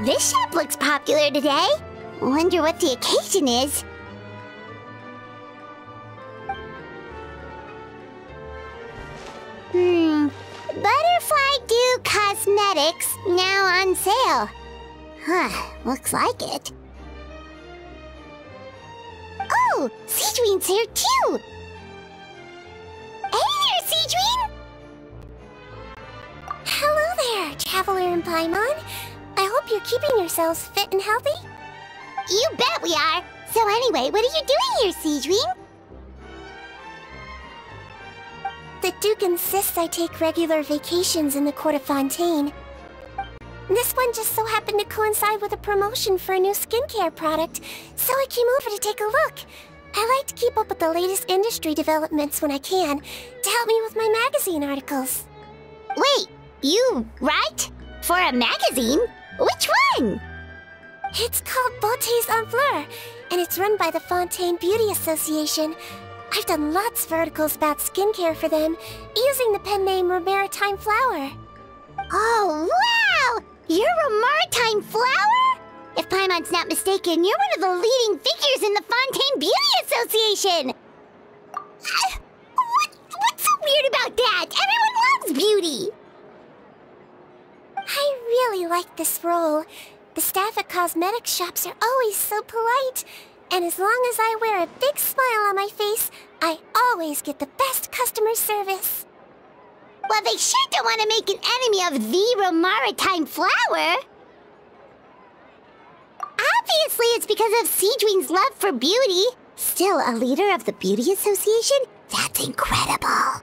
This shop looks popular today. Wonder what the occasion is. Butterfly Dew Cosmetics now on sale. Huh, looks like it. Oh, Sigewinne's here too! Hey there, Sigewinne! Hello there, Traveler and Paimon. I hope you're keeping yourselves fit and healthy. You bet we are! So anyway, what are you doing here, Sigewinne? The Duke insists I take regular vacations in the Court of Fontaine. This one just so happened to coincide with a promotion for a new skincare product, so I came over to take a look. I like to keep up with the latest industry developments when I can, to help me with my magazine articles. Wait, you write? For a magazine? Which one? It's called Beautés en Fleur, and it's run by the Fontaine Beauty Association. I've done lots of articles about skincare for them, using the pen name Maritime Flower. Oh, wow! You're a Maritime Flower? If Paimon's not mistaken, you're one of the leading figures in the Fontaine Beauty Association! What's so weird about that? Everyone loves beauty! I really like this role. The staff at cosmetics shops are always so polite. And as long as I wear a big smile on my face, I always get the best customer service. Well, they sure don't want to make an enemy of the Maritime Flower. Obviously, it's because of Sigewinne's love for beauty. Still a leader of the Beauty Association? That's incredible.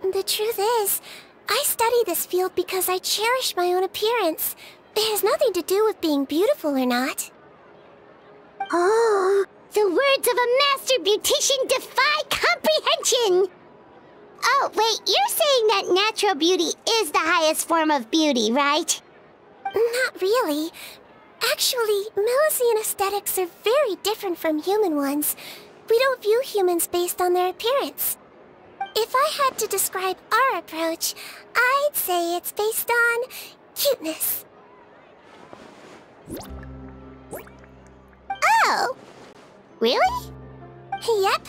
The truth is, I study this field because I cherish my own appearance. It has nothing to do with being beautiful or not. Oh, the words of a master beautician defy comprehension! Oh, wait, you're saying that natural beauty is the highest form of beauty, right? Not really. Actually, Melusine aesthetics are very different from human ones. We don't view humans based on their appearance. If I had to describe our approach, I'd say it's based on cuteness. Oh! Really? Yep.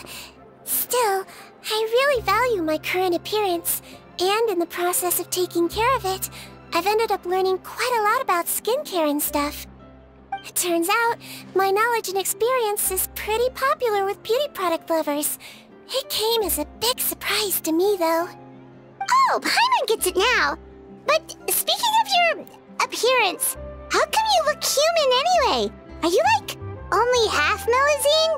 Still, I really value my current appearance, and in the process of taking care of it, I've ended up learning quite a lot about skincare and stuff. It turns out, my knowledge and experience is pretty popular with beauty product lovers. It came as a big surprise to me, though. Oh, Paimon gets it now. But speaking of your appearance, how come you look human anyway? Are you like only half Melusine?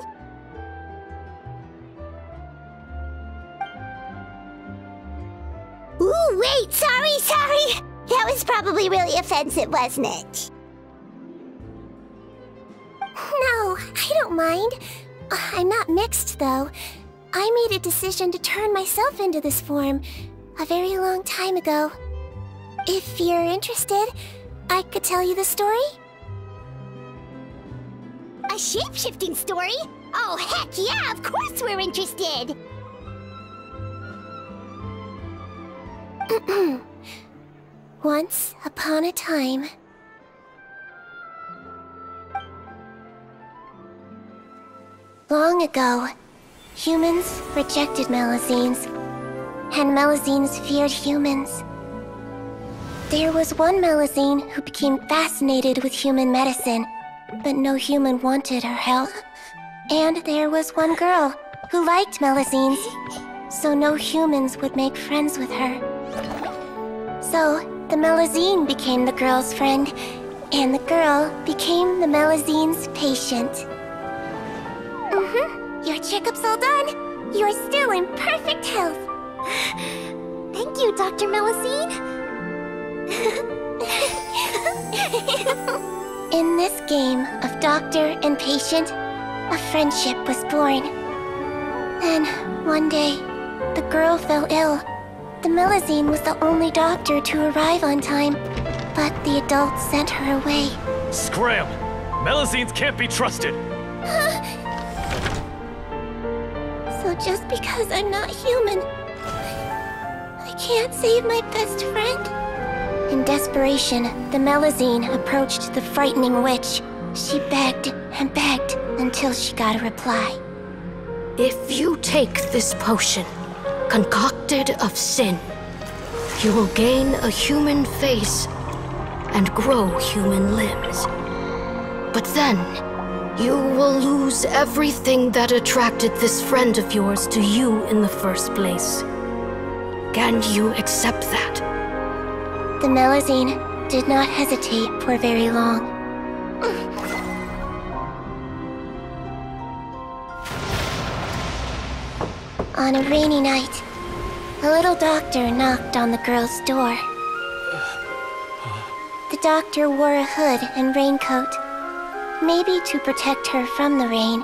Ooh, wait, sorry. That was probably really offensive, wasn't it? No, I don't mind. I'm not mixed, though. I made a decision to turn myself into this form a very long time ago. If you're interested, I could tell you the story. A shape-shifting story? Oh, heck yeah, of course we're interested! Once upon a time. Long ago, humans rejected Melusines, and Melusines feared humans. There was one Melusine who became fascinated with human medicine, but no human wanted her help. And there was one girl who liked Melusines, so no humans would make friends with her. So, the Melusine became the girl's friend, and the girl became the Melusine's patient. Your checkup's all done. You're still in perfect health. Thank you, Dr. Melusine. In this game of doctor and patient, a friendship was born. Then, one day, the girl fell ill. The Melusine was the only doctor to arrive on time, but the adults sent her away. Scram! Melusines can't be trusted! So just because I'm not human, I can't save my best friend? In desperation, the Melazine approached the frightening witch. She begged and begged until she got a reply. If you take this potion, concocted of sin, you will gain a human face and grow human limbs. But then, you will lose everything that attracted this friend of yours to you in the first place. Can you accept that? The Melazine did not hesitate for very long. On a rainy night, a little doctor knocked on the girl's door. The doctor wore a hood and raincoat, maybe to protect her from the rain,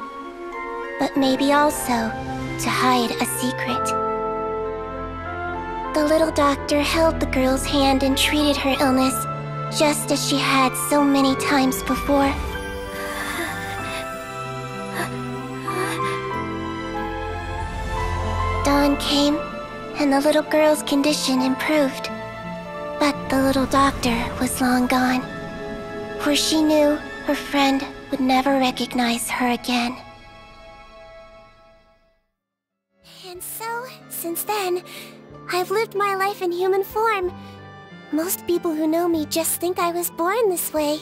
but maybe also to hide a secret. The little doctor held the girl's hand and treated her illness, just as she had so many times before. Dawn came, and the little girl's condition improved. But the little doctor was long gone, for she knew her friend would never recognize her again. And so, since then, I've lived my life in human form. Most people who know me just think I was born this way.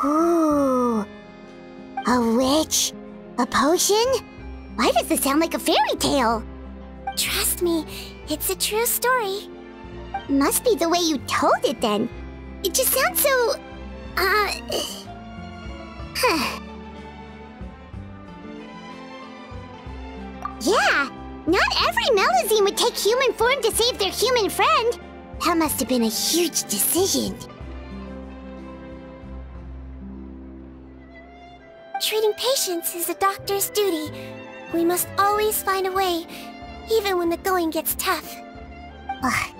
Ooh. A witch? A potion? Why does this sound like a fairy tale? Trust me, it's a true story. Must be the way you told it then. It just sounds so... Yeah, not every Melazine would take human form to save their human friend. That must have been a huge decision. Treating patients is a doctor's duty. We must always find a way, even when the going gets tough. Ugh.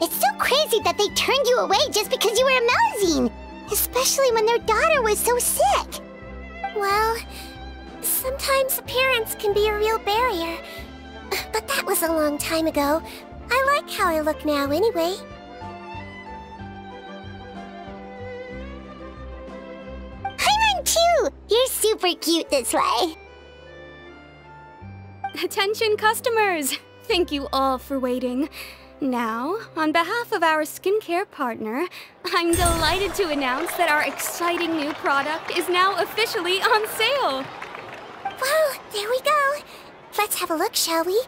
It's so crazy that they turned you away just because you were a Melazine, especially when their daughter was so sick. Well, sometimes appearance can be a real barrier. But that was a long time ago. I like how I look now anyway. Paimon too! You're super cute this way. Attention customers! Thank you all for waiting. Now, on behalf of our skincare partner, I'm delighted to announce that our exciting new product is now officially on sale! Wow, there we go! Let's have a look, shall we?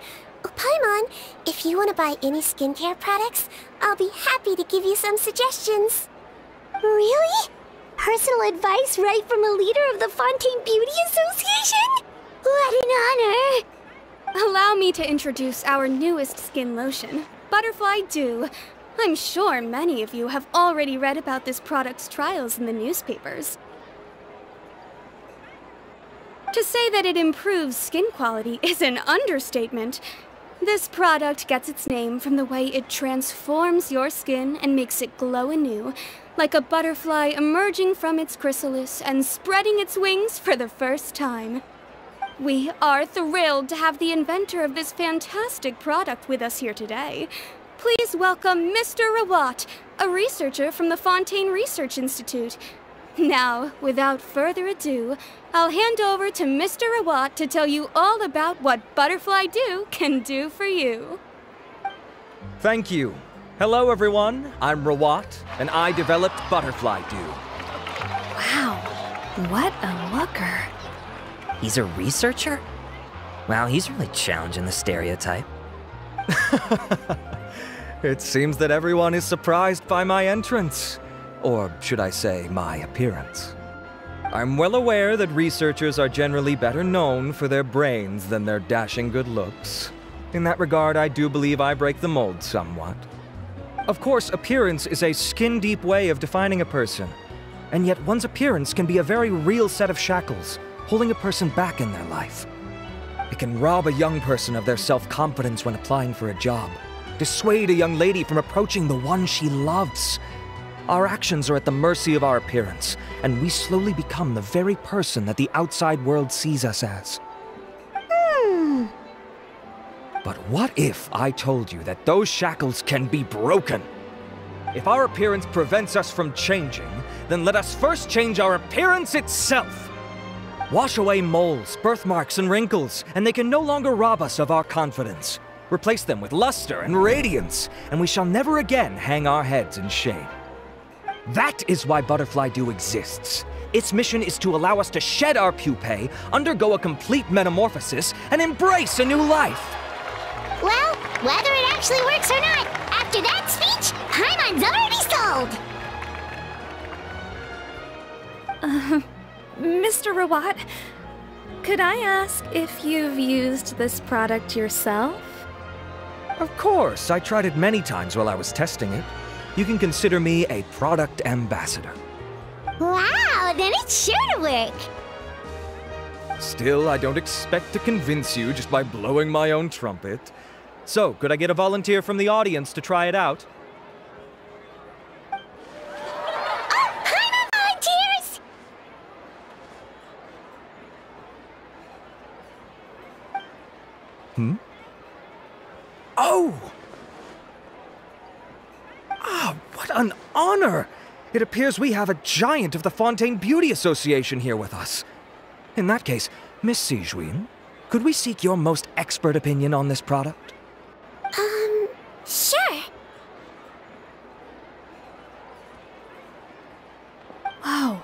Oh, Paimon, if you want to buy any skincare products, I'll be happy to give you some suggestions. Really? Personal advice right from a leader of the Fontaine Beauty Association? What an honor! Allow me to introduce our newest skin lotion, Butterfly Dew. I'm sure many of you have already read about this product's trials in the newspapers. To say that it improves skin quality is an understatement. This product gets its name from the way it transforms your skin and makes it glow anew, like a butterfly emerging from its chrysalis and spreading its wings for the first time. We are thrilled to have the inventor of this fantastic product with us here today. Please welcome Mr. Rawat, a researcher from the Fontaine Research Institute. Now, without further ado, I'll hand over to Mr. Rawat to tell you all about what Butterfly Dew can do for you. Thank you. Hello, everyone. I'm Rawat, and I developed Butterfly Dew. Wow, what a looker. He's a researcher? Wow, he's really challenging the stereotype. It seems that everyone is surprised by my entrance. Or should I say, my appearance. I'm well aware that researchers are generally better known for their brains than their dashing good looks. In that regard, I do believe I break the mold somewhat. Of course, appearance is a skin-deep way of defining a person. And yet one's appearance can be a very real set of shackles, holding a person back in their life. It can rob a young person of their self-confidence when applying for a job, dissuade a young lady from approaching the one she loves. Our actions are at the mercy of our appearance, and we slowly become the very person that the outside world sees us as. But what if I told you that those shackles can be broken? If our appearance prevents us from changing, then let us first change our appearance itself. Wash away moles, birthmarks, and wrinkles, and they can no longer rob us of our confidence. Replace them with luster and radiance, and we shall never again hang our heads in shame. That is why Butterfly Dew exists. Its mission is to allow us to shed our pupae, undergo a complete metamorphosis, and embrace a new life. Well, whether it actually works or not, after that speech, Paimon's already sold! Mr. Rawat, could I ask if you've used this product yourself? Of course, I tried it many times while I was testing it. You can consider me a product ambassador. Wow, then it's sure to work! Still, I don't expect to convince you just by blowing my own trumpet. So, could I get a volunteer from the audience to try it out? Oh, Paimon volunteers! Oh! Ah, what an honor! It appears we have a giant of the Fontaine Beauty Association here with us. In that case, Miss Sigewinne, could we seek your most expert opinion on this product? Sure. Whoa,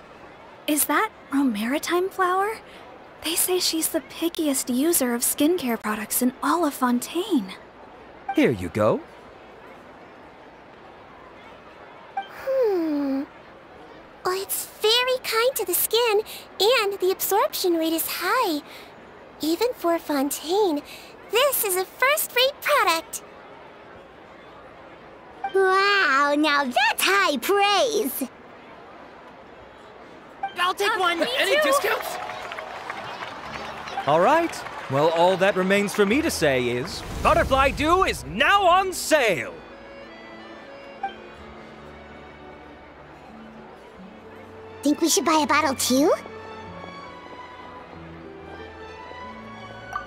is that Romaritime flower? They say she's the pickiest user of skincare products in all of Fontaine. Here you go. Well, it's very kind to the skin, and the absorption rate is high. Even for Fontaine, this is a first-rate product. Wow, now that's high praise! I'll take one. Any discounts? All right. Well, all that remains for me to say is, Butterfly Dew is now on sale! Think we should buy a bottle too?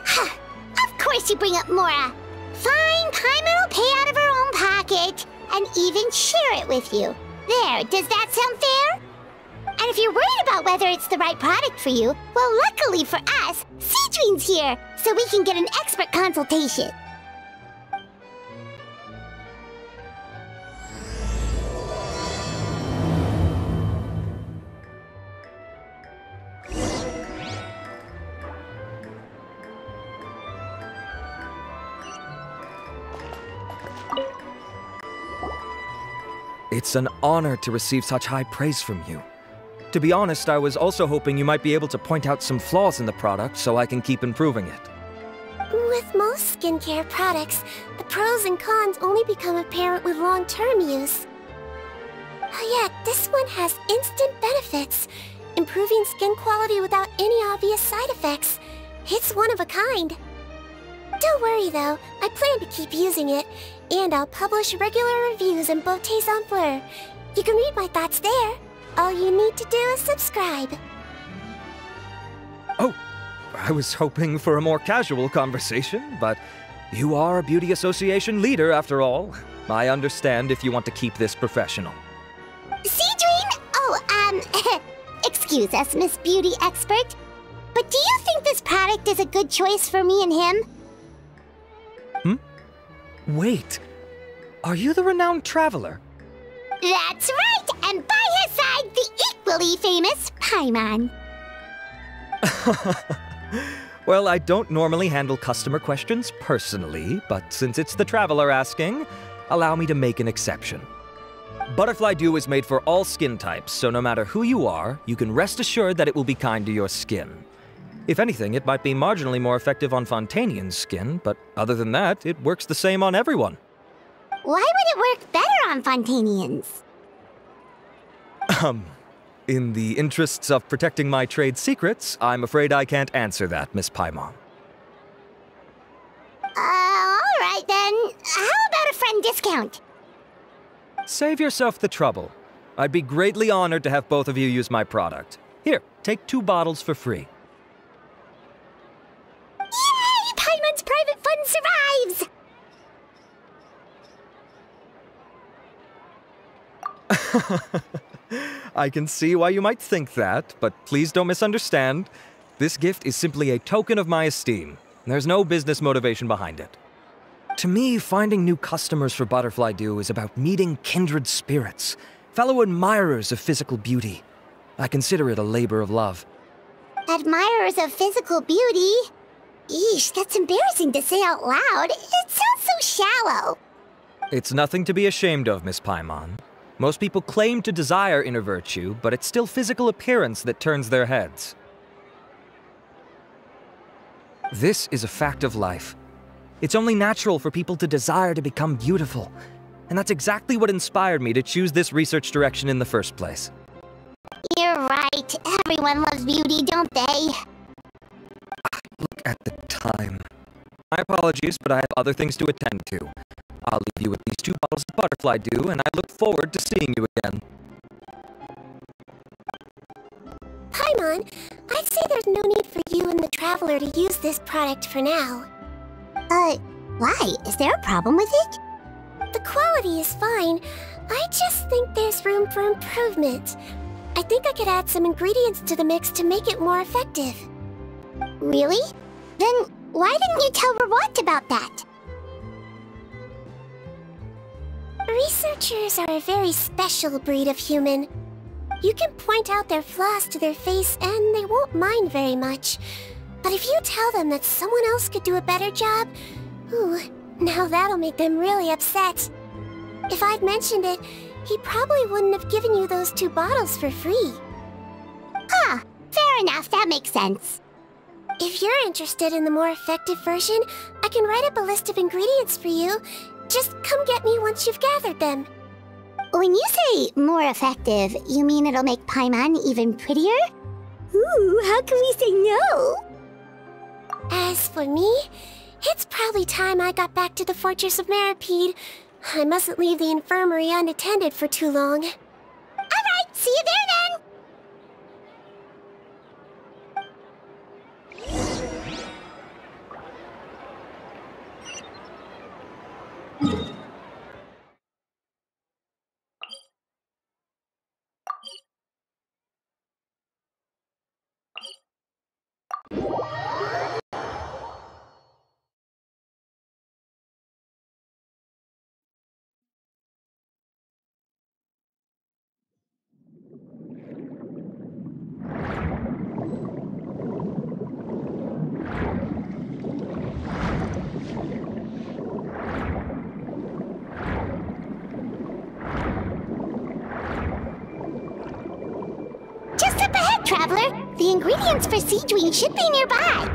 Huh, of course you bring up Mora. Fine, Paimon will pay out of her own pocket and even share it with you. There, does that sound fair? And if you're worried about whether it's the right product for you, well, luckily for us, Sigewinne's here, so we can get an expert consultation. It's an honor to receive such high praise from you. To be honest, I was also hoping you might be able to point out some flaws in the product so I can keep improving it. With most skincare products, the pros and cons only become apparent with long-term use. Yet, this one has instant benefits, improving skin quality without any obvious side effects. It's one of a kind. Don't worry though, I plan to keep using it, and I'll publish regular reviews in Beautés en Fleur. You can read my thoughts there. All you need to do is subscribe. Oh, I was hoping for a more casual conversation, but you are a beauty association leader after all. I understand if you want to keep this professional. Sigewinne! Oh, excuse us, Miss Beauty Expert. But do you think this product is a good choice for me and him? Wait, are you the renowned traveler? That's right! And by his side, the equally famous Paimon. Well, I don't normally handle customer questions personally, but since it's the traveler asking, allow me to make an exception. Butterfly Dew is made for all skin types, so no matter who you are, you can rest assured that it will be kind to your skin. If anything, it might be marginally more effective on Fontainian's skin, but other than that, it works the same on everyone. Why would it work better on Fontainians? In the interests of protecting my trade secrets, I'm afraid I can't answer that, Miss Paimon. Alright then. How about a friend discount? Save yourself the trouble. I'd be greatly honored to have both of you use my product. Here, take 2 bottles for free. Yay! Paimon's private fund I can see why you might think that, but please don't misunderstand. This gift is simply a token of my esteem. There's no business motivation behind it. To me, finding new customers for Butterfly Dew is about meeting kindred spirits, fellow admirers of physical beauty. I consider it a labor of love. Admirers of physical beauty? Eesh, that's embarrassing to say out loud. It sounds so shallow. It's nothing to be ashamed of, Miss Paimon. Most people claim to desire inner virtue, but it's still physical appearance that turns their heads. This is a fact of life. It's only natural for people to desire to become beautiful. And that's exactly what inspired me to choose this research direction in the first place. You're right. Everyone loves beauty, don't they? Look at the time. My apologies, but I have other things to attend to. I'll leave you with these 2 bottles of Butterfly Dew, and I look forward to seeing you again. Paimon, I'd say there's no need for you and the Traveler to use this product for now. Why? Is there a problem with it? The quality is fine. I just think there's room for improvement. I think I could add some ingredients to the mix to make it more effective. Really? Then why didn't you tell Rawat about that? Researchers are a very special breed of human. You can point out their flaws to their face and they won't mind very much. But if you tell them that someone else could do a better job, ooh, now that'll make them really upset. If I'd mentioned it, he probably wouldn't have given you those 2 bottles for free. Huh, fair enough, that makes sense. If you're interested in the more effective version, I can write up a list of ingredients for you. Just come get me once you've gathered them. When you say more effective, you mean it'll make Paimon even prettier? Ooh, how can we say no? As for me, it's probably time I got back to the Fortress of Meripede. I mustn't leave the infirmary unattended for too long. Alright, see you there then! Just up ahead, Traveler! The ingredients for Sigewinne should be nearby!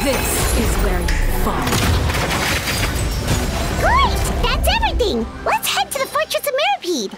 This is where you fall. Great! That's everything! Let's head to the Fortress of Meripede!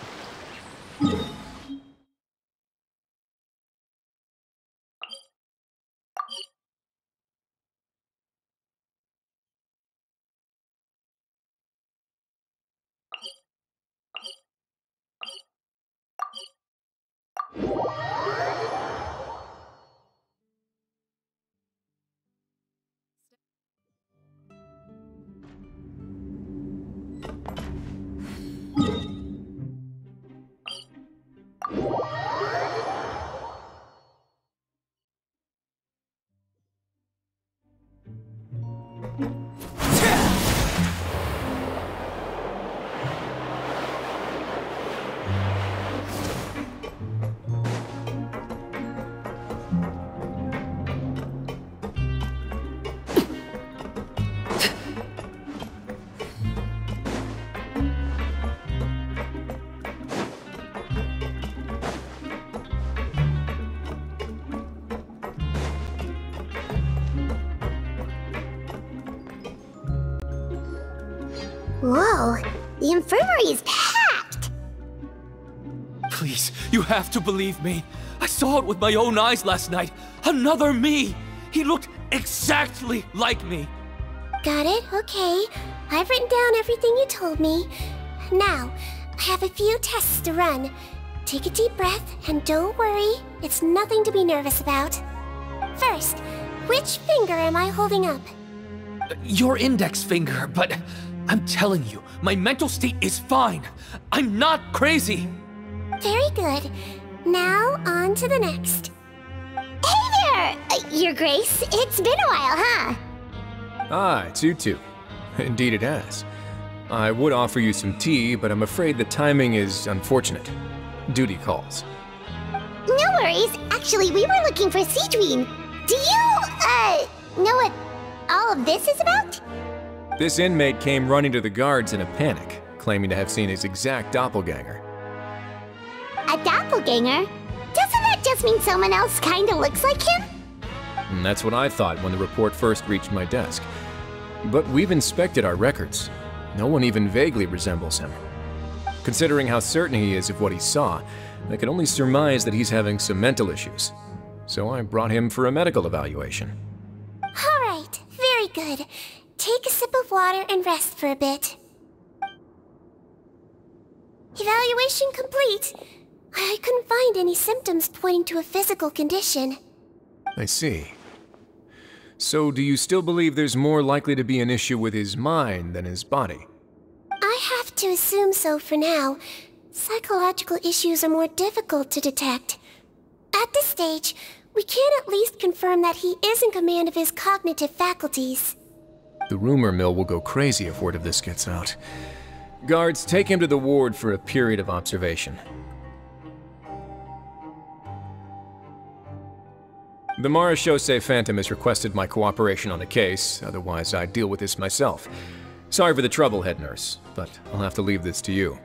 Whoa, the infirmary is packed! Please, you have to believe me. I saw it with my own eyes last night. Another me! He looked exactly like me. Got it, okay. I've written down everything you told me. Now, I have a few tests to run. Take a deep breath, and don't worry, it's nothing to be nervous about. First, which finger am I holding up? Your index finger, but I'm telling you, my mental state is fine. I'm not crazy. Very good. Now, on to the next. Hey there, Your Grace. It's been a while, huh? Ah, it's you two. Indeed it has. I would offer you some tea, but I'm afraid the timing is unfortunate. Duty calls. No worries. Actually, we were looking for Sigewinne. Do you, know what all of this is about? This inmate came running to the guards in a panic, claiming to have seen his exact doppelganger. A doppelganger? Doesn't that just mean someone else kinda looks like him? And that's what I thought when the report first reached my desk. But we've inspected our records. No one even vaguely resembles him. Considering how certain he is of what he saw, I can only surmise that he's having some mental issues. So I brought him for a medical evaluation. Alright, very good. Take a sip of water and rest for a bit. Evaluation complete. I couldn't find any symptoms pointing to a physical condition. I see. So do you still believe there's more likely to be an issue with his mind than his body? I have to assume so for now. Psychological issues are more difficult to detect. At this stage, we can at least confirm that he is in command of his cognitive faculties. The rumor mill will go crazy if word of this gets out. Guards, take him to the ward for a period of observation. The Marechaussee Phantom has requested my cooperation on a case, otherwise I'd deal with this myself. Sorry for the trouble, head nurse, but I'll have to leave this to you.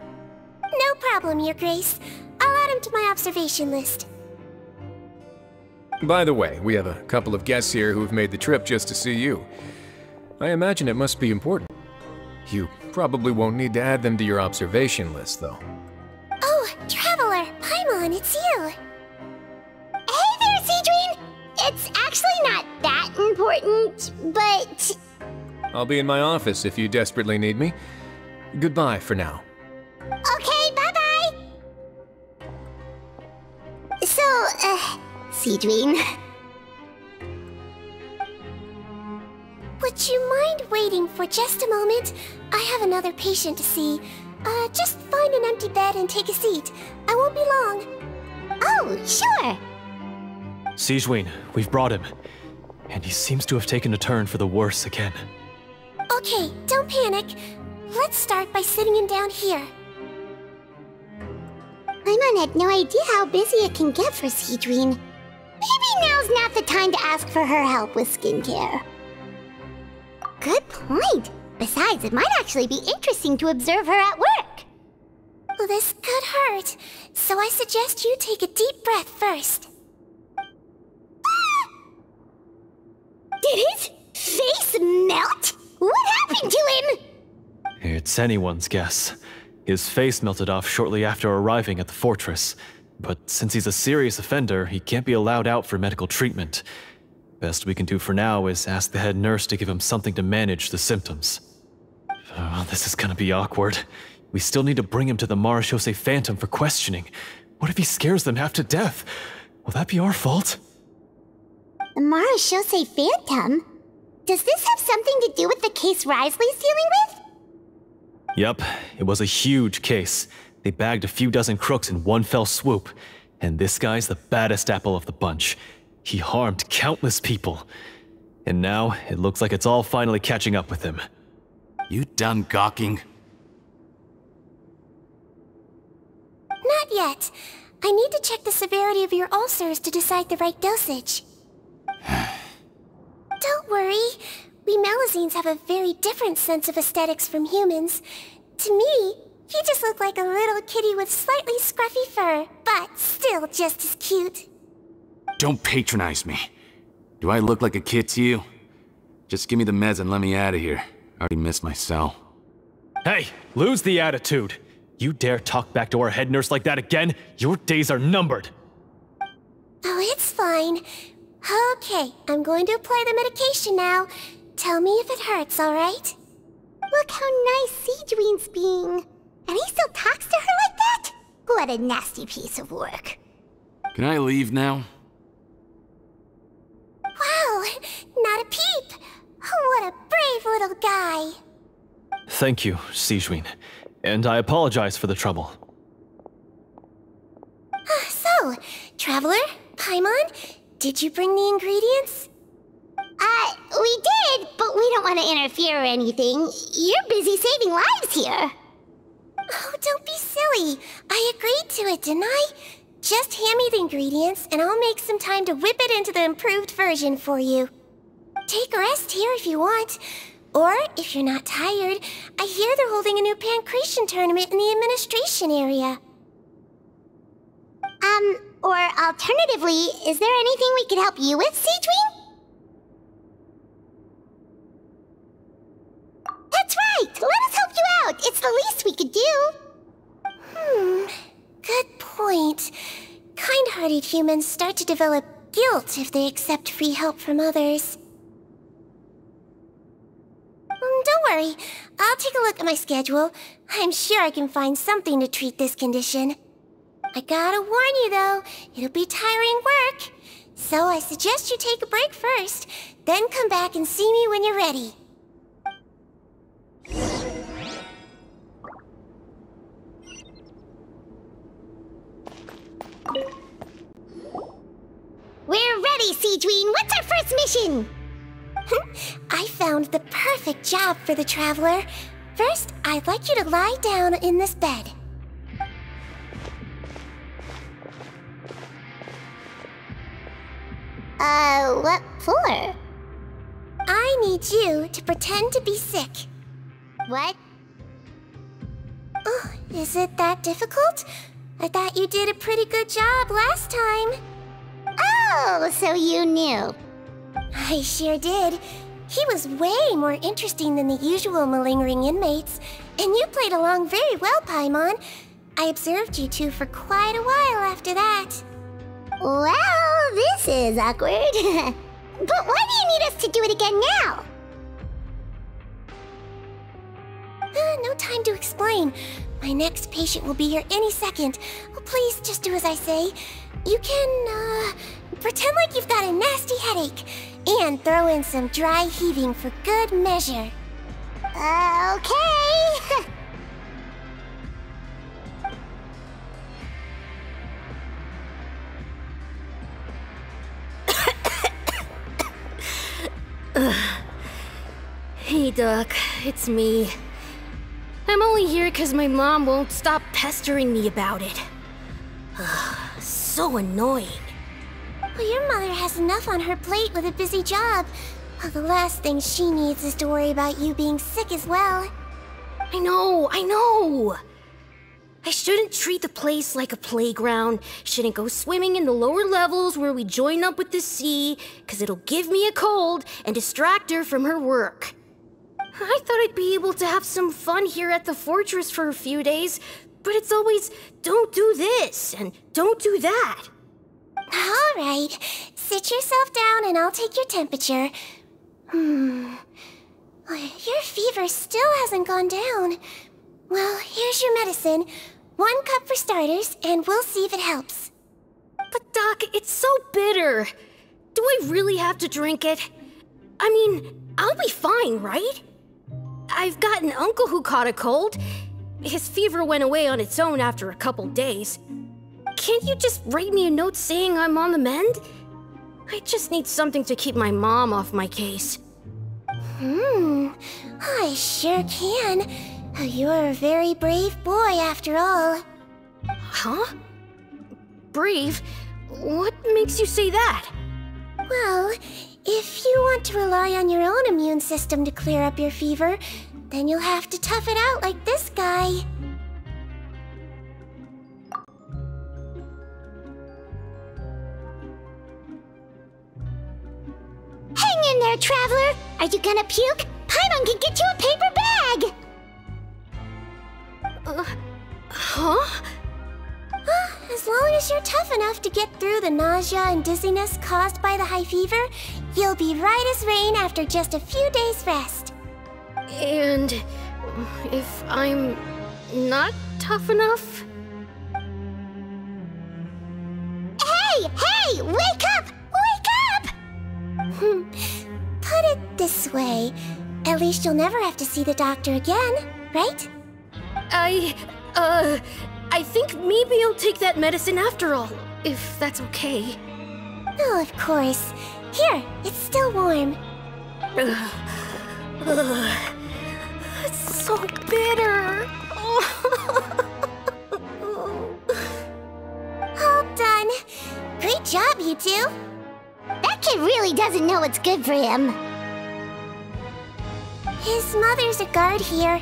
No problem, Your Grace. I'll add him to my observation list. By the way, we have a couple of guests here who've made the trip just to see you. I imagine it must be important. You probably won't need to add them to your observation list, though. Oh, Traveler! Paimon, it's you! Hey there, Sigewinne! It's actually not that important, but... I'll be in my office if you desperately need me. Goodbye for now. Okay, bye-bye! So, Sigewinne... Would you mind waiting for just a moment? I have another patient to see. Just find an empty bed and take a seat. I won't be long. Oh, sure! Sigewinne, we've brought him. And he seems to have taken a turn for the worse again. Okay, don't panic. Let's start by sitting him down here. Paimon had no idea how busy it can get for Sigewinne. Maybe now's not the time to ask for her help with skincare. Good point. Besides, it might actually be interesting to observe her at work. Well, this could hurt, so I suggest you take a deep breath first. Did his face melt? What happened to him? It's anyone's guess. His face melted off shortly after arriving at the fortress. But since he's a serious offender, he can't be allowed out for medical treatment. Best we can do for now is ask the head nurse to give him something to manage the symptoms. Oh, this is gonna be awkward. We still need to bring him to the Marechaussee Phantom for questioning. What if he scares them half to death? Will that be our fault? The Marechaussee Phantom? Does this have something to do with the case Risley's dealing with? Yep, it was a huge case. They bagged a few dozen crooks in one fell swoop. And this guy's the baddest apple of the bunch. He harmed countless people. And now, it looks like it's all finally catching up with him. You done gawking? Not yet. I need to check the severity of your ulcers to decide the right dosage. Don't worry. We Melazines have a very different sense of aesthetics from humans. To me, he just looked like a little kitty with slightly scruffy fur, but still just as cute. Don't patronize me. Do I look like a kid to you? Just give me the meds and let me out of here. I already missed my cell. Hey! Hey, lose the attitude. You dare talk back to our head nurse like that again, your days are numbered. Oh, it's fine. Okay, I'm going to apply the medication now. Tell me if it hurts, alright? Look how nice Sigewinne's being. And he still talks to her like that? What a nasty piece of work. Can I leave now? Wow, not a peep. What a brave little guy. Thank you, Sigewinne. And I apologize for the trouble. So, Traveler, Paimon, did you bring the ingredients? We did, but we don't want to interfere or anything. You're busy saving lives here. Oh, don't be silly. I agreed to it, didn't I? Just hand me the ingredients, and I'll make some time to whip it into the improved version for you. Take a rest here if you want. Or, if you're not tired, I hear they're holding a new pancreation tournament in the administration area. Or alternatively, is there anything we could help you with, Sigewinne? That's right! Let us help you out! It's the least we could do! Good point. Kind-hearted humans start to develop guilt if they accept free help from others. Don't worry. I'll take a look at my schedule. I'm sure I can find something to treat this condition. I gotta warn you though, it'll be tiring work. So I suggest you take a break first, then come back and see me when you're ready. We're ready, Sigewinne! What's our first mission? I found the perfect job for the Traveler. First, I'd like you to lie down in this bed. What for? I need you to pretend to be sick. What? Oh, is it that difficult? I thought you did a pretty good job last time. Oh, so you knew. I sure did. He was way more interesting than the usual malingering inmates, and you played along very well, Paimon. I observed you two for quite a while after that. Well, this is awkward. But why do you need us to do it again now? No time to explain. My next patient will be here any second. Oh, please, just do as I say. You can, pretend like you've got a nasty headache, and throw in some dry heaving for good measure. Okay. Hey, Doc, it's me. I'm only here because my mom won't stop pestering me about it. So annoying. Well, your mother has enough on her plate with a busy job. Well, the last thing she needs is to worry about you being sick as well. I know. I shouldn't treat the place like a playground. Shouldn't go swimming in the lower levels where we join up with the sea, because it'll give me a cold and distract her from her work. I thought I'd be able to have some fun here at the fortress for a few days, but it's always, don't do this and don't do that. All right, sit yourself down and I'll take your temperature. Your fever still hasn't gone down. Well, here's your medicine. 1 cup for starters, and we'll see if it helps. But Doc, it's so bitter. Do I really have to drink it? I mean, I'll be fine, right? I've got an uncle who caught a cold. His fever went away on its own after a couple days. Can't you just write me a note saying I'm on the mend? I just need something to keep my mom off my case. I sure can. You're a very brave boy after all. Huh? Brave? What makes you say that? Well, if you want to rely on your own immune system to clear up your fever, then you'll have to tough it out like this guy. Hang in there, Traveler! Are you gonna puke? Paimon can get you a paper bag! Huh? As long as you're tough enough to get through the nausea and dizziness caused by the high fever, you'll be right as rain after just a few days' rest. And if I'm not tough enough? Hey! Wake up! Wake up! Put it this way, at least you'll never have to see the doctor again, right? I think maybe I'll take that medicine after all, if that's okay. Oh, of course. Here, it's still warm. It's so bitter. All done. Great job, you two. That kid really doesn't know what's good for him. His mother's a guard here.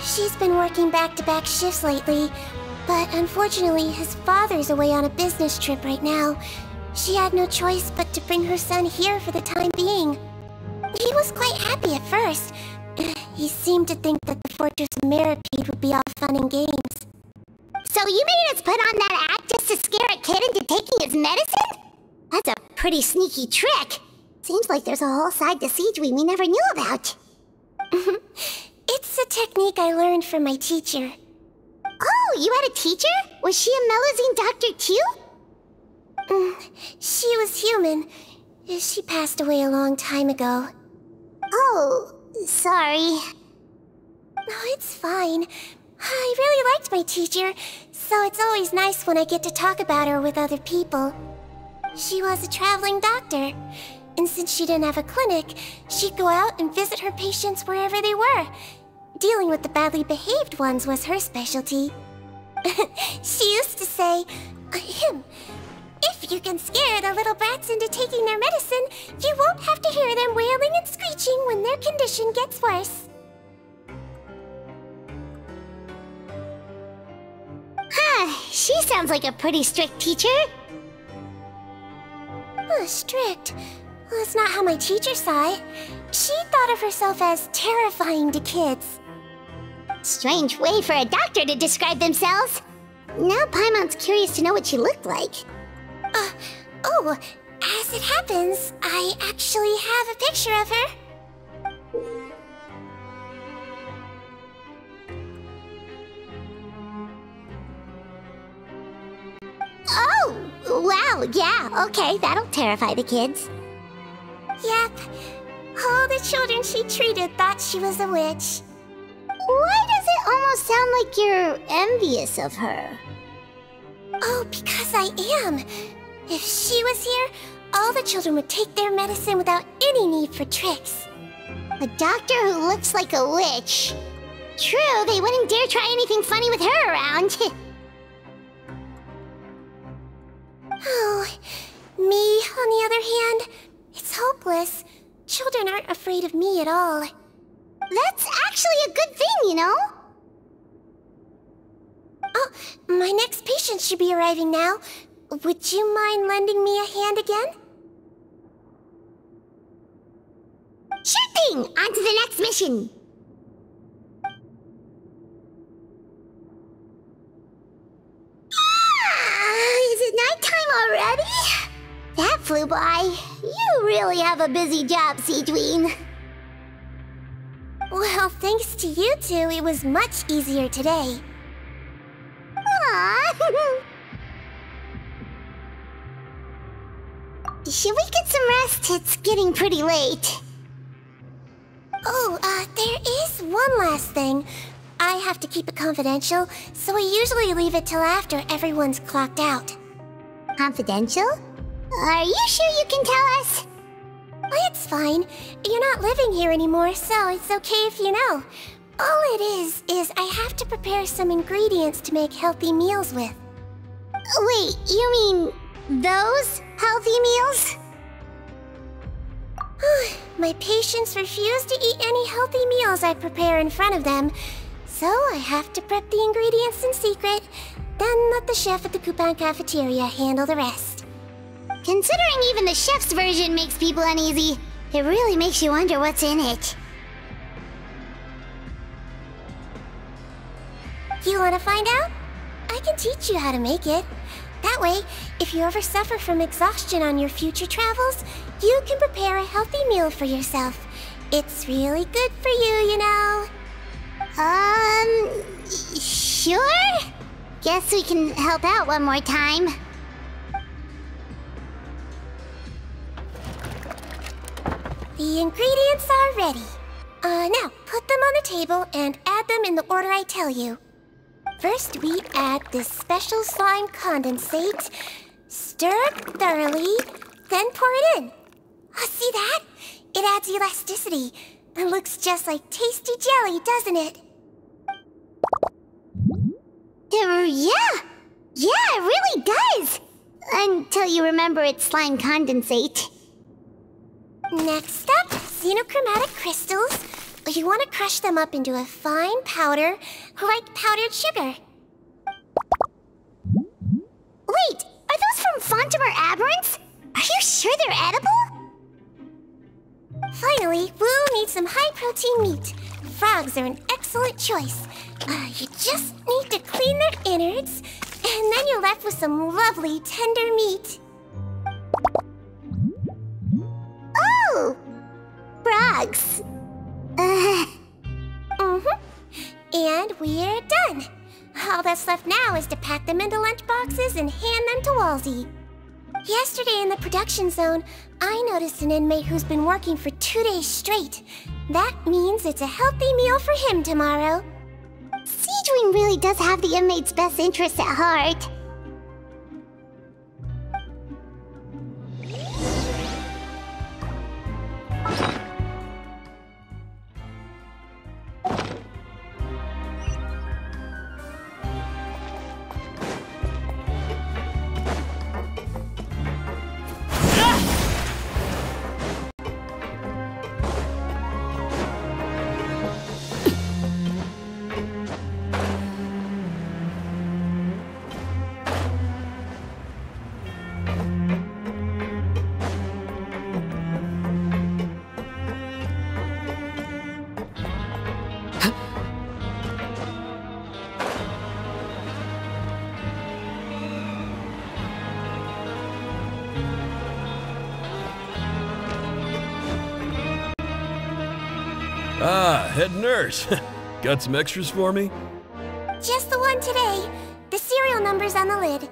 She's been working back-to-back shifts lately, but unfortunately his father's away on a business trip right now. She had no choice but to bring her son here for the time being. He was quite happy at first. He seemed to think that the Fortress of Meropide would be all fun and games. So you made us put on that act just to scare a kid into taking his medicine? That's a pretty sneaky trick. Seems like there's a whole side to Sigewinne we never knew about. It's a technique I learned from my teacher. Oh, you had a teacher? Was she a Melusine doctor too? She was human. She passed away a long time ago. Oh, sorry. No, it's fine. I really liked my teacher, so it's always nice when I get to talk about her with other people. She was a traveling doctor, and since she didn't have a clinic, she'd go out and visit her patients wherever they were. Dealing with the badly behaved ones was her specialty. She used to say, if you can scare the little brats into taking their medicine, you won't have to hear them wailing and screeching when their condition gets worse. She sounds like a pretty strict teacher. Strict? Well, that's not how my teacher saw it. She thought of herself as terrifying to kids. Strange way for a doctor to describe themselves. Now Paimon's curious to know what she looked like. As it happens, I actually have a picture of her. Oh, wow, yeah, okay, that'll terrify the kids. Yep. All the children she treated thought she was a witch. Why does it almost sound like you're envious of her? Oh, because I am. If she was here, all the children would take their medicine without any need for tricks. A doctor who looks like a witch. True, they wouldn't dare try anything funny with her around. Oh, me, on the other hand, it's hopeless. Children aren't afraid of me at all. That's actually a good thing, you know? Oh, my next patient should be arriving now. Would you mind lending me a hand again? Sure thing! On to the next mission! Is it nighttime already? That flew by. You really have a busy job, Sigewinne. Well, thanks to you two, it was much easier today. Aww. Should we get some rest? It's getting pretty late. Oh, there is one last thing. I have to keep it confidential, so I usually leave it till after everyone's clocked out. Confidential? Are you sure you can tell us? Oh, it's fine. You're not living here anymore, so it's okay if you know. All it is I have to prepare some ingredients to make healthy meals with. Wait, you mean those healthy meals? My patients refuse to eat any healthy meals I prepare in front of them, so I have to prep the ingredients in secret, then let the chef at the Coupon cafeteria handle the rest. Considering even the chef's version makes people uneasy, it really makes you wonder what's in it. You want to find out? I can teach you how to make it. That way, if you ever suffer from exhaustion on your future travels, you can prepare a healthy meal for yourself. It's really good for you, you know. Sure? Guess we can help out one more time. The ingredients are ready. Now, put them on the table and add them in the order I tell you. First, we add this special slime condensate, stir it thoroughly, then pour it in. Oh, see that? It adds elasticity and looks just like tasty jelly, doesn't it? Yeah, it really does. Until you remember it's slime condensate. Next up, xenochromatic crystals. You want to crush them up into a fine powder, like powdered sugar. Wait, are those from Fontimer aberrants? Are you sure they're edible? Finally, Wu needs some high-protein meat. Frogs are an excellent choice. You just need to clean their innards, and then you're left with some lovely, tender meat. Oh! Frogs. And we're done. All that's left now is to pack them into lunch boxes and hand them to Walsey. Yesterday in the production zone, I noticed an inmate who's been working for 2 days straight. That means it's a healthy meal for him tomorrow. Sigewinne really does have the inmate's best interests at heart. Ah, head nurse. Got some extras for me? Just the one today. The serial number's on the lid.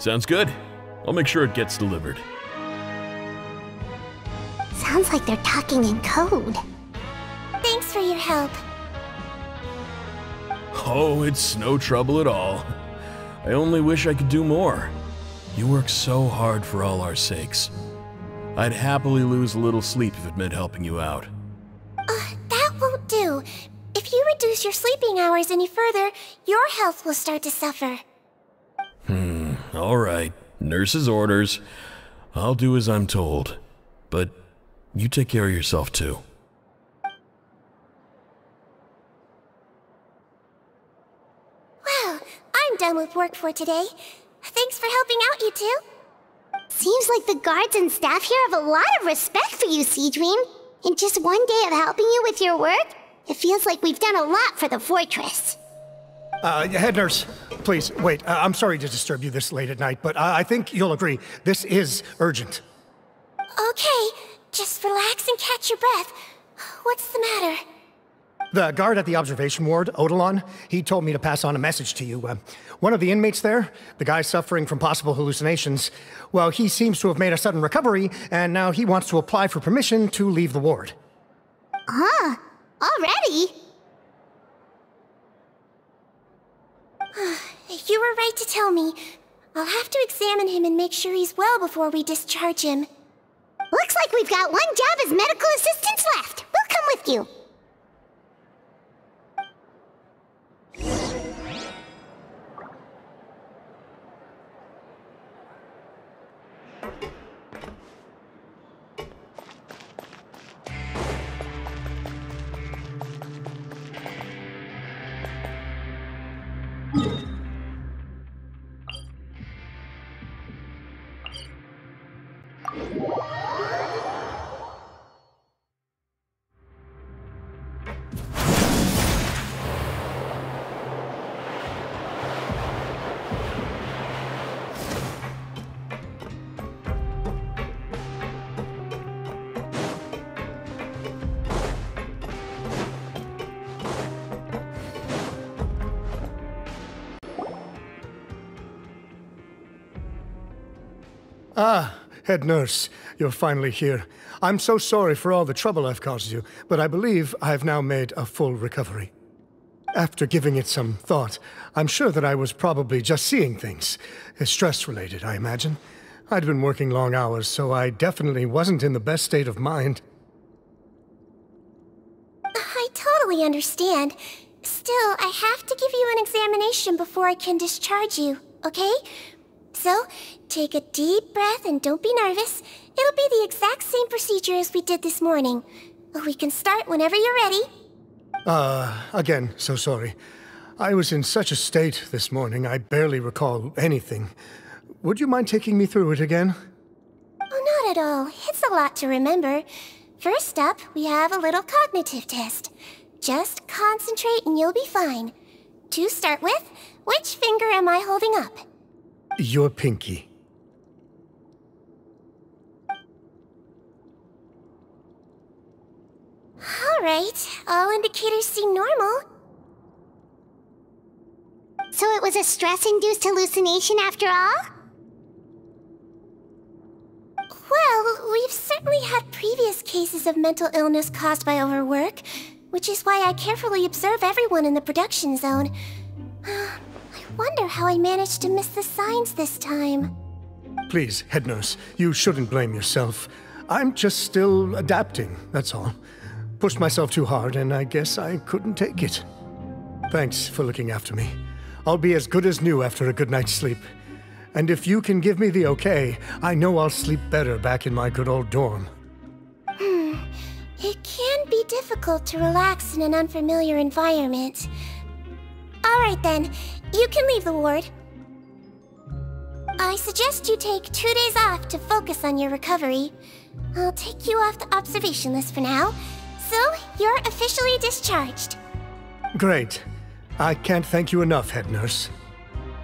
Sounds good. I'll make sure it gets delivered. Sounds like they're talking in code. Thanks for your help. Oh, it's no trouble at all. I only wish I could do more. You work so hard for all our sakes. I'd happily lose a little sleep if it meant helping you out. That won't do. If you reduce your sleeping hours any further, your health will start to suffer. All right. Nurse's orders. I'll do as I'm told. But you take care of yourself too. Well, I'm done with work for today. Thanks for helping out, you two. Seems like the guards and staff here have a lot of respect for you, Sigewinne. In just one day of helping you with your work, it feels like we've done a lot for the fortress. Head nurse, please, wait. I'm sorry to disturb you this late at night, but I think you'll agree, this is urgent. Okay, just relax and catch your breath. What's the matter? The guard at the observation ward, Odilon, he told me to pass on a message to you. One of the inmates there, the guy suffering from possible hallucinations, well, he seems to have made a sudden recovery, and now he wants to apply for permission to leave the ward. Huh? Already? You were right to tell me. I'll have to examine him and make sure he's well before we discharge him. Looks like we've got one job as medical assistants left. We'll come with you. Ah, head nurse, you're finally here. I'm so sorry for all the trouble I've caused you, but I believe I've now made a full recovery. After giving it some thought, I'm sure that I was probably just seeing things. Stress-related, I imagine. I'd been working long hours, so I definitely wasn't in the best state of mind. I totally understand. Still, I have to give you an examination before I can discharge you, okay? So, take a deep breath and don't be nervous. It'll be the exact same procedure as we did this morning. We can start whenever you're ready. Again, so sorry. I was in such a state this morning, I barely recall anything. Would you mind taking me through it again? Oh, not at all. It's a lot to remember. First up, we have a little cognitive test. Just concentrate and you'll be fine. To start with, which finger am I holding up? Your pinky. Alright, all indicators seem normal. So it was a stress-induced hallucination after all? Well, we've certainly had previous cases of mental illness caused by overwork, which is why I carefully observe everyone in the production zone. I wonder how I managed to miss the signs this time. Please, head nurse, you shouldn't blame yourself. I'm just still adapting, that's all. Pushed myself too hard, and I guess I couldn't take it. Thanks for looking after me. I'll be as good as new after a good night's sleep. And if you can give me the okay, I know I'll sleep better back in my good old dorm. It can be difficult to relax in an unfamiliar environment. Alright then, you can leave the ward. I suggest you take 2 days off to focus on your recovery. I'll take you off the observation list for now, so you're officially discharged. Great. I can't thank you enough, head nurse.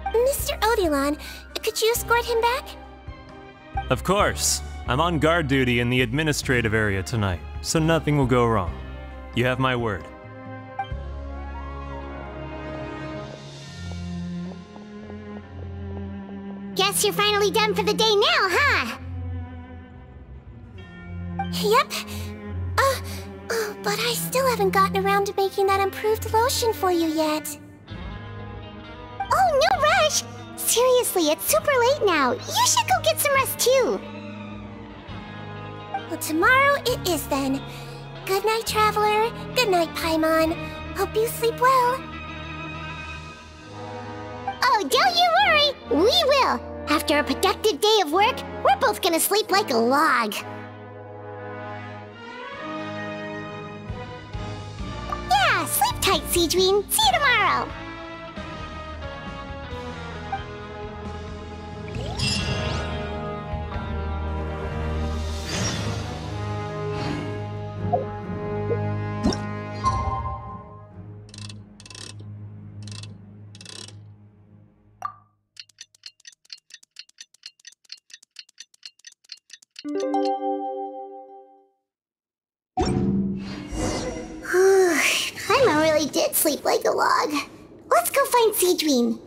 Mr. Odilon, could you escort him back? Of course. I'm on guard duty in the administrative area tonight, so nothing will go wrong. You have my word. Guess you're finally done for the day now, huh? Yep. But I still haven't gotten around to making that improved lotion for you yet. Oh, no rush! Seriously, it's super late now. You should go get some rest too. Well, tomorrow it is then. Good night, Traveler. Good night, Paimon. Hope you sleep well. Oh, don't you worry. We will. After a productive day of work, we're both gonna sleep like a log. Yeah, sleep tight, Sigewinne. See you tomorrow. Paimon really did sleep like a log. Let's go find Sigewinne.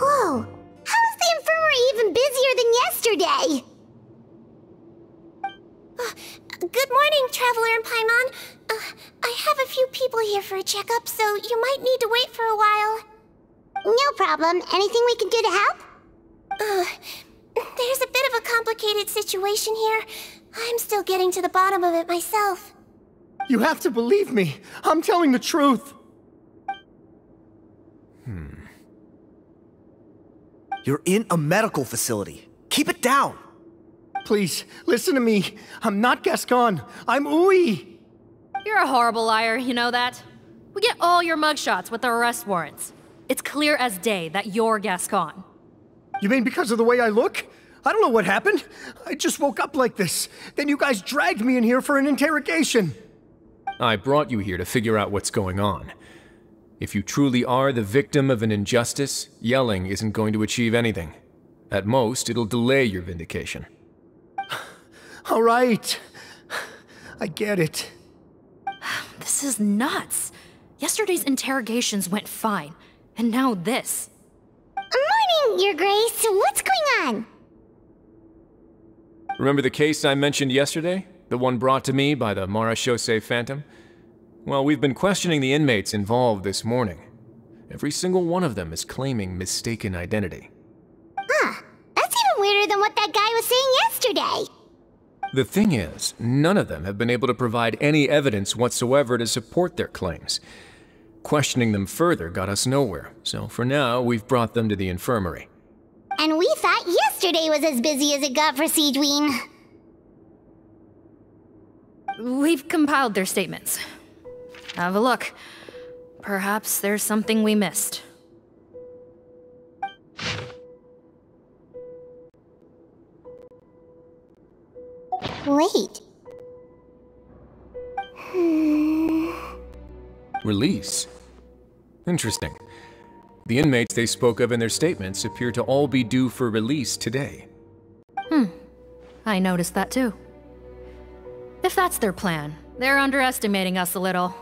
Whoa! How is the infirmary even busier than yesterday? Good morning, Traveler and Paimon. I have a few people here for a checkup, so you might need to wait for a while. No problem. Anything we can do to help? There's a bit of a complicated situation here. I'm still getting to the bottom of it myself. You have to believe me. I'm telling the truth. You're in a medical facility. Keep it down. Please, listen to me. I'm not Gascon. I'm Uy. You're a horrible liar, you know that? We get all your mugshots with the arrest warrants. It's clear as day that you're Gascon. You mean because of the way I look? I don't know what happened. I just woke up like this. Then you guys dragged me in here for an interrogation. I brought you here to figure out what's going on. If you truly are the victim of an injustice, yelling isn't going to achieve anything. At most, it'll delay your vindication. All right. I get it. This is nuts. Yesterday's interrogations went fine, and now this. Morning, Your Grace. What's going on? Remember the case I mentioned yesterday? The one brought to me by the Marechaussee Phantom? Well, we've been questioning the inmates involved this morning. Every single one of them is claiming mistaken identity. Huh. That's even weirder than what that guy was saying yesterday. The thing is, none of them have been able to provide any evidence whatsoever to support their claims. Questioning them further got us nowhere, so for now, we've brought them to the infirmary. And we thought yesterday was as busy as it got for Sigewinne. We've compiled their statements. Have a look. Perhaps there's something we missed. Wait. Release? Interesting. The inmates they spoke of in their statements appear to all be due for release today. I noticed that too. If that's their plan, they're underestimating us a little.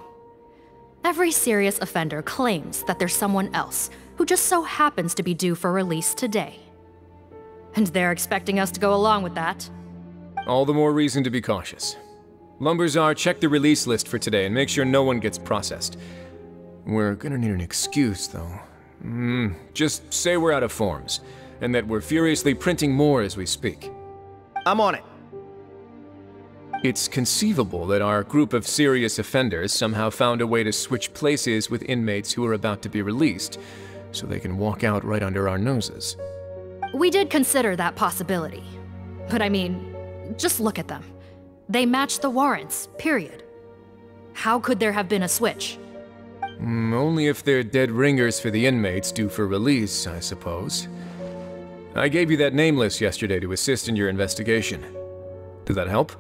Every serious offender claims that there's someone else who just so happens to be due for release today. And they're expecting us to go along with that. All the more reason to be cautious. Lumberzar, check the release list for today and make sure no one gets processed. We're gonna need an excuse, though. Just say we're out of forms, and that we're furiously printing more as we speak. I'm on it. It's conceivable that our group of serious offenders somehow found a way to switch places with inmates who are about to be released, so they can walk out right under our noses. We did consider that possibility. But I mean, just look at them. They match the warrants, period. How could there have been a switch? Only if they're dead ringers for the inmates due for release, I suppose. I gave you that name list yesterday to assist in your investigation. Did that help?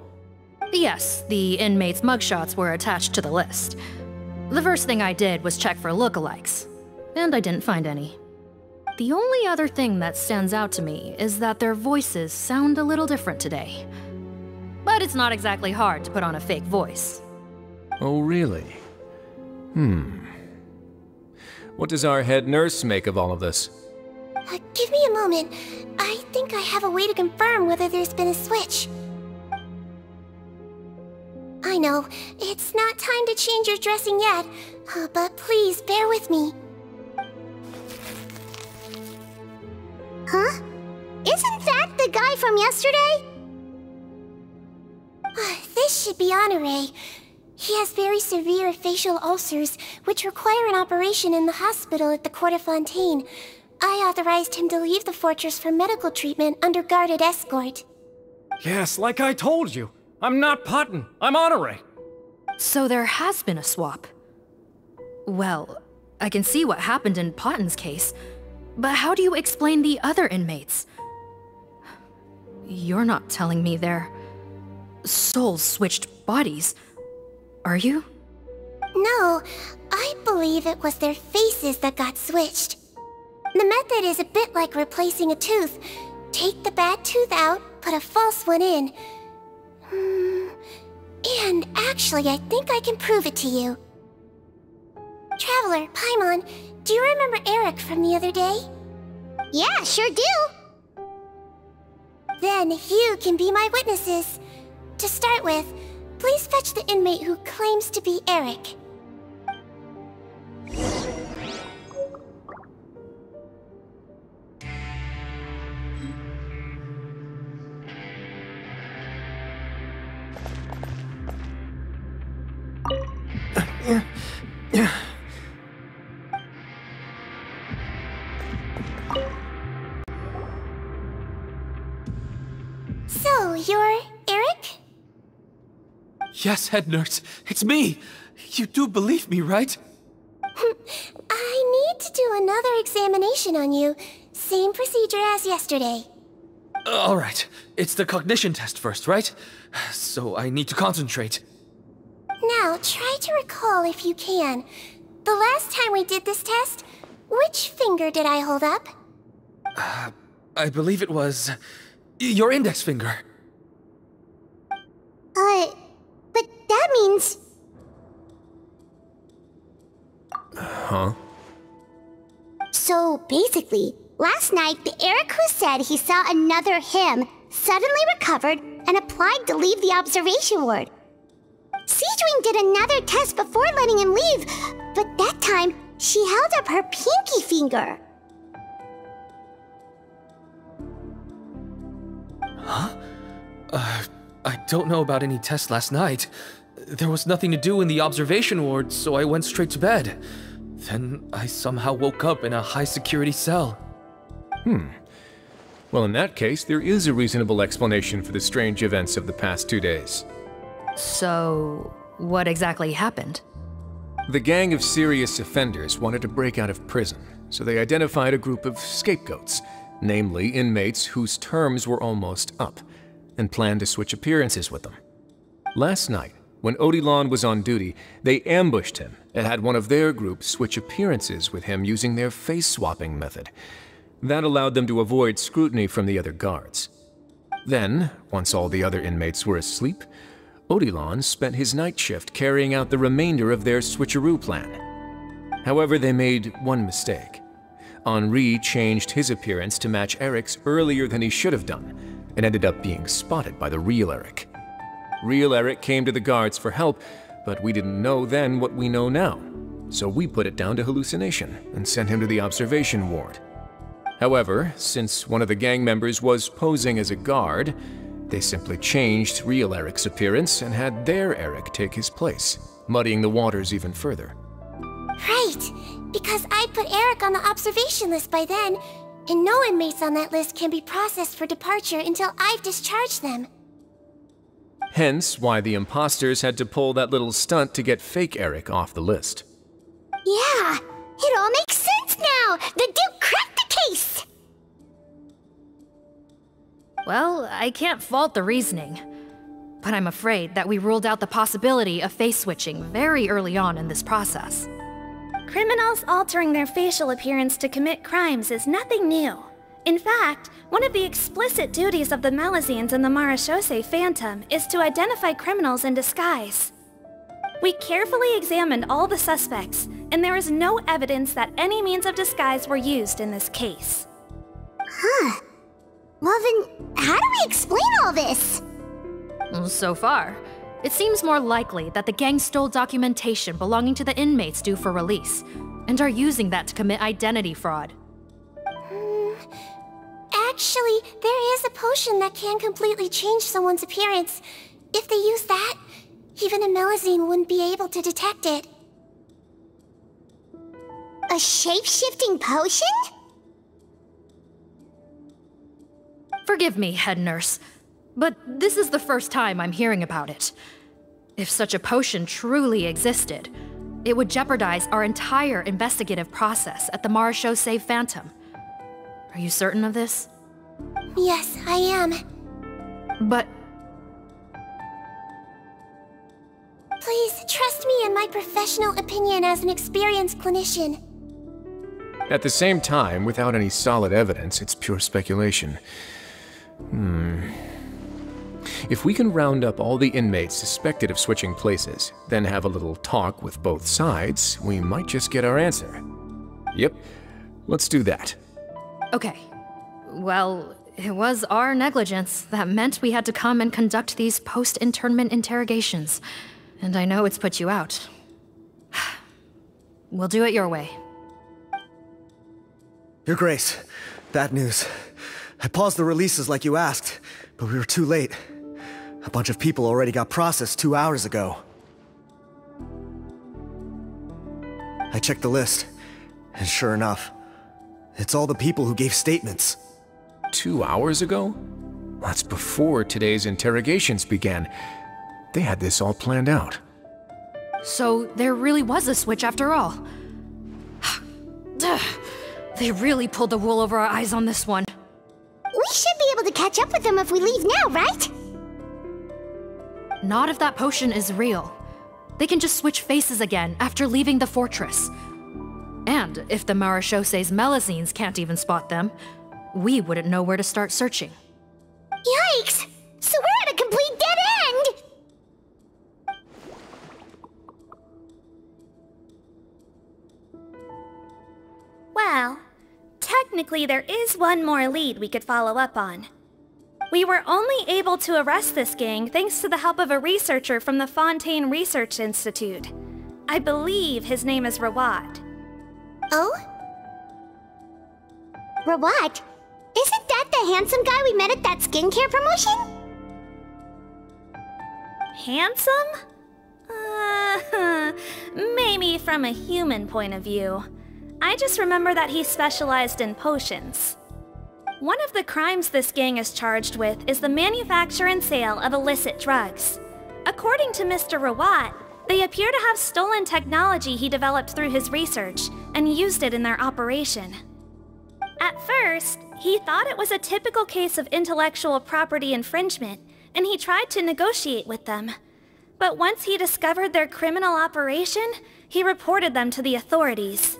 Yes, the inmates' mugshots were attached to the list. The first thing I did was check for lookalikes, and I didn't find any. The only other thing that stands out to me is that their voices sound a little different today. But it's not exactly hard to put on a fake voice. Oh, really? What does our head nurse make of all of this? Give me a moment. I think I have a way to confirm whether there's been a switch. I know, it's not time to change your dressing yet, but please bear with me. Huh? Isn't that the guy from yesterday? This should be Honore. He has very severe facial ulcers, which require an operation in the hospital at the Court of Fontaine. I authorized him to leave the fortress for medical treatment under guarded escort. Yes, like I told you. I'm not Putton. I'm Honore. So there has been a swap. Well, I can see what happened in Potton's case, but how do you explain the other inmates? You're not telling me their souls switched bodies, are you? No, I believe it was their faces that got switched. The method is a bit like replacing a tooth. Take the bad tooth out, put a false one in. And actually, I think I can prove it to you. Traveler, Paimon, do you remember Eric from the other day? Yeah, sure do. Then you can be my witnesses. To start with, please fetch the inmate who claims to be Eric. So, you're Eric? Yes, head nurse, it's me. You do believe me, right? I need to do another examination on you. Same procedure as yesterday. All right, it's the cognition test first, right? So I need to concentrate. Now, try to recall if you can. The last time we did this test, which finger did I hold up? I believe it was your index finger. But that means... Huh? So basically, last night, the Eric who said he saw another him suddenly recovered and applied to leave the observation ward. Sigewinne did another test before letting him leave, but that time, she held up her pinky finger. Huh? I don't know about any tests last night. There was nothing to do in the observation ward, so I went straight to bed. Then I somehow woke up in a high-security cell. Well, in that case, there is a reasonable explanation for the strange events of the past 2 days. So, what exactly happened? The gang of serious offenders wanted to break out of prison, so they identified a group of scapegoats, namely inmates whose terms were almost up, and planned to switch appearances with them. Last night, when Odilon was on duty, they ambushed him and had one of their group switch appearances with him using their face-swapping method. That allowed them to avoid scrutiny from the other guards. Then, once all the other inmates were asleep, Odilon spent his night shift carrying out the remainder of their switcheroo plan. However, they made one mistake. Henri changed his appearance to match Eric's earlier than he should have done, and ended up being spotted by the real Eric. Real Eric came to the guards for help, but we didn't know then what we know now, so we put it down to hallucination and sent him to the observation ward. However, since one of the gang members was posing as a guard, they simply changed real Eric's appearance and had their Eric take his place, muddying the waters even further. Right, because I put Eric on the observation list by then, and no inmates on that list can be processed for departure until I've discharged them. Hence why the imposters had to pull that little stunt to get fake Eric off the list. Yeah, it all makes sense now! The Duke cracked the case! Well, I can't fault the reasoning. But I'm afraid that we ruled out the possibility of face switching very early on in this process. Criminals altering their facial appearance to commit crimes is nothing new. In fact, one of the explicit duties of the Melusines in the Marechaussee Phantom is to identify criminals in disguise. We carefully examined all the suspects, and there is no evidence that any means of disguise were used in this case. Huh. Well then, how do we explain all this? So far, it seems more likely that the gang stole documentation belonging to the inmates due for release, and are using that to commit identity fraud. Actually, there is a potion that can completely change someone's appearance. If they use that, even a Melusine wouldn't be able to detect it. A shape-shifting potion? Forgive me, head nurse, but this is the first time I'm hearing about it. If such a potion truly existed, it would jeopardize our entire investigative process at the Marechaussee Phantom. Are you certain of this? Yes, I am. But... Please, trust me in my professional opinion as an experienced clinician. At the same time, without any solid evidence, it's pure speculation. If we can round up all the inmates suspected of switching places, then have a little talk with both sides, we might just get our answer. Yep, let's do that. Okay. Well, it was our negligence that meant we had to come and conduct these post-internment interrogations. And I know it's put you out. We'll do it your way. Your Grace, bad news. I paused the releases like you asked, but we were too late. A bunch of people already got processed 2 hours ago. I checked the list, and sure enough, it's all the people who gave statements. 2 hours ago? That's before today's interrogations began. They had this all planned out. So there really was a switch after all. They really pulled the wool over our eyes on this one. We should be able to catch up with them if we leave now, right? Not if that potion is real. They can just switch faces again after leaving the fortress. And if the Marachaussées Melusines can't even spot them, we wouldn't know where to start searching. Yikes! So we're at a complete dead end! Well, technically there is one more lead we could follow up on. We were only able to arrest this gang thanks to the help of a researcher from the Fontaine Research Institute. I believe his name is Rawat. Oh? Rawat? Isn't that the handsome guy we met at that skincare promotion? Handsome? Maybe from a human point of view. I just remember that he specialized in potions. One of the crimes this gang is charged with is the manufacture and sale of illicit drugs. According to Mr. Rawat, they appear to have stolen technology he developed through his research and used it in their operation. At first, he thought it was a typical case of intellectual property infringement, and he tried to negotiate with them. But once he discovered their criminal operation, he reported them to the authorities.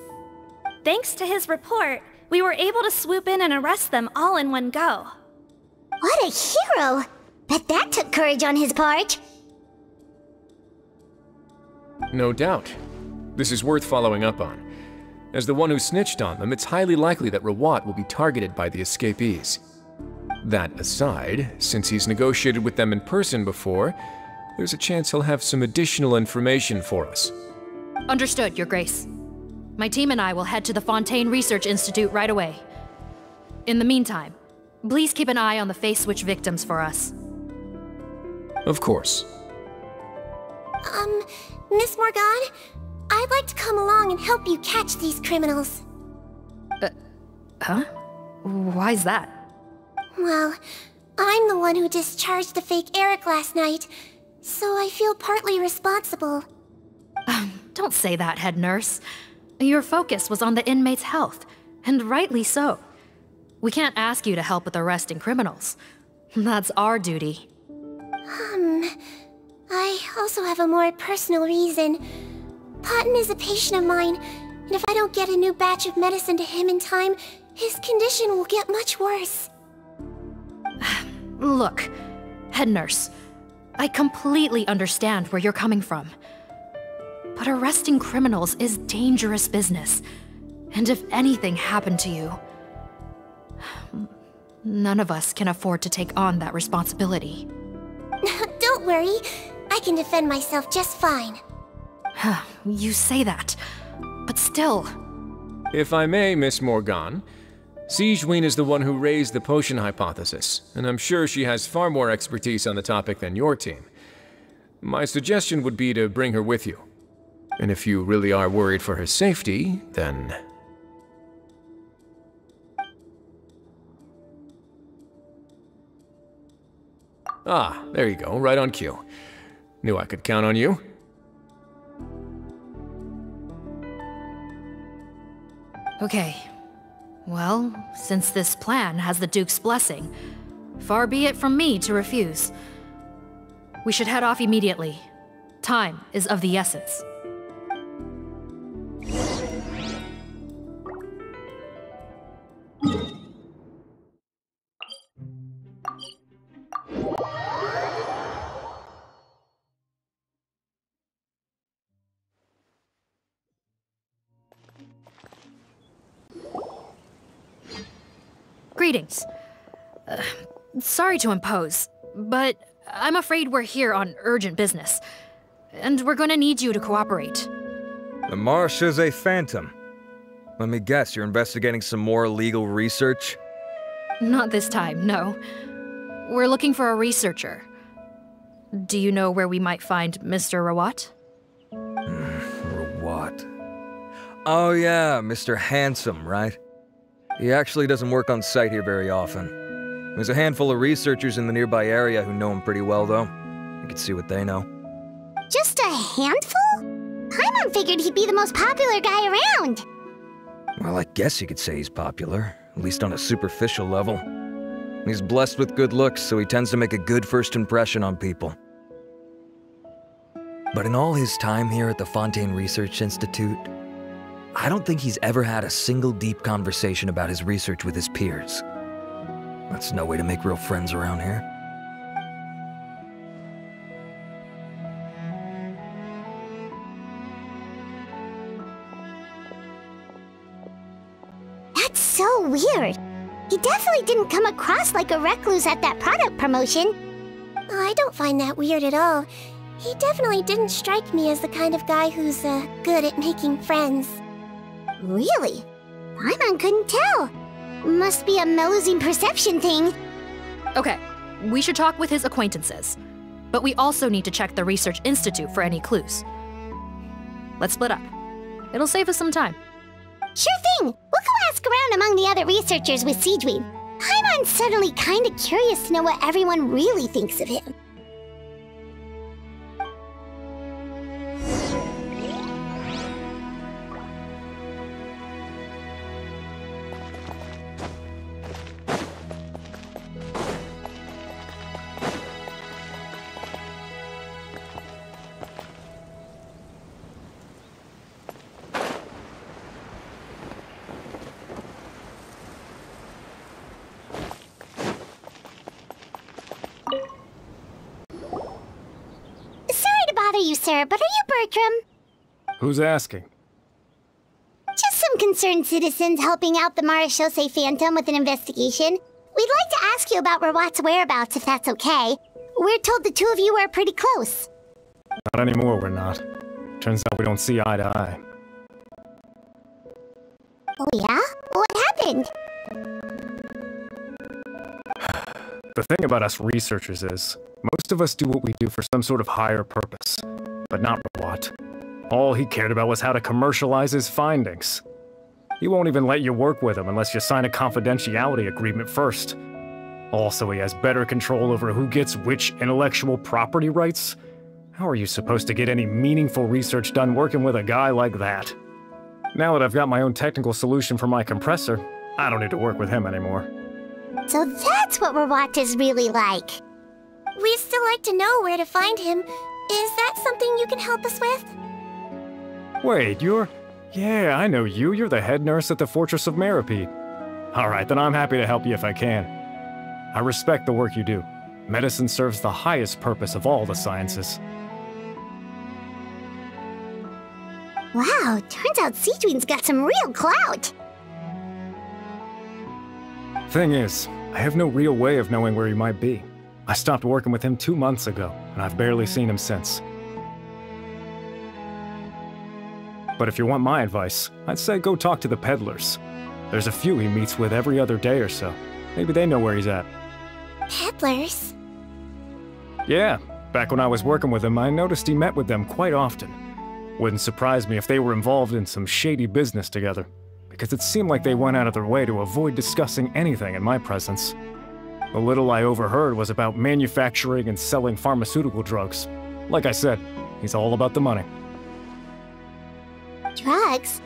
Thanks to his report, we were able to swoop in and arrest them all in one go. What a hero! Bet that took courage on his part. No doubt. This is worth following up on. As the one who snitched on them, it's highly likely that Rawat will be targeted by the escapees. That aside, since he's negotiated with them in person before, there's a chance he'll have some additional information for us. Understood, Your Grace. My team and I will head to the Fontaine Research Institute right away. In the meantime, please keep an eye on the face switch victims for us. Of course. Miss Morgan, I'd like to come along and help you catch these criminals. Huh? Why's that? Well, I'm the one who discharged the fake Eric last night, so I feel partly responsible. Don't say that, head nurse. Your focus was on the inmates' health, and rightly so. We can't ask you to help with arresting criminals. That's our duty. I also have a more personal reason. Potton is a patient of mine, and if I don't get a new batch of medicine to him in time, his condition will get much worse. Look, head nurse, I completely understand where you're coming from. But arresting criminals is dangerous business. And if anything happened to you, none of us can afford to take on that responsibility. Don't worry, I can defend myself just fine. You say that, but still. If I may, Miss Morgan, Sigewinne is the one who raised the potion hypothesis, and I'm sure she has far more expertise on the topic than your team. My suggestion would be to bring her with you. And if you really are worried for her safety, then... Ah, there you go, right on cue. Knew I could count on you. Okay. Well, since this plan has the Duke's blessing, far be it from me to refuse. We should head off immediately. Time is of the essence. Greetings. Sorry to impose, but I'm afraid we're here on urgent business, and we're gonna need you to cooperate. The Marachaussées Phantom. Let me guess, you're investigating some more legal research? Not this time, no. We're looking for a researcher. Do you know where we might find Mr. Rawat? Rawat. Oh yeah, Mr. Handsome, right? He actually doesn't work on site here very often. There's a handful of researchers in the nearby area who know him pretty well, though. You could see what they know. Just a handful? Paimon figured he'd be the most popular guy around. Well, I guess you could say he's popular, at least on a superficial level. He's blessed with good looks, so he tends to make a good first impression on people. But in all his time here at the Fontaine Research Institute, I don't think he's ever had a single deep conversation about his research with his peers. That's no way to make real friends around here. That's so weird. He definitely didn't come across like a recluse at that product promotion. Oh, I don't find that weird at all. He definitely didn't strike me as the kind of guy who's good at making friends. Really? Paimon couldn't tell. Must be a Melusine perception thing. Okay, we should talk with his acquaintances. But we also need to check the Research Institute for any clues. Let's split up. It'll save us some time. Sure thing! We'll go ask around among the other researchers with Sigewinne. Paimon's suddenly kinda curious to know what everyone really thinks of him. You, sir, but are you Bertram? Who's asking? Just some concerned citizens helping out the Marechaussee Phantom with an investigation. We'd like to ask you about Rawat's whereabouts, if that's okay. We're told the two of you are pretty close. Not anymore, we're not. Turns out we don't see eye to eye. Oh yeah? What happened? The thing about us researchers is, most of us do what we do for some sort of higher purpose. But not Rawat. All he cared about was how to commercialize his findings. He won't even let you work with him unless you sign a confidentiality agreement first. Also, he has better control over who gets which intellectual property rights. How are you supposed to get any meaningful research done working with a guy like that? Now that I've got my own technical solution for my compressor, I don't need to work with him anymore. So that's what Rawat is really like. We'd still like to know where to find him. Is that something you can help us with? Wait, you're... Yeah, I know you. You're the head nurse at the Fortress of Meripede. Alright, then I'm happy to help you if I can. I respect the work you do. Medicine serves the highest purpose of all the sciences. Wow, turns out Sigewinne's got some real clout. Thing is, I have no real way of knowing where he might be. I stopped working with him 2 months ago, and I've barely seen him since. But if you want my advice, I'd say go talk to the peddlers. There's a few he meets with every other day or so. Maybe they know where he's at. Peddlers? Yeah, back when I was working with him, I noticed he met with them quite often. Wouldn't surprise me if they were involved in some shady business together, because it seemed like they went out of their way to avoid discussing anything in my presence. The little I overheard was about manufacturing and selling pharmaceutical drugs. Like I said, he's all about the money. Drugs?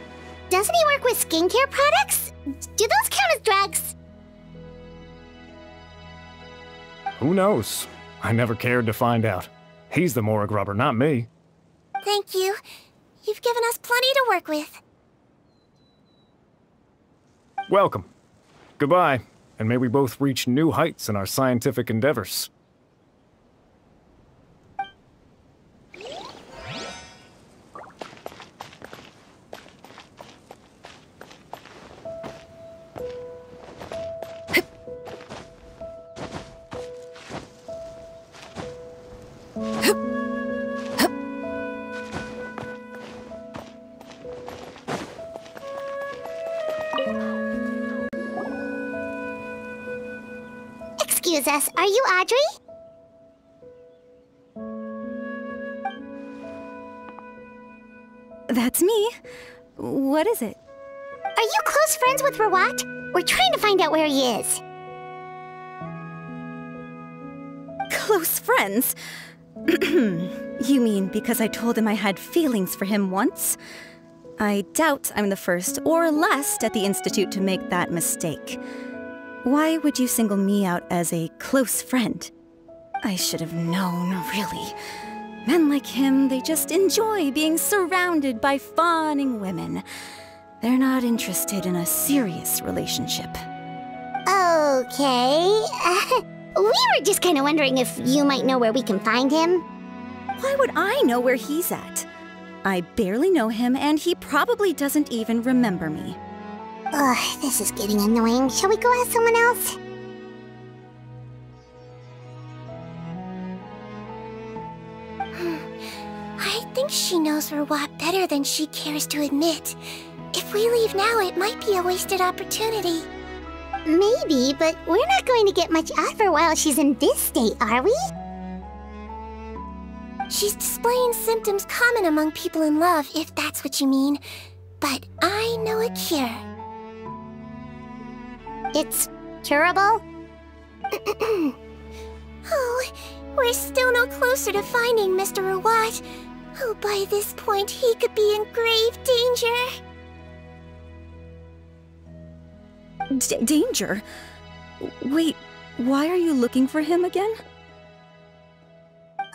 Doesn't he work with skincare products? Do those count as drugs? Who knows? I never cared to find out. He's the Morag rubber, not me. Thank you. You've given us plenty to work with. Welcome. Goodbye. And may we both reach new heights in our scientific endeavors. Excuse us, are you Audrey? That's me. What is it? Are you close friends with Rawat? We're trying to find out where he is. Close friends? You mean because I told him I had feelings for him once? I doubt I'm the first or last at the Institute to make that mistake. Why would you single me out as a close friend? I should have known, really. Men like him, they just enjoy being surrounded by fawning women. They're not interested in a serious relationship. Okay. We were just kind of wondering if you might know where we can find him. Why would I know where he's at? I barely know him, and he probably doesn't even remember me. Ugh, this is getting annoying. Shall we go ask someone else? I think she knows Rawat better than she cares to admit. If we leave now, it might be a wasted opportunity. Maybe, but we're not going to get much out of her while she's in this state, are we? She's displaying symptoms common among people in love, if that's what you mean. But I know a cure. It's curable? Oh, we're still no closer to finding Mr. Rawat. Oh, by this point, he could be in grave danger. Danger? Wait, why are you looking for him again?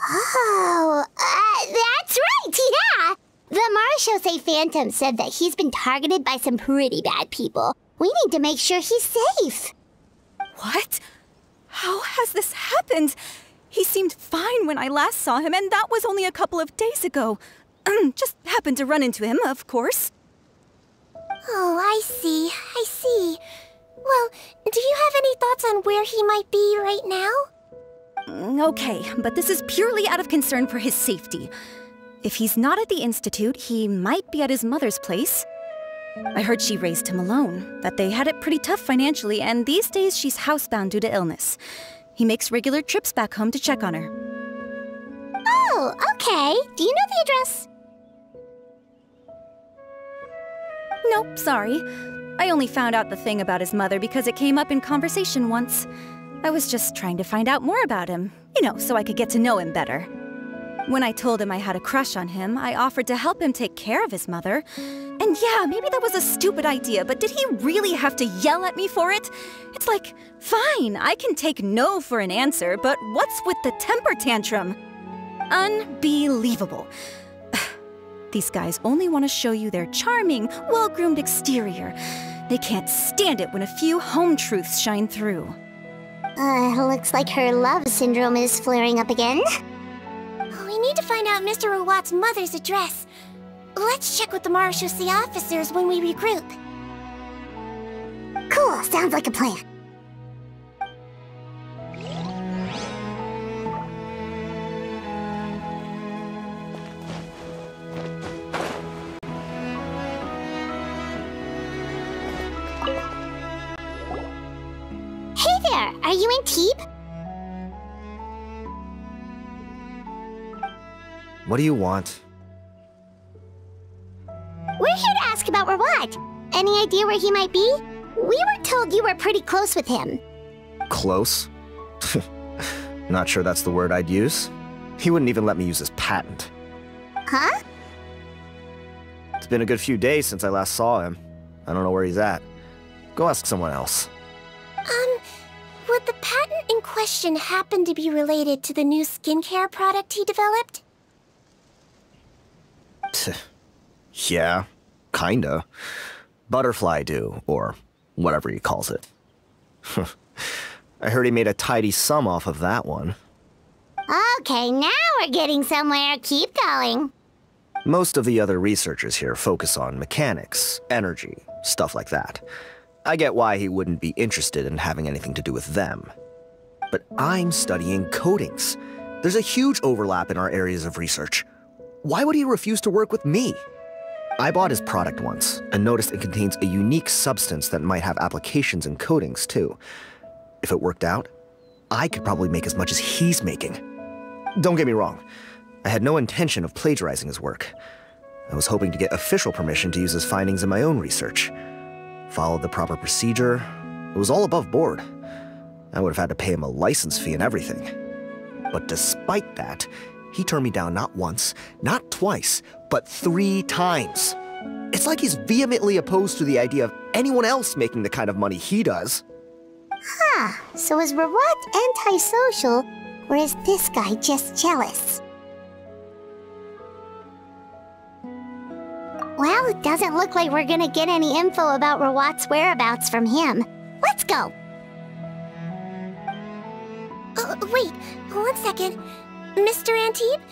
Oh, that's right, yeah! The Marechaussee Phantom said that he's been targeted by some pretty bad people. We need to make sure he's safe. What? How has this happened? He seemed fine when I last saw him, and that was only a couple of days ago. Just happened to run into him, of course. Oh, I see. Well, do you have any thoughts on where he might be right now? Okay, but this is purely out of concern for his safety. If he's not at the Institute, he might be at his mother's place. I heard she raised him alone, that they had it pretty tough financially, and these days she's housebound due to illness. He makes regular trips back home to check on her. Oh, okay. Do you know the address? Nope, sorry. I only found out the thing about his mother because it came up in conversation once. I was just trying to find out more about him, so I could get to know him better. When I told him I had a crush on him, I offered to help him take care of his mother. And yeah, maybe that was a stupid idea, but did he really have to yell at me for it? It's like, fine, I can take no for an answer, but what's with the temper tantrum? Unbelievable. These guys only want to show you their charming, well-groomed exterior. They can't stand it when a few home truths shine through. Looks like her love syndrome is flaring up again. We need to find out Mr. Rawat's mother's address. Let's check with the Marechaussee officers when we regroup. Cool, sounds like a plan. Hey there, are you in Teeb? What do you want? We're here to ask about Rawat. Any idea where he might be? We were told you were pretty close with him. Close? Not sure that's the word I'd use. He wouldn't even let me use his patent. Huh? It's been a good few days since I last saw him. I don't know where he's at. Go ask someone else. Would the patent in question happen to be related to the new skincare product he developed? Yeah, kinda. Butterfly dew, or whatever he calls it. I heard he made a tidy sum off of that one. Okay, now we're getting somewhere. Keep going. Most of the other researchers here focus on mechanics, energy, stuff like that. I get why he wouldn't be interested in having anything to do with them. But I'm studying coatings. There's a huge overlap in our areas of research. Why would he refuse to work with me? I bought his product once and noticed it contains a unique substance that might have applications in coatings too. If it worked out, I could probably make as much as he's making. Don't get me wrong, I had no intention of plagiarizing his work. I was hoping to get official permission to use his findings in my own research. Followed the proper procedure. It was all above board. I would have had to pay him a license fee and everything. But despite that, he turned me down not once, not twice, but 3 times. It's like he's vehemently opposed to the idea of anyone else making the kind of money he does. Huh, so is Rawat antisocial, or is this guy just jealous? Well, it doesn't look like we're gonna get any info about Rawat's whereabouts from him. Let's go! Wait, 1 second. Mr. Antibes,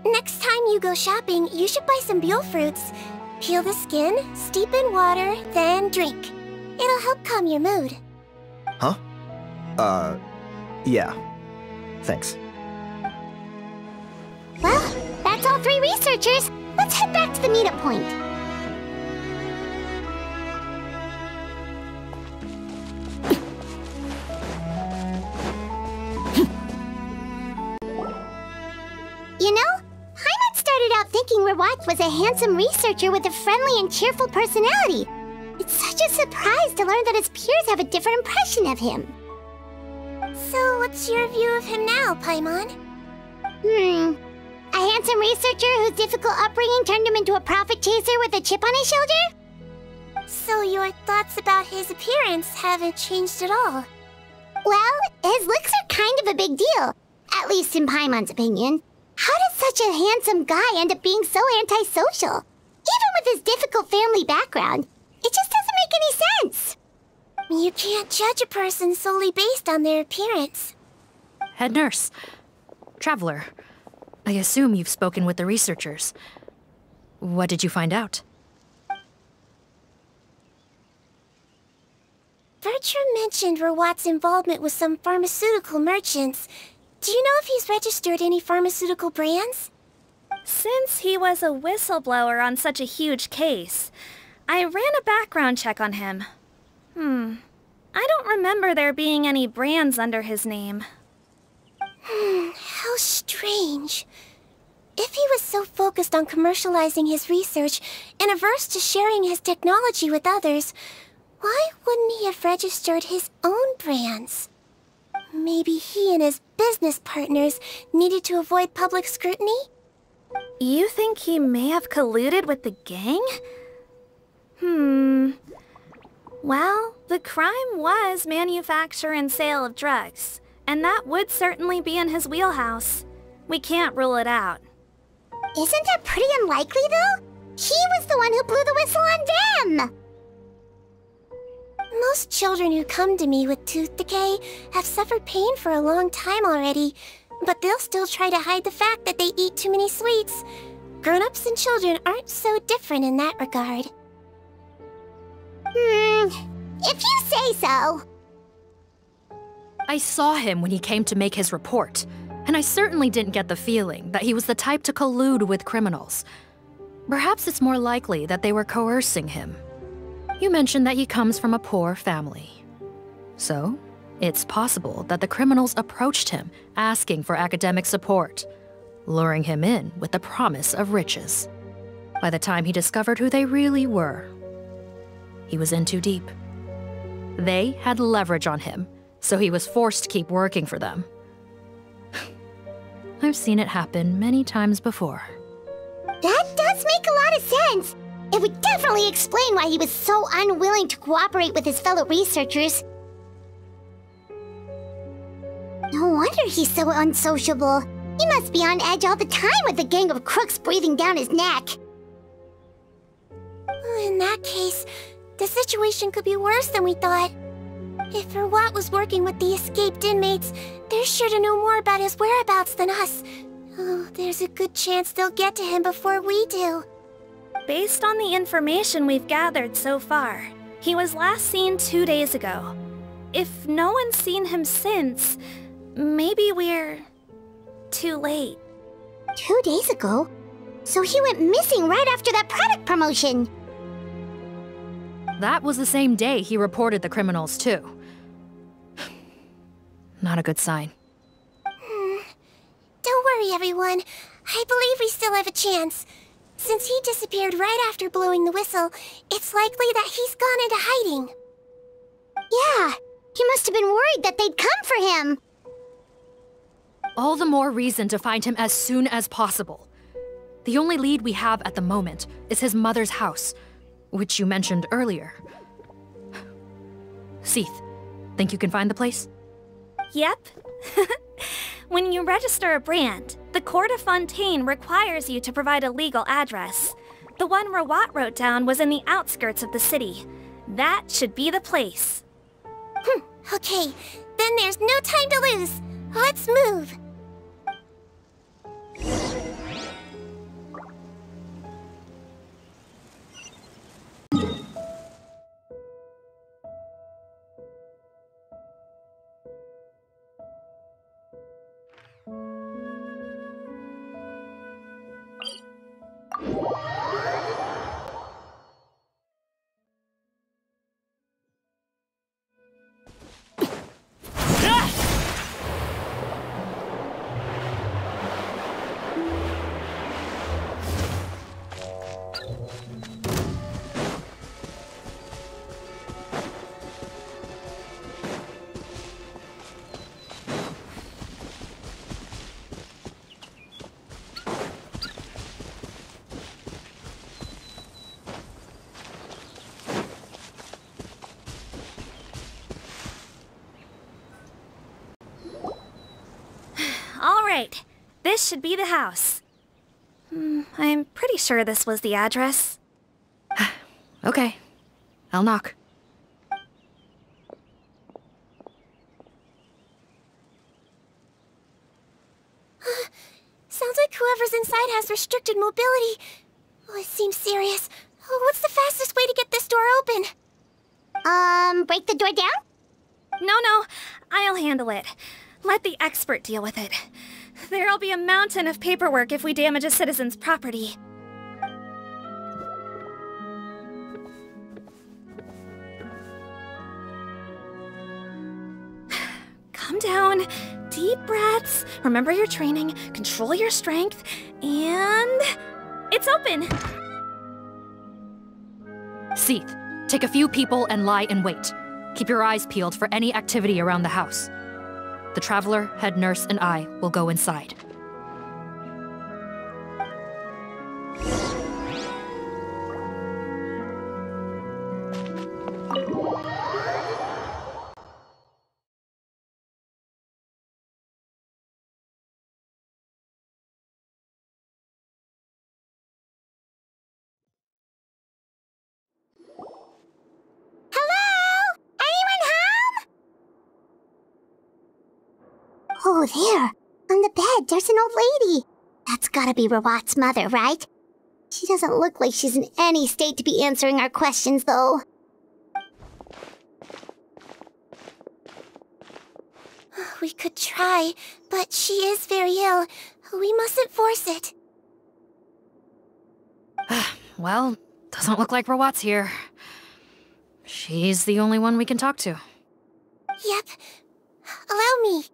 next time you go shopping, you should buy some Buell fruits. Peel the skin, steep in water, then drink. It'll help calm your mood. Huh? Yeah. Thanks. Well, that's all 3 researchers. Let's head back to the meetup point. You know, Hyman started out thinking Rawat was a handsome researcher with a friendly and cheerful personality. It's such a surprise to learn that his peers have a different impression of him. So, what's your view of him now, Paimon? A handsome researcher whose difficult upbringing turned him into a profit chaser with a chip on his shoulder? So your thoughts about his appearance haven't changed at all? Well, his looks are kind of a big deal, at least in Paimon's opinion. How does such a handsome guy end up being so antisocial? Even with his difficult family background, it just doesn't make any sense. You can't judge a person solely based on their appearance. Head nurse. Traveler. I assume you've spoken with the researchers. What did you find out? Bertram mentioned Rawat's involvement with some pharmaceutical merchants. Do you know if he's registered any pharmaceutical brands? Since he was a whistleblower on such a huge case, I ran a background check on him. I don't remember there being any brands under his name. How strange. If he was so focused on commercializing his research and averse to sharing his technology with others, why wouldn't he have registered his own brands? Maybe he and his business partners needed to avoid public scrutiny? You think he may have colluded with the gang? Well, the crime was manufacture and sale of drugs, and that would certainly be in his wheelhouse. We can't rule it out. Isn't that pretty unlikely, though? He was the one who blew the whistle on them! Most children who come to me with tooth decay have suffered pain for a long time already, but they'll still try to hide the fact that they eat too many sweets. Grown-ups and children aren't so different in that regard. If you say so. I saw him when he came to make his report, and I certainly didn't get the feeling that he was the type to collude with criminals. Perhaps it's more likely that they were coercing him. You mentioned that he comes from a poor family. So, it's possible that the criminals approached him asking for academic support, luring him in with the promise of riches. By the time he discovered who they really were, he was in too deep. They had leverage on him, so he was forced to keep working for them. I've seen it happen many times before. That does make a lot of sense. It would definitely explain why he was so unwilling to cooperate with his fellow researchers. No wonder he's so unsociable. He must be on edge all the time with a gang of crooks breathing down his neck. In that case, the situation could be worse than we thought. If Rawat was working with the escaped inmates, they're sure to know more about his whereabouts than us. Oh, there's a good chance they'll get to him before we do. Based on the information we've gathered so far, he was last seen 2 days ago. If no one's seen him since, maybe we're too late. 2 days ago? So he went missing right after that product promotion. That was the same day he reported the criminals, too. Not a good sign. Don't worry, everyone. I believe we still have a chance. Since he disappeared right after blowing the whistle, it's likely that he's gone into hiding. Yeah, he must have been worried that they'd come for him. All the more reason to find him as soon as possible. The only lead we have at the moment is his mother's house, which you mentioned earlier. Seath, think you can find the place? Yep. When you register a brand, the Court of Fontaine requires you to provide a legal address. The one Rawat wrote down was in the outskirts of the city. That should be the place. Okay, then there's no time to lose. Let's move. Right. This should be the house. I'm pretty sure this was the address. Okay. I'll knock. Sounds like whoever's inside has restricted mobility. Oh, it seems serious. Oh, what's the fastest way to get this door open? Break the door down? No, I'll handle it. Let the expert deal with it. There'll be a mountain of paperwork if we damage a citizen's property. Calm down. Deep breaths. Remember your training. Control your strength. And... it's open! Seath, take a few people and lie in wait. Keep your eyes peeled for any activity around the house. The Traveler, head nurse, and I will go inside. Oh, there. On the bed, there's an old lady. That's gotta be Rawat's mother, right? She doesn't look like she's in any state to be answering our questions, though. We could try, but she is very ill. We mustn't force it. Well, doesn't look like Rawat's here. She's the only one we can talk to. Yep. Allow me.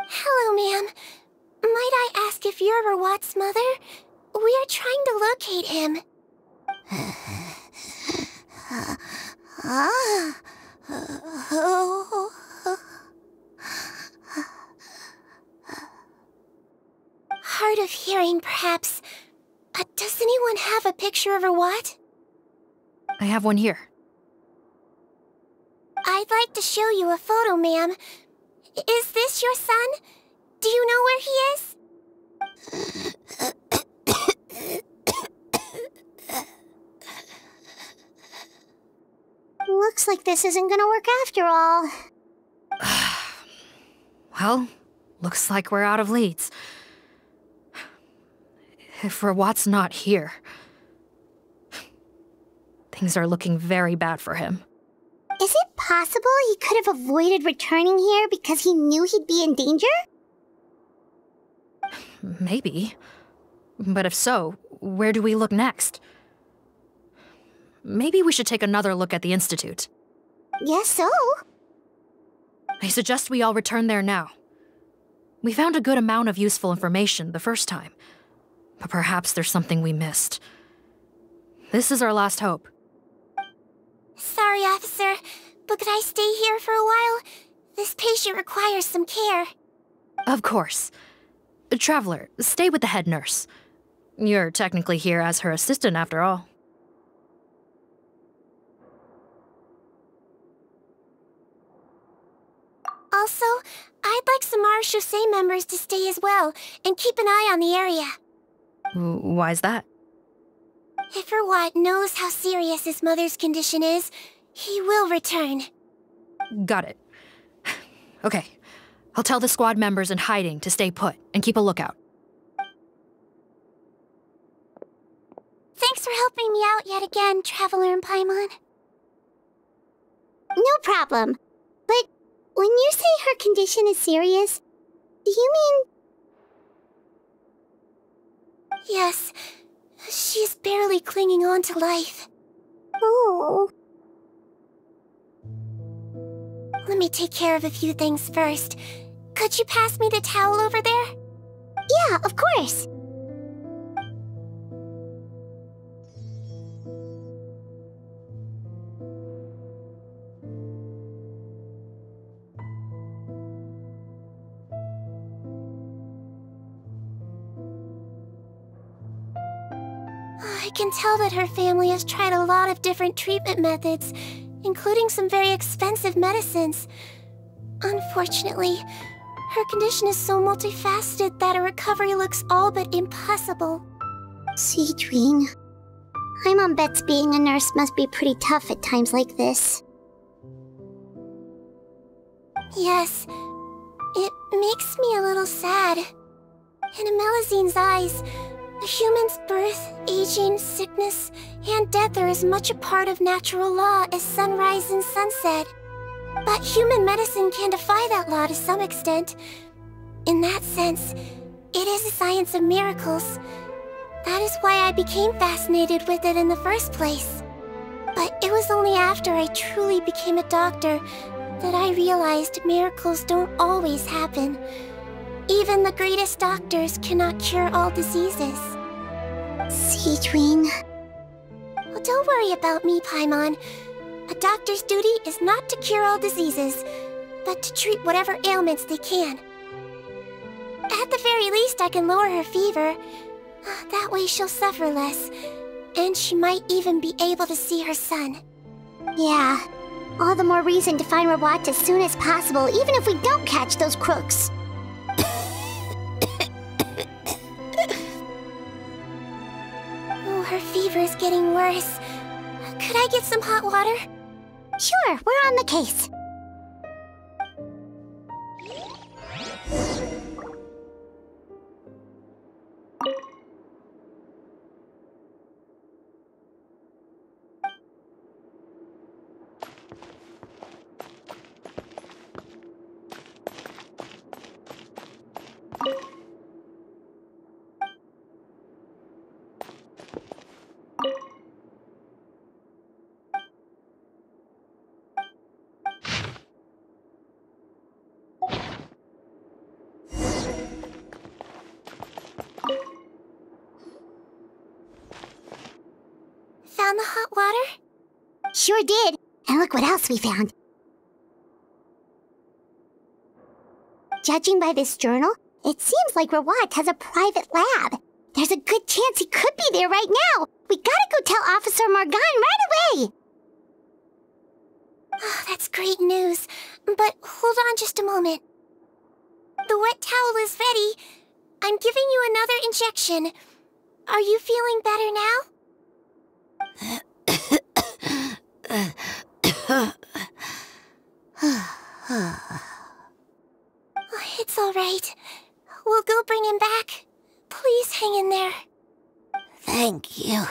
Hello, ma'am. Might I ask if you're Rawat's mother? We are trying to locate him. Hard of hearing, perhaps. Does anyone have a picture of Rawat? I have one here. I'd like to show you a photo, ma'am. Is this your son? Do you know where he is? Looks like this isn't gonna work after all. Well, looks like we're out of leads. If Rawat's not here, things are looking very bad for him. Is it possible he could have avoided returning here because he knew he'd be in danger? Maybe. But if so, where do we look next? Maybe we should take another look at the Institute. Guess so. I suggest we all return there now. We found a good amount of useful information the first time, but perhaps there's something we missed. This is our last hope. Sorry, officer, but could I stay here for a while? This patient requires some care. Of course. Traveler, stay with the head nurse. You're technically here as her assistant after all. Also, I'd like some Marechaussee members to stay as well, and keep an eye on the area. Why's that? If Rawat knows how serious his mother's condition is, he will return. Got it. Okay. I'll tell the squad members in hiding to stay put and keep a lookout. Thanks for helping me out yet again, Traveler and Paimon. No problem. But when you say her condition is serious, do you mean... Yes. She's barely clinging on to life. Oh. Let me take care of a few things first. Could you pass me the towel over there? Yeah, of course. I can tell that her family has tried a lot of different treatment methods, including some very expensive medicines. Unfortunately, her condition is so multifaceted that a recovery looks all but impossible. Sigewinne, Paimon bets being a nurse must be pretty tough at times like this. Yes, it makes me a little sad. In a Melizine's eyes, a human's birth, aging, sickness, and death are as much a part of natural law as sunrise and sunset. But human medicine can defy that law to some extent. In that sense, it is a science of miracles. That is why I became fascinated with it in the first place. But it was only after I truly became a doctor that I realized miracles don't always happen. Even the greatest doctors cannot cure all diseases. Sigewinne... Well, don't worry about me, Paimon. A doctor's duty is not to cure all diseases, but to treat whatever ailments they can. At the very least, I can lower her fever. That way she'll suffer less, and she might even be able to see her son. Yeah, all the more reason to find Rawat as soon as possible, even if we don't catch those crooks. Oh, her fever is getting worse. Could I get some hot water? Sure, we're on the case. Found the hot water? Sure did. And look what else we found. Judging by this journal, it seems like Rawat has a private lab. There's a good chance he could be there right now. We gotta go tell Officer Morgan right away. Oh, that's great news. But hold on just a moment. The wet towel is ready. I'm giving you another injection. Are you feeling better now? It's all right. We'll go bring him back. Please hang in there. Thank you.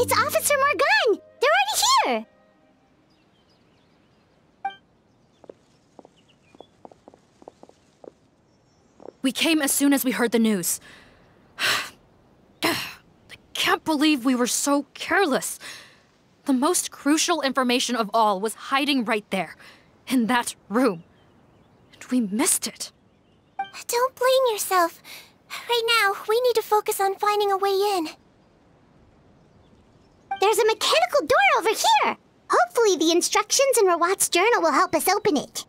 It's Officer Morgan! They're already here! We came as soon as we heard the news. I can't believe we were so careless. The most crucial information of all was hiding right there, in that room. And we missed it. Don't blame yourself. Right now, we need to focus on finding a way in. There's a mechanical door over here! Hopefully the instructions in Rawat's journal will help us open it.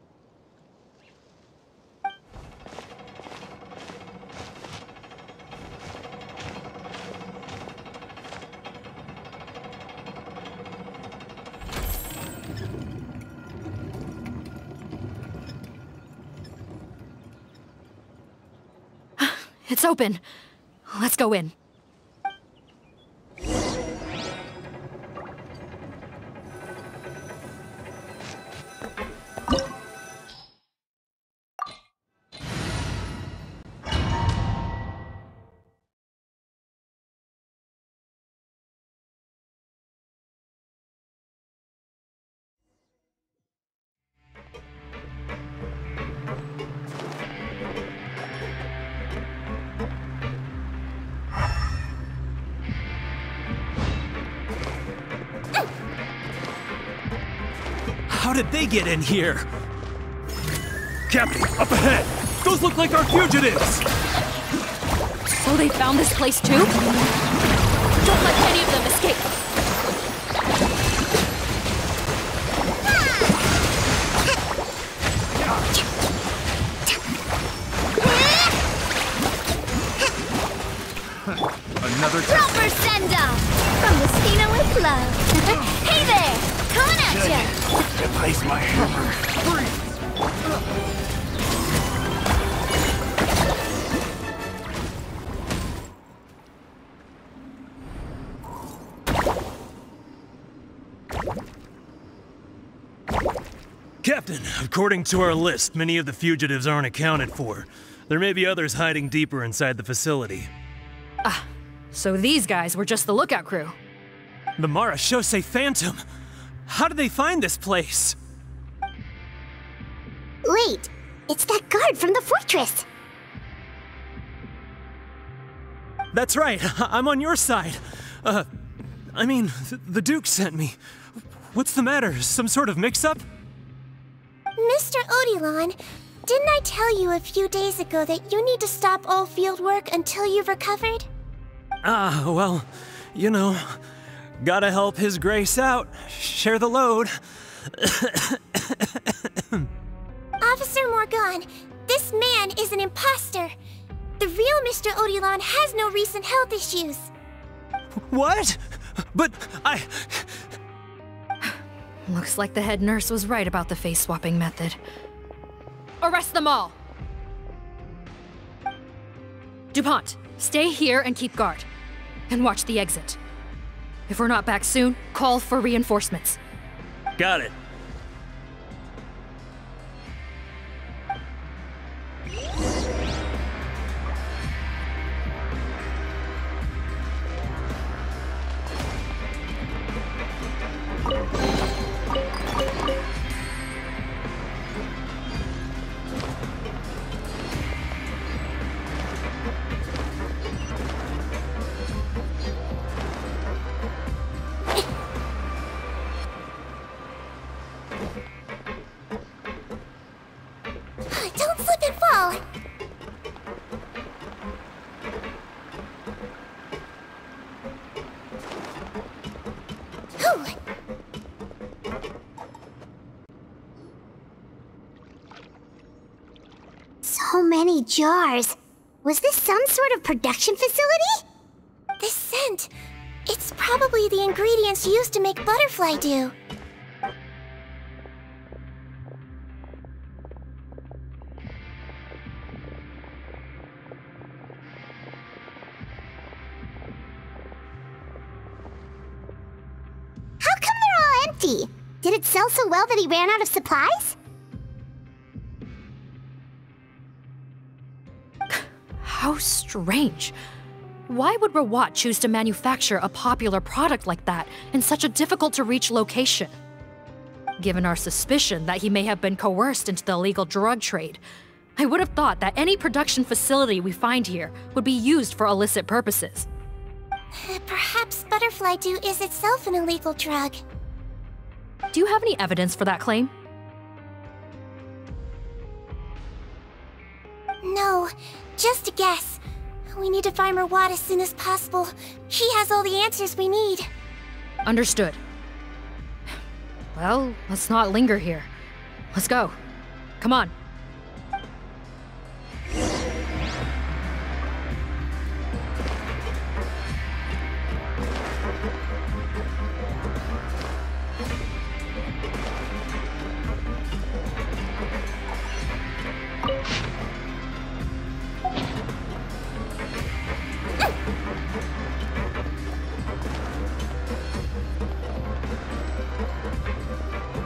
It's open. Let's go in. How did they get in here? Captain, up ahead! Those look like our fugitives! So they found this place too? Don't let any of them escape! Another Proper send-off! From the Stina with love! Hey there! Coming at ya! Device my hammer. Captain, according to our list, many of the fugitives aren't accounted for. There may be others hiding deeper inside the facility. Ah, so these guys were just the lookout crew. The Marashose Phantom! How did they find this place? Wait, it's that guard from the fortress! That's right, I'm on your side. The Duke sent me. What's the matter? Some sort of mix-up? Mr. Odilon, didn't I tell you a few days ago that you need to stop all field work until you've recovered? Well, you know, gotta help His Grace out. Share the load. Officer Morgan, this man is an imposter. The real Mr. Odilon has no recent health issues. What? But Looks like the head nurse was right about the face-swapping method. Arrest them all! DuPont, stay here and keep guard. And watch the exit. If we're not back soon, call for reinforcements. got it. Don't slip and fall! So many jars. Was this some sort of production facility? This scent, it's probably the ingredients used to make butterfly dew. How come they're all empty? Did it sell so well that he ran out of supplies? How strange. Why would Rawat choose to manufacture a popular product like that in such a difficult-to-reach location? Given our suspicion that he may have been coerced into the illegal drug trade, I would have thought that any production facility we find here would be used for illicit purposes. Perhaps butterfly dew is itself an illegal drug. Do you have any evidence for that claim? No, just a guess. We need to find Rawat as soon as possible. He has all the answers we need. Understood. Well, let's not linger here. Let's go. Come on.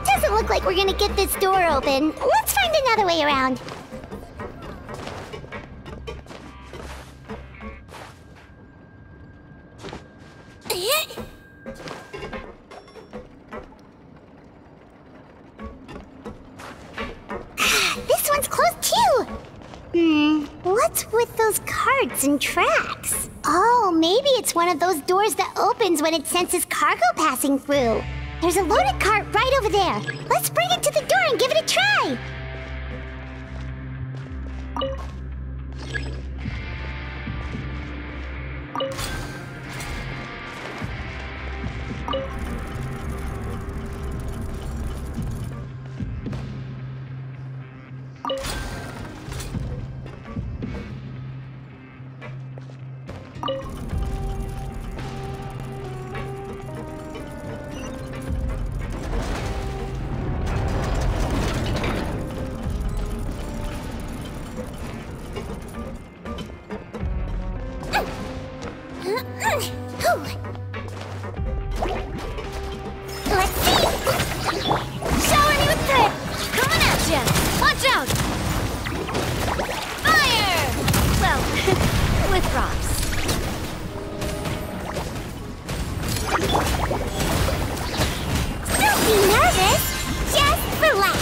Doesn't look like we're gonna get this door open. Let's find another way around. This one's closed too. What's with those carts and tracks? Oh, maybe it's one of those doors that opens when it senses cargo passing through. There's a loaded cart right over there. Let's bring it to the door and give it a try. Let's see. Shower me with grip. Coming at ya. Watch out. Fire! Well, with rocks. Don't be nervous. Just relax.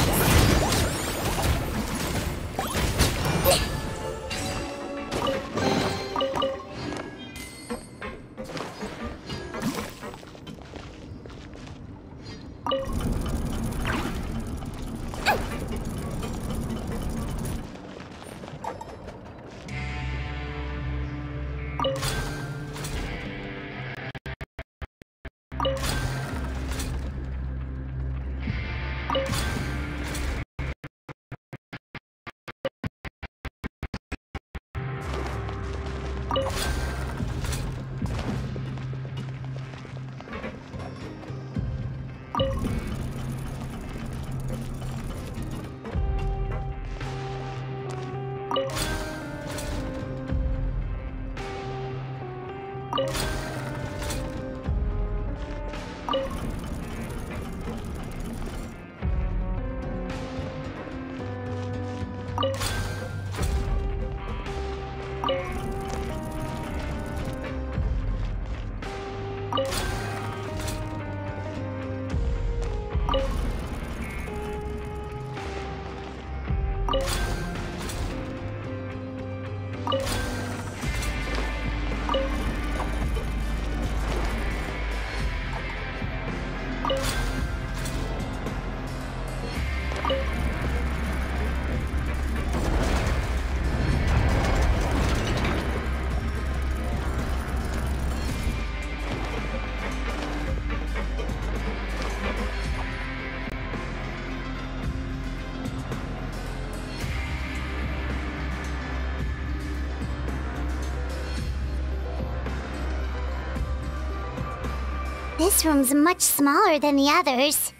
This room's much smaller than the others.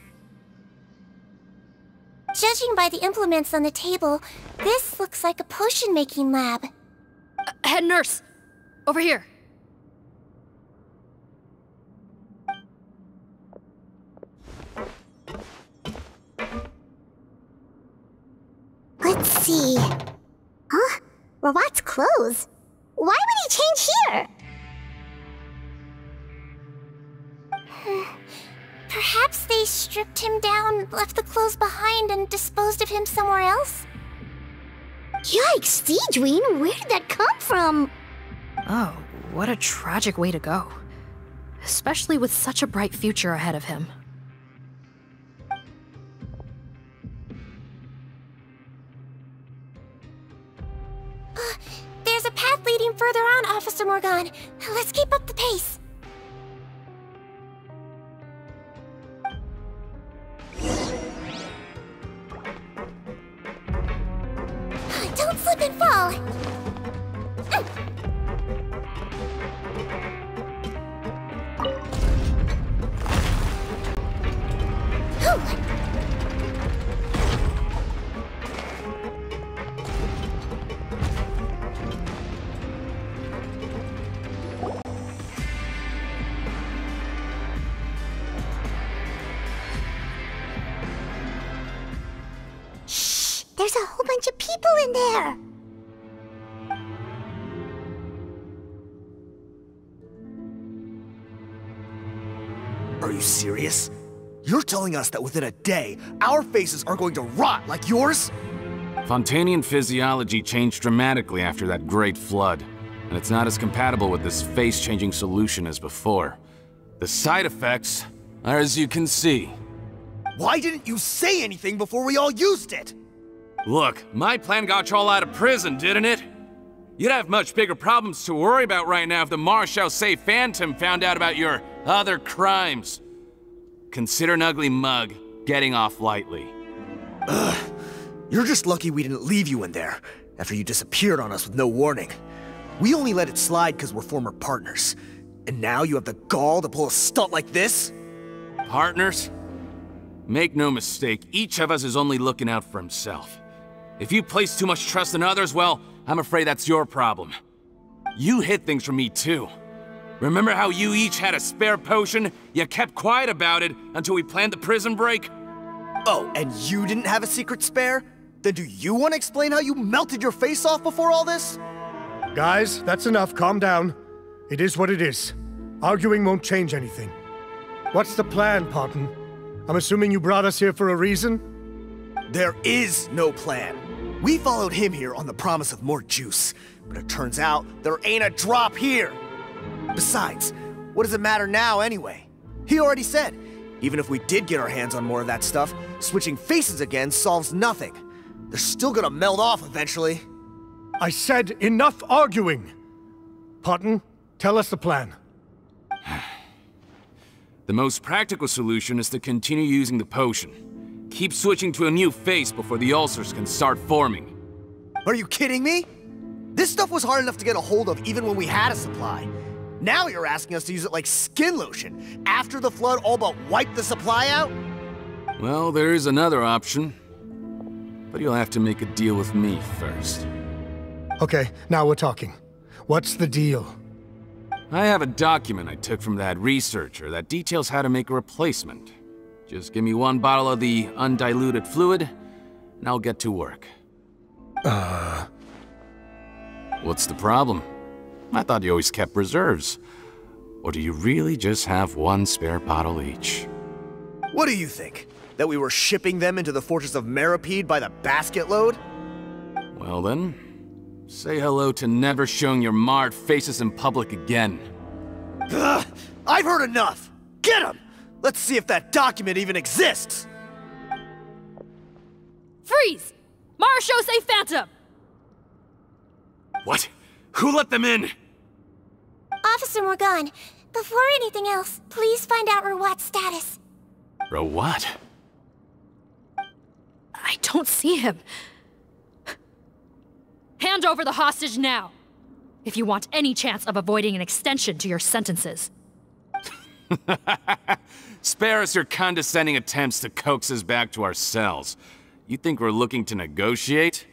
Judging by the implements on the table, this looks like a potion-making lab. Head nurse! Over here! Let's see. Huh? Rawat's clothes. Why would he change here? Perhaps they stripped him down, left the clothes behind, and disposed of him somewhere else? Yikes, Sigewinne, where did that come from? Oh, what a tragic way to go. Especially with such a bright future ahead of him. There's a path leading further on, Officer Morgan. Let's keep up the pace. Don't slip and fall. Shh! There's a whole bunch of people in there! Are you serious? You're telling us that within a day, our faces are going to rot like yours? Fontanian physiology changed dramatically after that great flood, and it's not as compatible with this face-changing solution as before. The side effects are as you can see. Why didn't you say anything before we all used it? Look, my plan got you all out of prison, didn't it? You'd have much bigger problems to worry about right now if the Marechaussee Phantom found out about your other crimes. Consider an ugly mug getting off lightly. Ugh. You're just lucky we didn't leave you in there after you disappeared on us with no warning. We only let it slide because we're former partners. And now you have the gall to pull a stunt like this? Partners? Make no mistake, each of us is only looking out for himself. If you place too much trust in others, well, I'm afraid that's your problem. You hid things from me too. Remember how you each had a spare potion? You kept quiet about it until we planned the prison break? Oh, and you didn't have a secret spare? Then do you want to explain how you melted your face off before all this? Guys, that's enough. Calm down. It is what it is. Arguing won't change anything. What's the plan, Parton? I'm assuming you brought us here for a reason? There is no plan. We followed him here on the promise of more juice, but it turns out there ain't a drop here. Besides, what does it matter now anyway? He already said, even if we did get our hands on more of that stuff, switching faces again solves nothing. They're still gonna melt off eventually. I said enough arguing! Parton, tell us the plan. The most practical solution is to continue using the potion. Keep switching to a new face before the ulcers can start forming. Are you kidding me? This stuff was hard enough to get a hold of even when we had a supply. Now you're asking us to use it like skin lotion, after the flood all but wiped the supply out? Well, there is another option. But you'll have to make a deal with me first. Okay, now we're talking. What's the deal? I have a document I took from that researcher that details how to make a replacement. Just give me one bottle of the undiluted fluid, and I'll get to work. What's the problem? I thought you always kept reserves. Or do you really just have one spare bottle each? What do you think? That we were shipping them into the fortress of Meripede by the basket load? Well then, say hello to never showing your marred faces in public again. Ugh, I've heard enough! Get him! Let's see if that document even exists! Freeze! Marechaussee Phantom! What? Who let them in? Officer Morgan, before anything else, please find out Rawat's status. Rawat? I don't see him. Hand over the hostage now, if you want any chance of avoiding an extension to your sentences. Spare us your condescending attempts to coax us back to our cells. You think we're looking to negotiate?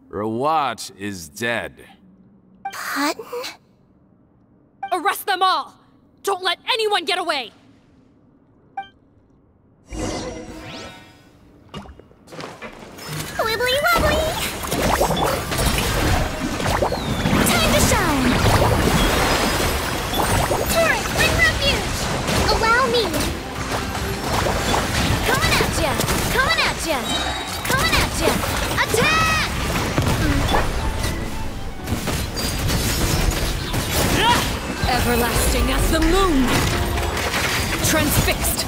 Rawat is dead. Parton? Arrest them all! Don't let anyone get away! Wibbly wobbly! Time to shine! Turret, bring refuge! Allow me! Everlasting as the moon! Transfixed!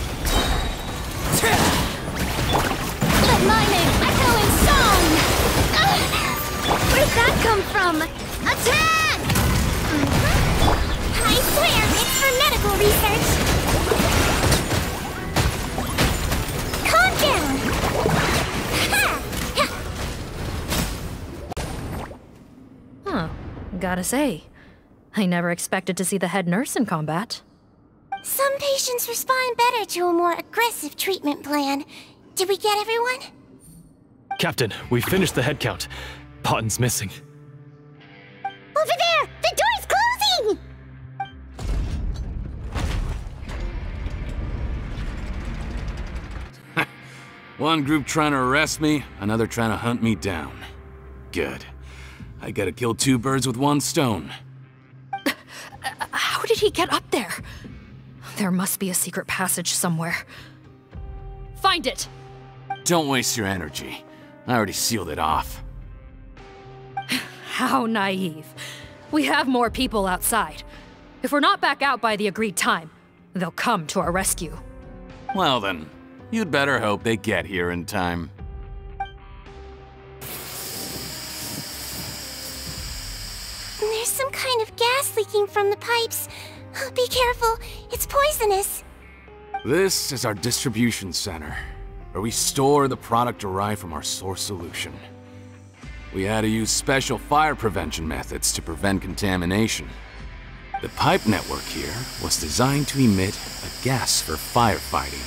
Let my name echo in song! Where'd that come from? Attack! I swear, it's for medical research! Calm down! Huh. Gotta say, I never expected to see the head nurse in combat. Some patients respond better to a more aggressive treatment plan. Did we get everyone? Captain, we finished the head count. Potten's missing. Over there! The door's closing! One group trying to arrest me, another trying to hunt me down. Good. I gotta kill two birds with one stone. How did he get up there? There must be a secret passage somewhere. Find it! Don't waste your energy. I already sealed it off. How naive. We have more people outside. If we're not back out by the agreed time, they'll come to our rescue. Well then, you'd better hope they get here in time. There's some kind of gas leaking from the pipes. Be careful, it's poisonous. This is our distribution center, where we store the product derived from our source solution. We had to use special fire prevention methods to prevent contamination. The pipe network here was designed to emit a gas for firefighting.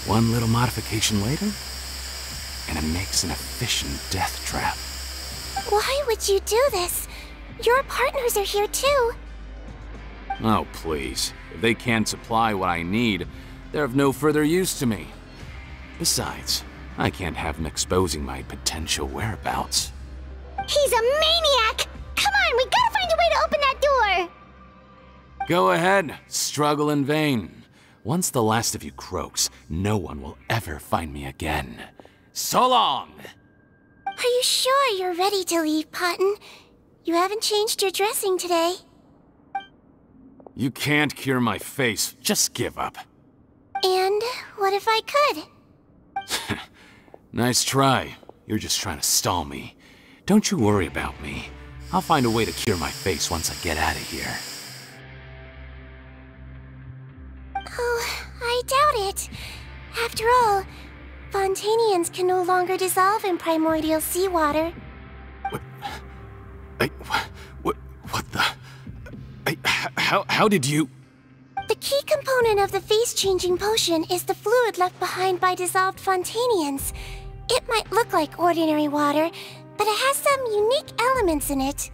One little modification later, and it makes an efficient death trap. Why would you do this? Your partners are here too. Oh, please. If they can't supply what I need, they're of no further use to me. Besides, I can't have them exposing my potential whereabouts. He's a maniac! Come on, we gotta find a way to open that door! Go ahead, struggle in vain. Once the last of you croaks, no one will ever find me again. So long! Are you sure you're ready to leave, Potten? You haven't changed your dressing today. You can't cure my face, just give up. And what if I could? Nice try. You're just trying to stall me. Don't you worry about me. I'll find a way to cure my face once I get out of here. Oh, I doubt it. After all, Fontanians can no longer dissolve in primordial seawater. What the... How did you... The key component of the face-changing potion is the fluid left behind by dissolved Fontanians. It might look like ordinary water, but it has some unique elements in it.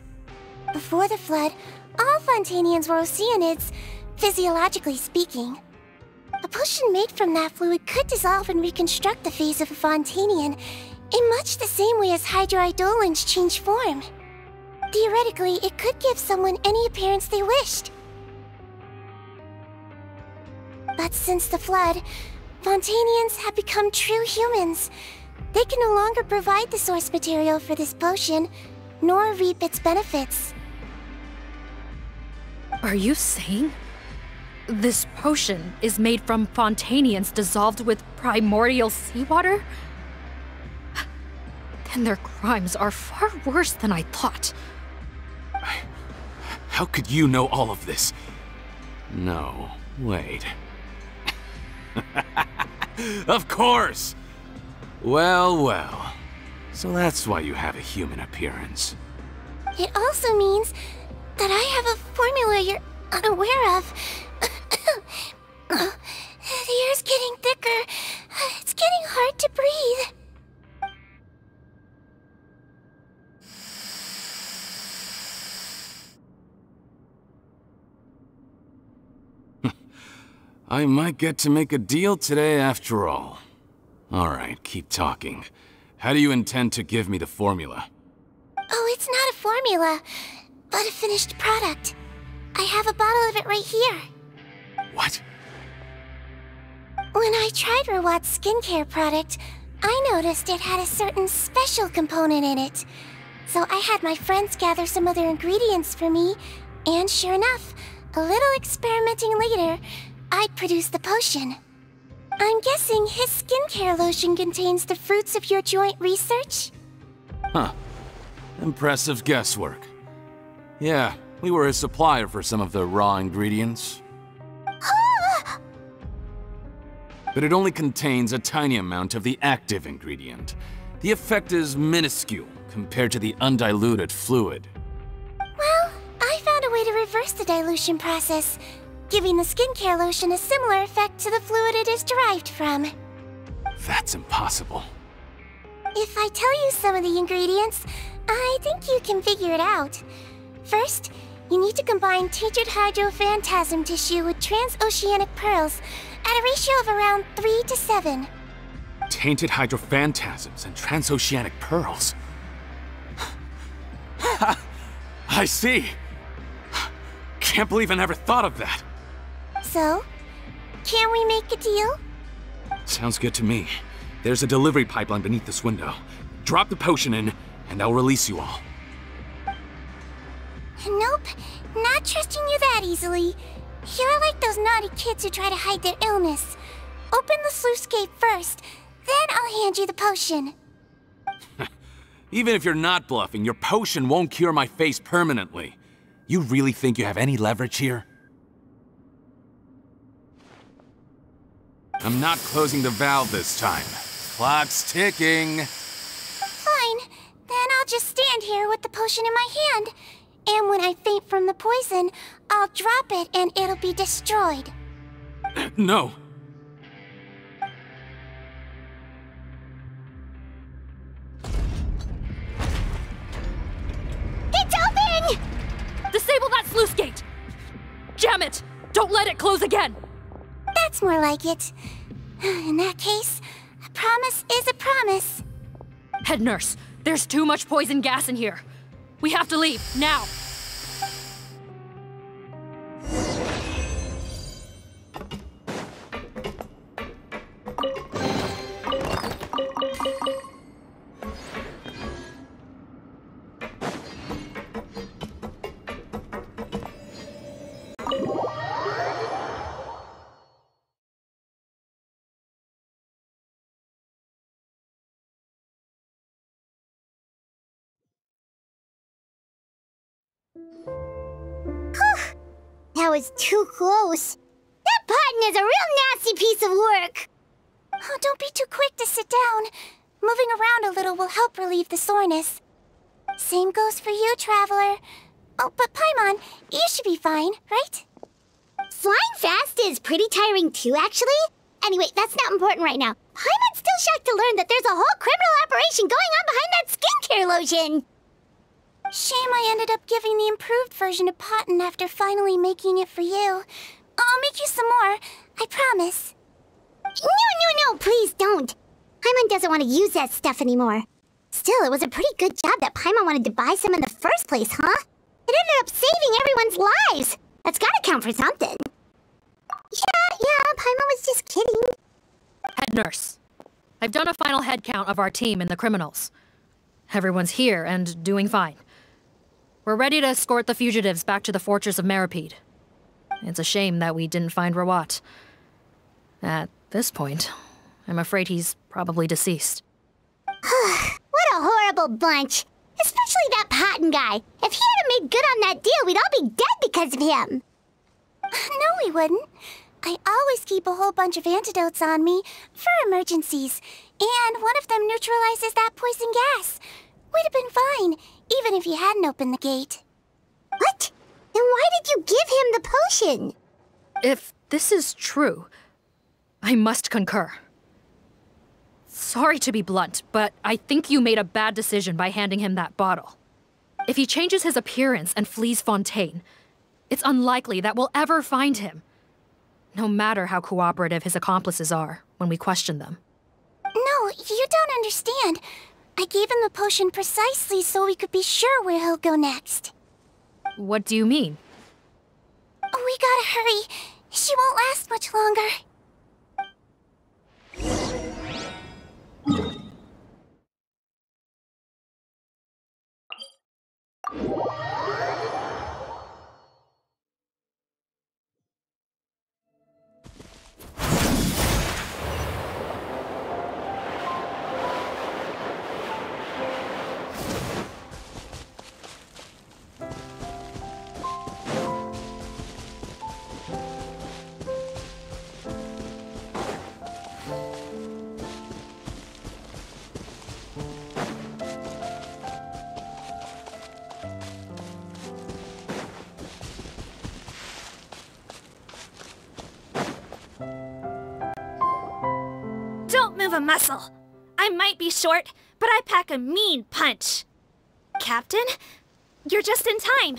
Before the flood, all Fontanians were oceanids, physiologically speaking. A potion made from that fluid could dissolve and reconstruct the face of a Fontanian in much the same way as hydroidolins change form. Theoretically, it could give someone any appearance they wished. But since the flood, Fontanians have become true humans. They can no longer provide the source material for this potion, nor reap its benefits. Are you saying this potion is made from Fontanians dissolved with primordial seawater? Then their crimes are far worse than I thought. How could you know all of this? No, wait. Of course! Well, well. So that's why you have a human appearance. It also means that I have a formula you're unaware of. The air's getting thicker. It's getting hard to breathe. I might get to make a deal today after all. Alright, keep talking. How do you intend to give me the formula? Oh, it's not a formula, but a finished product. I have a bottle of it right here. What? When I tried Rawat's skincare product, I noticed it had a certain special component in it. So I had my friends gather some other ingredients for me, And sure enough, a little experimenting later, I'd produced the potion. I'm guessing his skincare lotion contains the fruits of your joint research? Huh. Impressive guesswork. Yeah, we were his supplier for some of the raw ingredients. But it only contains a tiny amount of the active ingredient. The effect is minuscule compared to the undiluted fluid. Well, I found a way to reverse the dilution process, giving the skincare lotion a similar effect to the fluid it is derived from. That's impossible. If I tell you some of the ingredients, I think you can figure it out. First, you need to combine tainted hydrophantasm tissue with transoceanic pearls at a ratio of around 3 to 7. Tainted hydrophantasms and transoceanic pearls. I see. Can't believe I never thought of that. So, can we make a deal? Sounds good to me. There's a delivery pipeline beneath this window. Drop the potion in, and I'll release you all. Nope, not trusting you that easily. You're like those naughty kids who try to hide their illness. Open the sluice gate first, then I'll hand you the potion. Even if you're not bluffing, your potion won't cure my face permanently. You really think you have any leverage here? I'm not closing the valve this time. Clock's ticking. Fine, then I'll just stand here with the potion in my hand. And when I faint from the poison, I'll drop it and it'll be destroyed. No. It's open! Disable that sluice gate! Jam it! Don't let it close again! That's more like it. In that case, a promise is a promise. Head nurse, there's too much poison gas in here. We have to leave, now! That was too close. That button is a real nasty piece of work. Oh, don't be too quick to sit down. Moving around a little will help relieve the soreness. Same goes for you, Traveler. Oh, but Paimon, you should be fine, right? Flying fast is pretty tiring too, actually. Anyway, that's not important right now. Paimon's still shocked to learn that there's a whole criminal operation going on behind that skincare lotion. Shame I ended up giving the improved version to Potten after finally making it for you. I'll make you some more, I promise. No, please don't. Paimon doesn't want to use that stuff anymore. Still, it was a pretty good job that Paimon wanted to buy some in the first place, huh? It ended up saving everyone's lives. That's gotta count for something. Yeah, Paimon was just kidding. Head nurse, I've done a final head count of our team and the criminals. Everyone's here and doing fine. We're ready to escort the fugitives back to the fortress of Meripede. It's a shame that we didn't find Rawat. At this point, I'm afraid he's probably deceased. What a horrible bunch. Especially that Potten guy. If he had made good on that deal, we'd all be dead because of him. No, we wouldn't. I always keep a whole bunch of antidotes on me for emergencies, and one of them neutralizes that poison gas. We'd have been fine, even if you hadn't opened the gate. What? Then why did you give him the potion? If this is true, I must concur. Sorry to be blunt, but I think you made a bad decision by handing him that bottle. If he changes his appearance and flees Fontaine, it's unlikely that we'll ever find him. No matter how cooperative his accomplices are when we question them. No, you don't understand. I gave him the potion precisely so we could be sure where he'll go next. What do you mean? We gotta hurry. She won't last much longer. move a muscle. I might be short, but I pack a mean punch. Captain? You're just in time.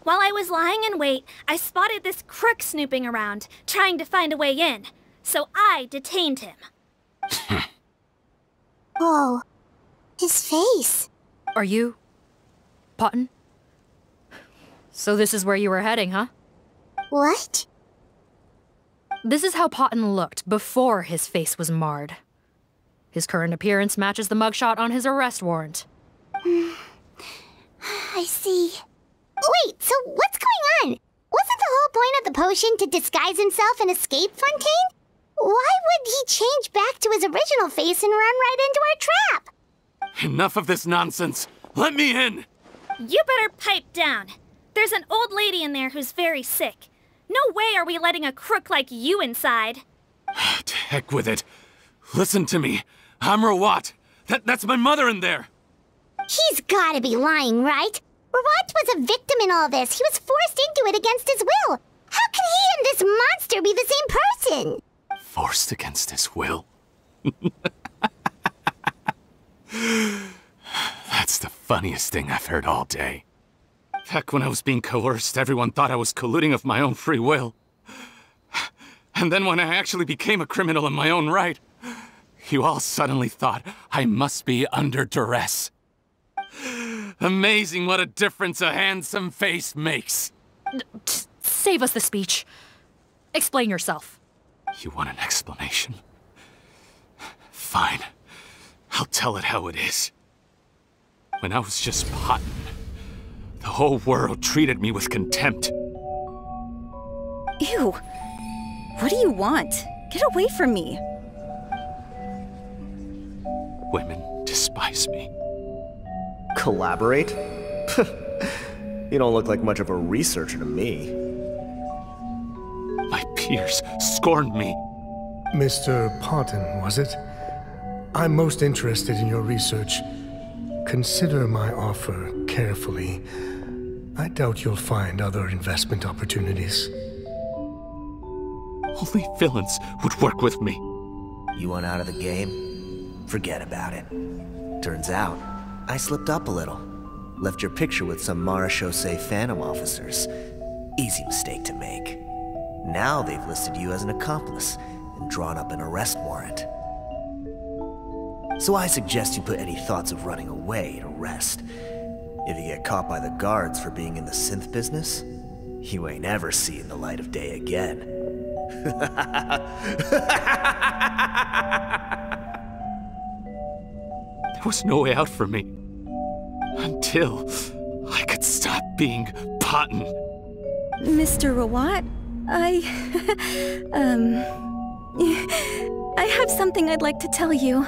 While I was lying in wait, I spotted this crook snooping around, trying to find a way in. So I detained him. Oh, his face. Are you... Potton? So this is where you were heading, huh? What? This is how Potton looked before his face was marred. His current appearance matches the mugshot on his arrest warrant. I see. Wait, so what's going on? Wasn't the whole point of the potion to disguise himself and escape Fontaine? Why would he change back to his original face and run right into our trap? Enough of this nonsense. Let me in! You better pipe down. There's an old lady in there who's very sick. No way are we letting a crook like you inside. To heck with it. Listen to me. I'm Rawat. That's my mother in there. He's gotta be lying, right? Rawat was a victim in all this. He was forced into it against his will. How can he and this monster be the same person? Forced against his will? That's the funniest thing I've heard all day. Heck, when I was being coerced, everyone thought I was colluding of my own free will. And then when I actually became a criminal in my own right, you all suddenly thought I must be under duress. Amazing what a difference a handsome face makes. Save us the speech. Explain yourself. You want an explanation? Fine. I'll tell it how it is. When I was just Potton, the whole world treated me with contempt. Ew. What do you want? Get away from me. Women despise me. Collaborate? You don't look like much of a researcher to me. My peers scorned me. Mr. Potton, was it? I'm most interested in your research. Consider my offer carefully. I doubt you'll find other investment opportunities. Only villains would work with me. You want out of the game? Forget about it. Turns out, I slipped up a little. Left your picture with some Marechaussee Phantom officers. Easy mistake to make. Now they've listed you as an accomplice and drawn up an arrest warrant. So I suggest you put any thoughts of running away to rest. If you get caught by the guards for being in the synth business, you ain't ever seeing the light of day again. There was no way out for me. Until I could stop being Potton. Mr. Rawat, I have something I'd like to tell you.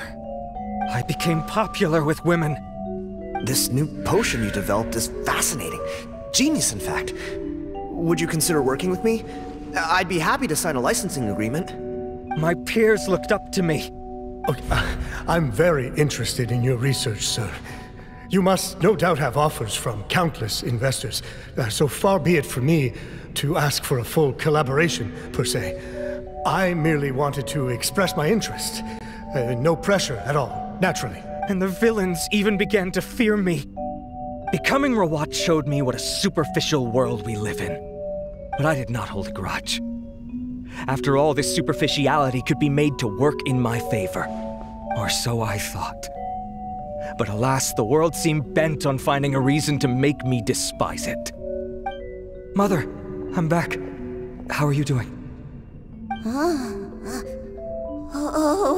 I became popular with women. This new potion you developed is fascinating. Genius, in fact. Would you consider working with me? I'd be happy to sign a licensing agreement. My peers looked up to me. Okay, I'm very interested in your research, sir. You must no doubt have offers from countless investors. So far be it from me to ask for a full collaboration, per se. I merely wanted to express my interest. No pressure at all, naturally. And the villains even began to fear me. Becoming Rawat showed me what a superficial world we live in. But I did not hold a grudge. After all, this superficiality could be made to work in my favor. Or so I thought. But alas, the world seemed bent on finding a reason to make me despise it. Mother, I'm back. How are you doing? Who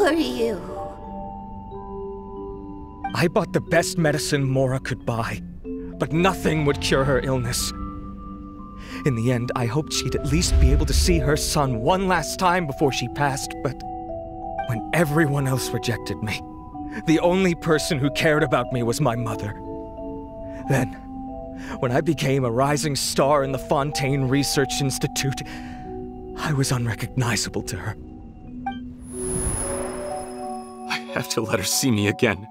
are you? I bought the best medicine Mora could buy, but nothing would cure her illness. In the end, I hoped she'd at least be able to see her son one last time before she passed, but when everyone else rejected me, the only person who cared about me was my mother. Then, when I became a rising star in the Fontaine Research Institute, I was unrecognizable to her. I have to let her see me again.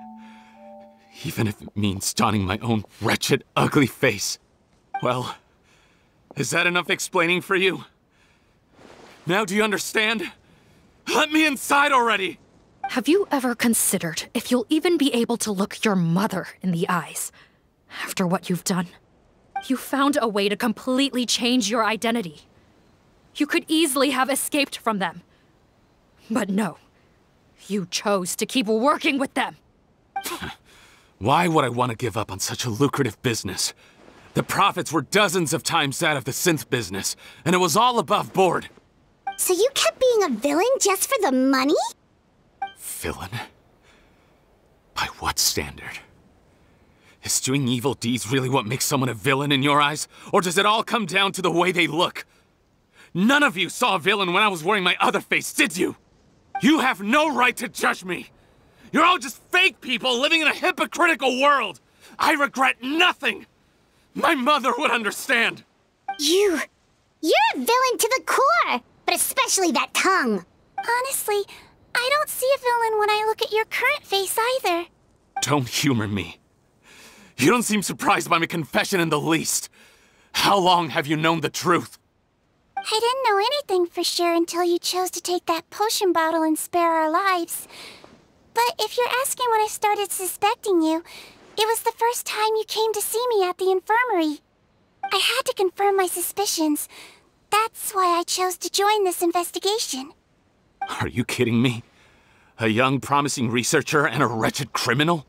Even if it means donning my own wretched, ugly face. Well, is that enough explaining for you? Now do you understand? Let me inside already! Have you ever considered if you'll even be able to look your mother in the eyes after what you've done? You found a way to completely change your identity. You could easily have escaped from them. But no, you chose to keep working with them. Why would I want to give up on such a lucrative business? The profits were dozens of times that of the synth business, and it was all above board. So you kept being a villain just for the money? Villain? By what standard? Is doing evil deeds really what makes someone a villain in your eyes? Or does it all come down to the way they look? None of you saw a villain when I was wearing my other face, did you? You have no right to judge me! You're all just fake people living in a hypocritical world! I regret nothing! My mother would understand! You're a villain to the core! But especially that tongue! Honestly, I don't see a villain when I look at your current face either. Don't humor me. You don't seem surprised by my confession in the least. How long have you known the truth? I didn't know anything for sure until you chose to take that potion bottle and spare our lives. But if you're asking when I started suspecting you, it was the first time you came to see me at the infirmary. I had to confirm my suspicions. That's why I chose to join this investigation. Are you kidding me? A young, promising researcher and a wretched criminal?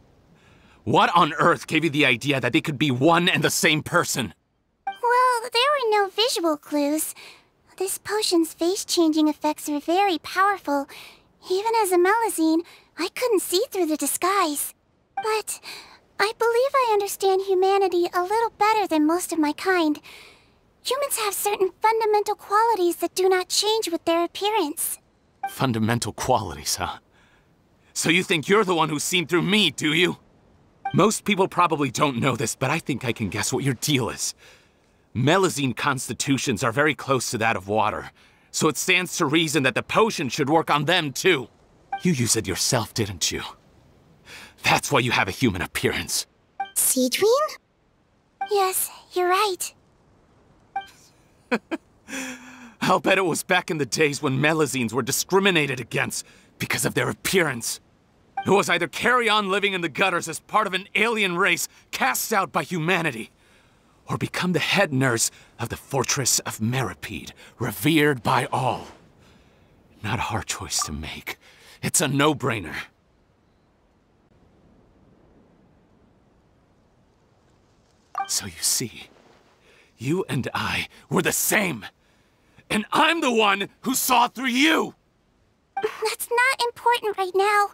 What on earth gave you the idea that they could be one and the same person? Well, there were no visual clues. This potion's face-changing effects are very powerful. Even as a Melazine, I couldn't see through the disguise. But I believe I understand humanity a little better than most of my kind. Humans have certain fundamental qualities that do not change with their appearance. Fundamental qualities, huh? So you think you're the one who's seen through me, do you? Most people probably don't know this, but I think I can guess what your deal is. Melazine constitutions are very close to that of water, so it stands to reason that the potion should work on them too. You used it yourself, didn't you? That's why you have a human appearance. Sigewinne? Yes, you're right. I'll bet it was back in the days when Melazines were discriminated against because of their appearance. It was either carry on living in the gutters as part of an alien race cast out by humanity, or become the head nurse of the fortress of Meripede, revered by all. Not a hard choice to make. It's a no-brainer. So you see, you and I were the same. And I'm the one who saw through you! That's not important right now.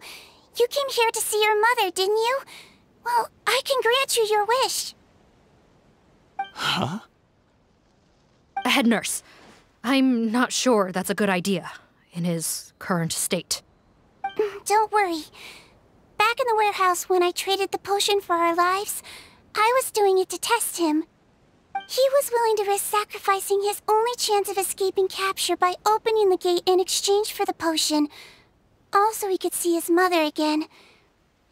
You came here to see your mother, didn't you? Well, I can grant you your wish. Huh? Head nurse, I'm not sure that's a good idea in his current state. Don't worry. Back in the warehouse when I traded the potion for our lives, I was doing it to test him. He was willing to risk sacrificing his only chance of escaping capture by opening the gate in exchange for the potion. Also, he could see his mother again.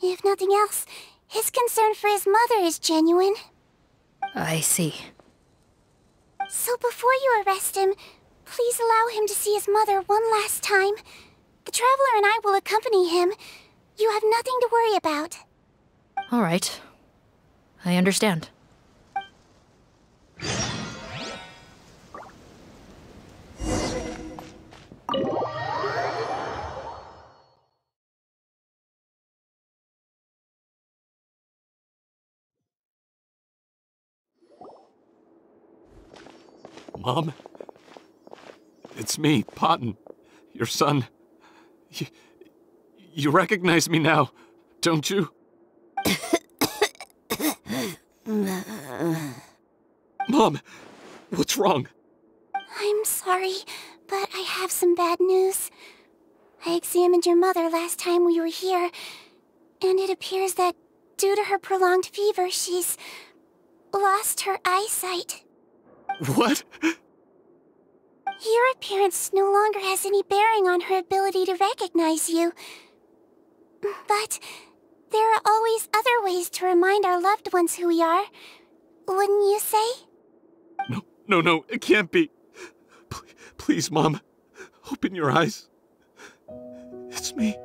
If nothing else, his concern for his mother is genuine. I see. So before you arrest him, please allow him to see his mother one last time. The Traveler and I will accompany him. You have nothing to worry about. All right. I understand. Mom? It's me, Potton, your son. You recognize me now, don't you? Mom, what's wrong? I'm sorry, but I have some bad news. I examined your mother last time we were here, and it appears that due to her prolonged fever, she's lost her eyesight. What? Your appearance no longer has any bearing on her ability to recognize you. But there are always other ways to remind our loved ones who we are. Wouldn't you say? No, it can't be. Please, Mom, open your eyes. It's me,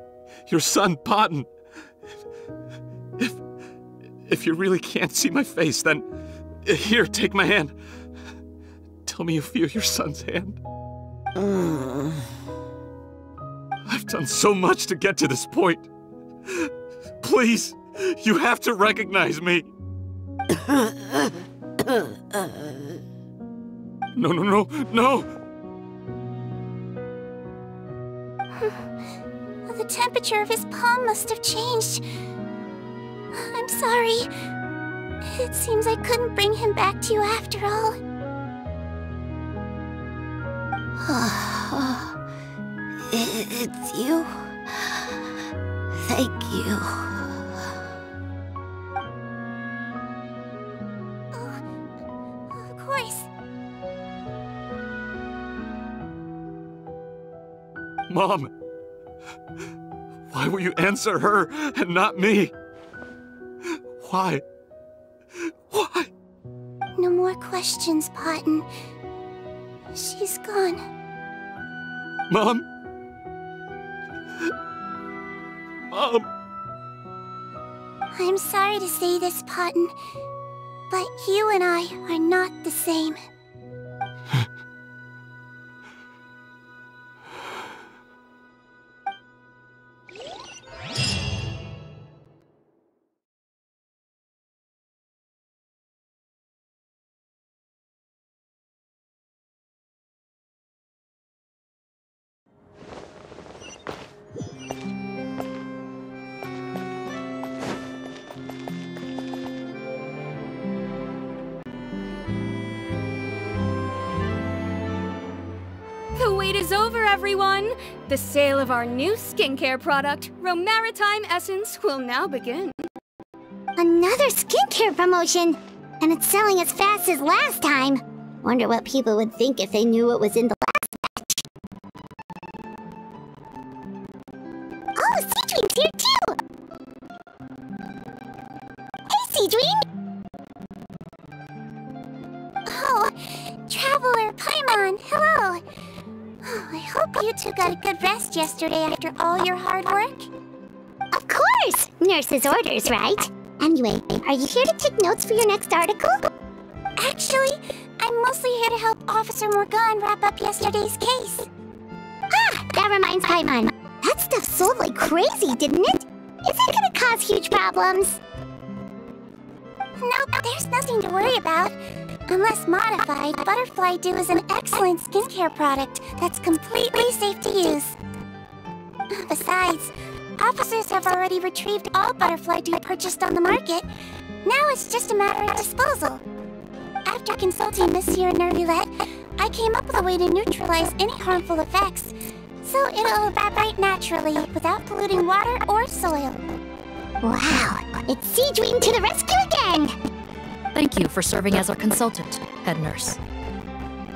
Your son, Potton. If you really can't see my face, then here, take my hand. Tell me you feel your son's hand. I've done so much to get to this point. Please, you have to recognize me. No. The temperature of his palm must have changed. I'm sorry. It seems I couldn't bring him back to you after all. It's you. Thank you. Of course. Mom, why will you answer her and not me? Why? Why? No more questions, Potton. She's gone. Mom? Mom? I'm sorry to say this, Potton, but you and I are not the same. The wait is over, everyone! The sale of our new skincare product, Romaritime Essence, will now begin. Another skincare promotion! And it's selling as fast as last time. Wonder what people would think if they knew what was in the last batch. Oh, Sigewinne's here too! Hey, Sigewinne! Oh, Traveler Paimon, hello! Oh, I hope you two got a good rest yesterday after all your hard work. Of course! Nurse's orders, right? Anyway, are you here to take notes for your next article? Actually, I'm mostly here to help Officer Morgan wrap up yesterday's case. Ah, that reminds Paimon. That stuff sold like crazy, didn't it? Is it gonna cause huge problems? Nope, there's nothing to worry about. Unless modified, Butterfly Dew is an excellent skincare product that's completely safe to use. Besides, officers have already retrieved all Butterfly Dew purchased on the market. Now it's just a matter of disposal. After consulting Monsieur Nerulette, I came up with a way to neutralize any harmful effects, so it'll evaporate naturally without polluting water or soil. Wow, it's Sigewinne to the rescue again! Thank you for serving as our consultant, head nurse.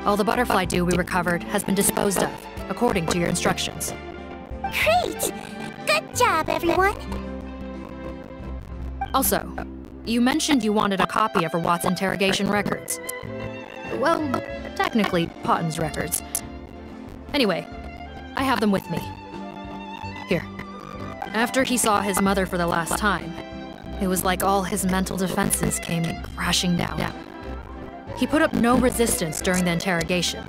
All the butterfly dew we recovered has been disposed of, according to your instructions. Great! Good job, everyone! Also, you mentioned you wanted a copy of Rawat's interrogation records. Well, technically, Potton's records. Anyway, I have them with me. Here. After he saw his mother for the last time, it was like all his mental defenses came crashing down. He put up no resistance during the interrogation,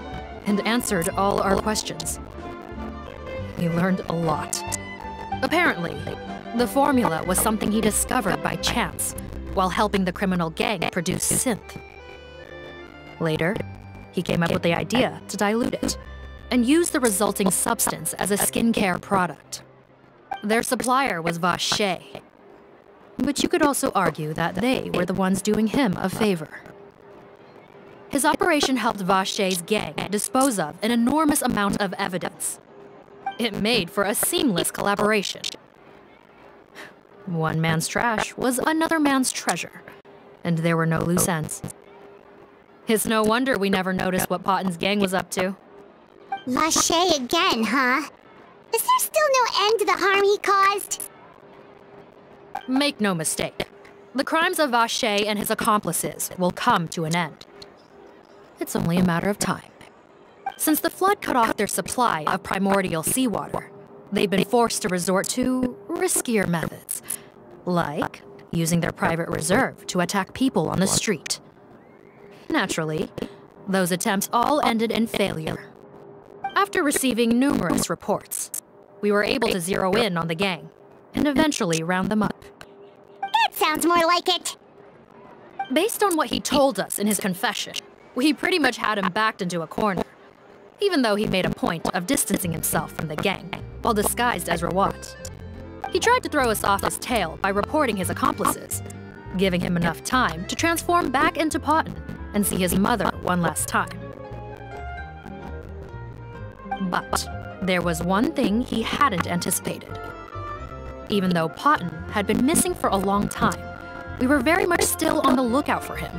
and answered all our questions. He learned a lot. Apparently, the formula was something he discovered by chance, while helping the criminal gang produce synth. Later, he came up with the idea to dilute it, and use the resulting substance as a skincare product. Their supplier was Vache, but you could also argue that they were the ones doing him a favor. His operation helped Vache's gang dispose of an enormous amount of evidence. It made for a seamless collaboration. One man's trash was another man's treasure, and there were no loose ends. It's no wonder we never noticed what Potton's gang was up to. Vache again, huh? Is there still no end to the harm he caused? Make no mistake, the crimes of Vache and his accomplices will come to an end. It's only a matter of time. Since the flood cut off their supply of primordial seawater, they've been forced to resort to riskier methods, like using their private reserve to attack people on the street. Naturally, those attempts all ended in failure. After receiving numerous reports, we were able to zero in on the gang and eventually round them up. That sounds more like it. Based on what he told us in his confession, we pretty much had him backed into a corner, even though he made a point of distancing himself from the gang while disguised as Rawat. He tried to throw us off his tail by reporting his accomplices, giving him enough time to transform back into Potton and see his mother one last time. But there was one thing he hadn't anticipated. Even though Potton had been missing for a long time, we were very much still on the lookout for him.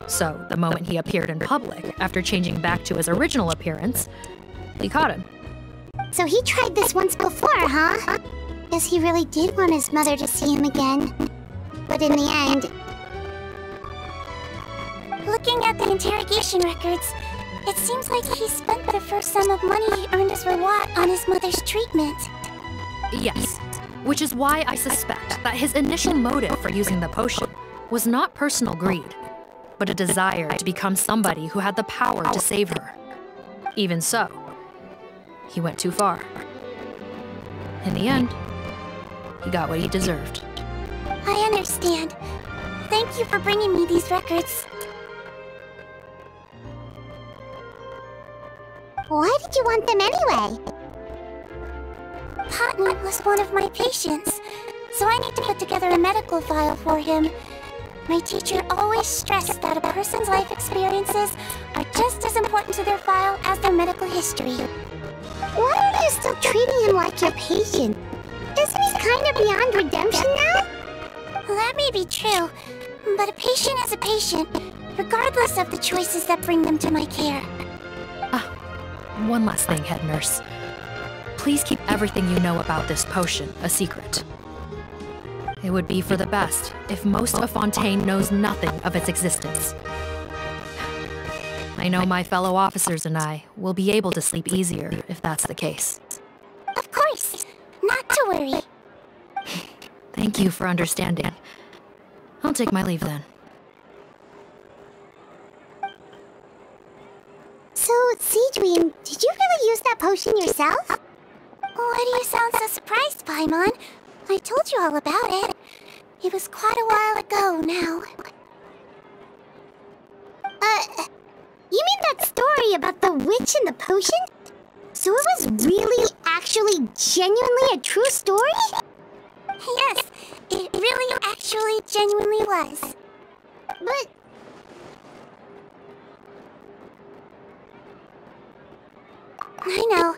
So the moment he appeared in public after changing back to his original appearance, we caught him. So he tried this once before, huh? Guess he really did want his mother to see him again. But in the end... Looking at the interrogation records, it seems like he spent the first sum of money he earned as reward on his mother's treatment. Yes, which is why I suspect that his initial motive for using the potion was not personal greed, but a desire to become somebody who had the power to save her. Even so, he went too far. In the end, he got what he deserved. I understand. Thank you for bringing me these records. Why did you want them anyway? Potton was one of my patients, so I need to put together a medical file for him. My teacher always stressed that a person's life experiences are just as important to their file as their medical history. Why are you still treating him like your patient? Isn't he kind of beyond redemption now? Well, that may be true, but a patient is a patient, regardless of the choices that bring them to my care. One last thing, head nurse. Please keep everything you know about this potion a secret. It would be for the best if most of Fontaine knows nothing of its existence. I know my fellow officers and I will be able to sleep easier if that's the case. Of course! Not to worry. Thank you for understanding. I'll take my leave then. So, Sigewinne, did you really use that potion yourself? Why do you sound so surprised, Paimon? I told you all about it. It was quite a while ago now. You mean that story about the witch and the potion? So it was really, actually, genuinely a true story? Yes, it really, actually, genuinely was. But... I know.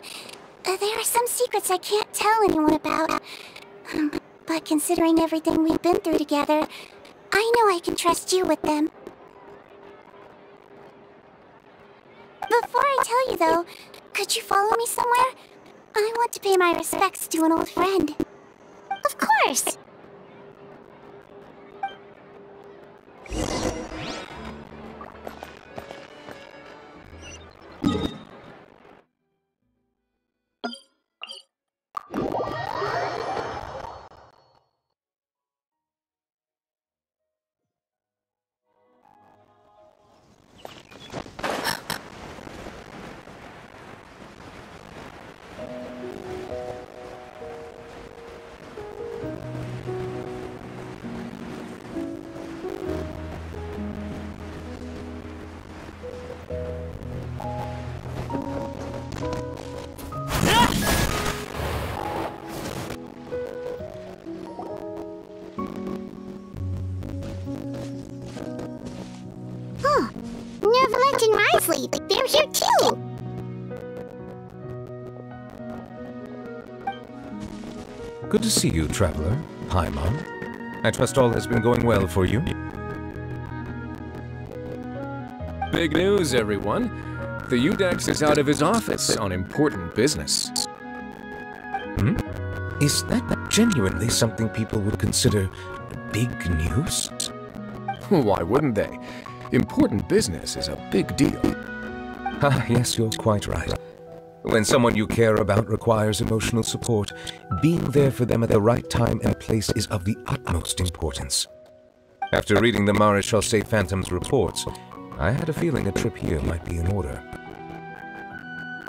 There are some secrets I can't tell anyone about. But considering everything we've been through together, I know I can trust you with them. Before I tell you, though, could you follow me somewhere? I want to pay my respects to an old friend. Of course! Neverland and Risley, they're here too! Good to see you, traveler. Paimon. I trust all has been going well for you. Big news, everyone. The Udex is out of his office on important business. Is that genuinely something people would consider big news? Why wouldn't they? Important business is a big deal. Ah, yes, you're quite right. When someone you care about requires emotional support, being there for them at the right time and place is of the utmost importance. After reading the Maréchal Phantom's reports, I had a feeling a trip here might be in order.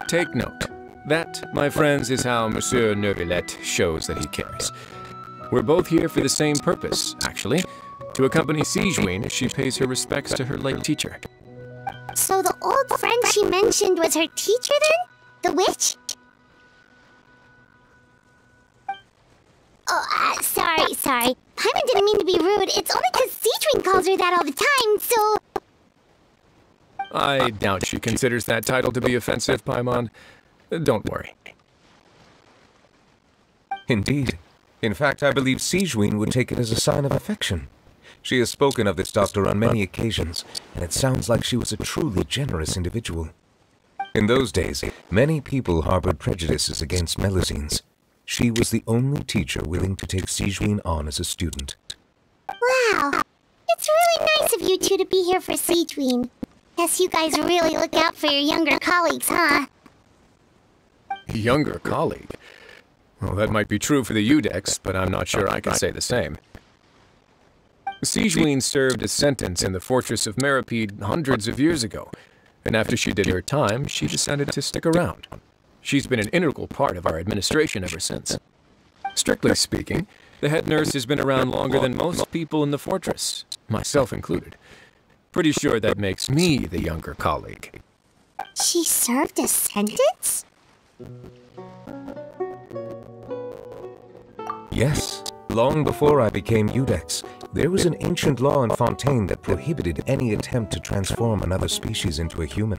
Take note. That, my friends, is how Monsieur Neuvillette shows that he cares. We're both here for the same purpose, actually. To accompany Sigewinne as she pays her respects to her late teacher. So the old friend she mentioned was her teacher then? The witch? Oh, sorry. Paimon didn't mean to be rude. It's only because Sigewinne calls her that all the time, so... I doubt she considers that title to be offensive, Paimon. Don't worry. Indeed. In fact, I believe Sigewinne would take it as a sign of affection. She has spoken of this doctor on many occasions, and it sounds like she was a truly generous individual. In those days, many people harbored prejudices against Melusines. She was the only teacher willing to take Sigewinne on as a student. Wow. It's really nice of you two to be here for Sigewinne. Guess you guys really look out for your younger colleagues, huh? Younger colleague? Well, that might be true for the Udex, but I'm not sure I can say the same. Sigewinne served a sentence in the fortress of Meripede hundreds of years ago, and after she did her time, she decided to stick around. She's been an integral part of our administration ever since. Strictly speaking, the head nurse has been around longer than most people in the fortress, myself included. Pretty sure that makes me the younger colleague. She served a sentence? Yes. Long before I became Udex, there was an ancient law in Fontaine that prohibited any attempt to transform another species into a human.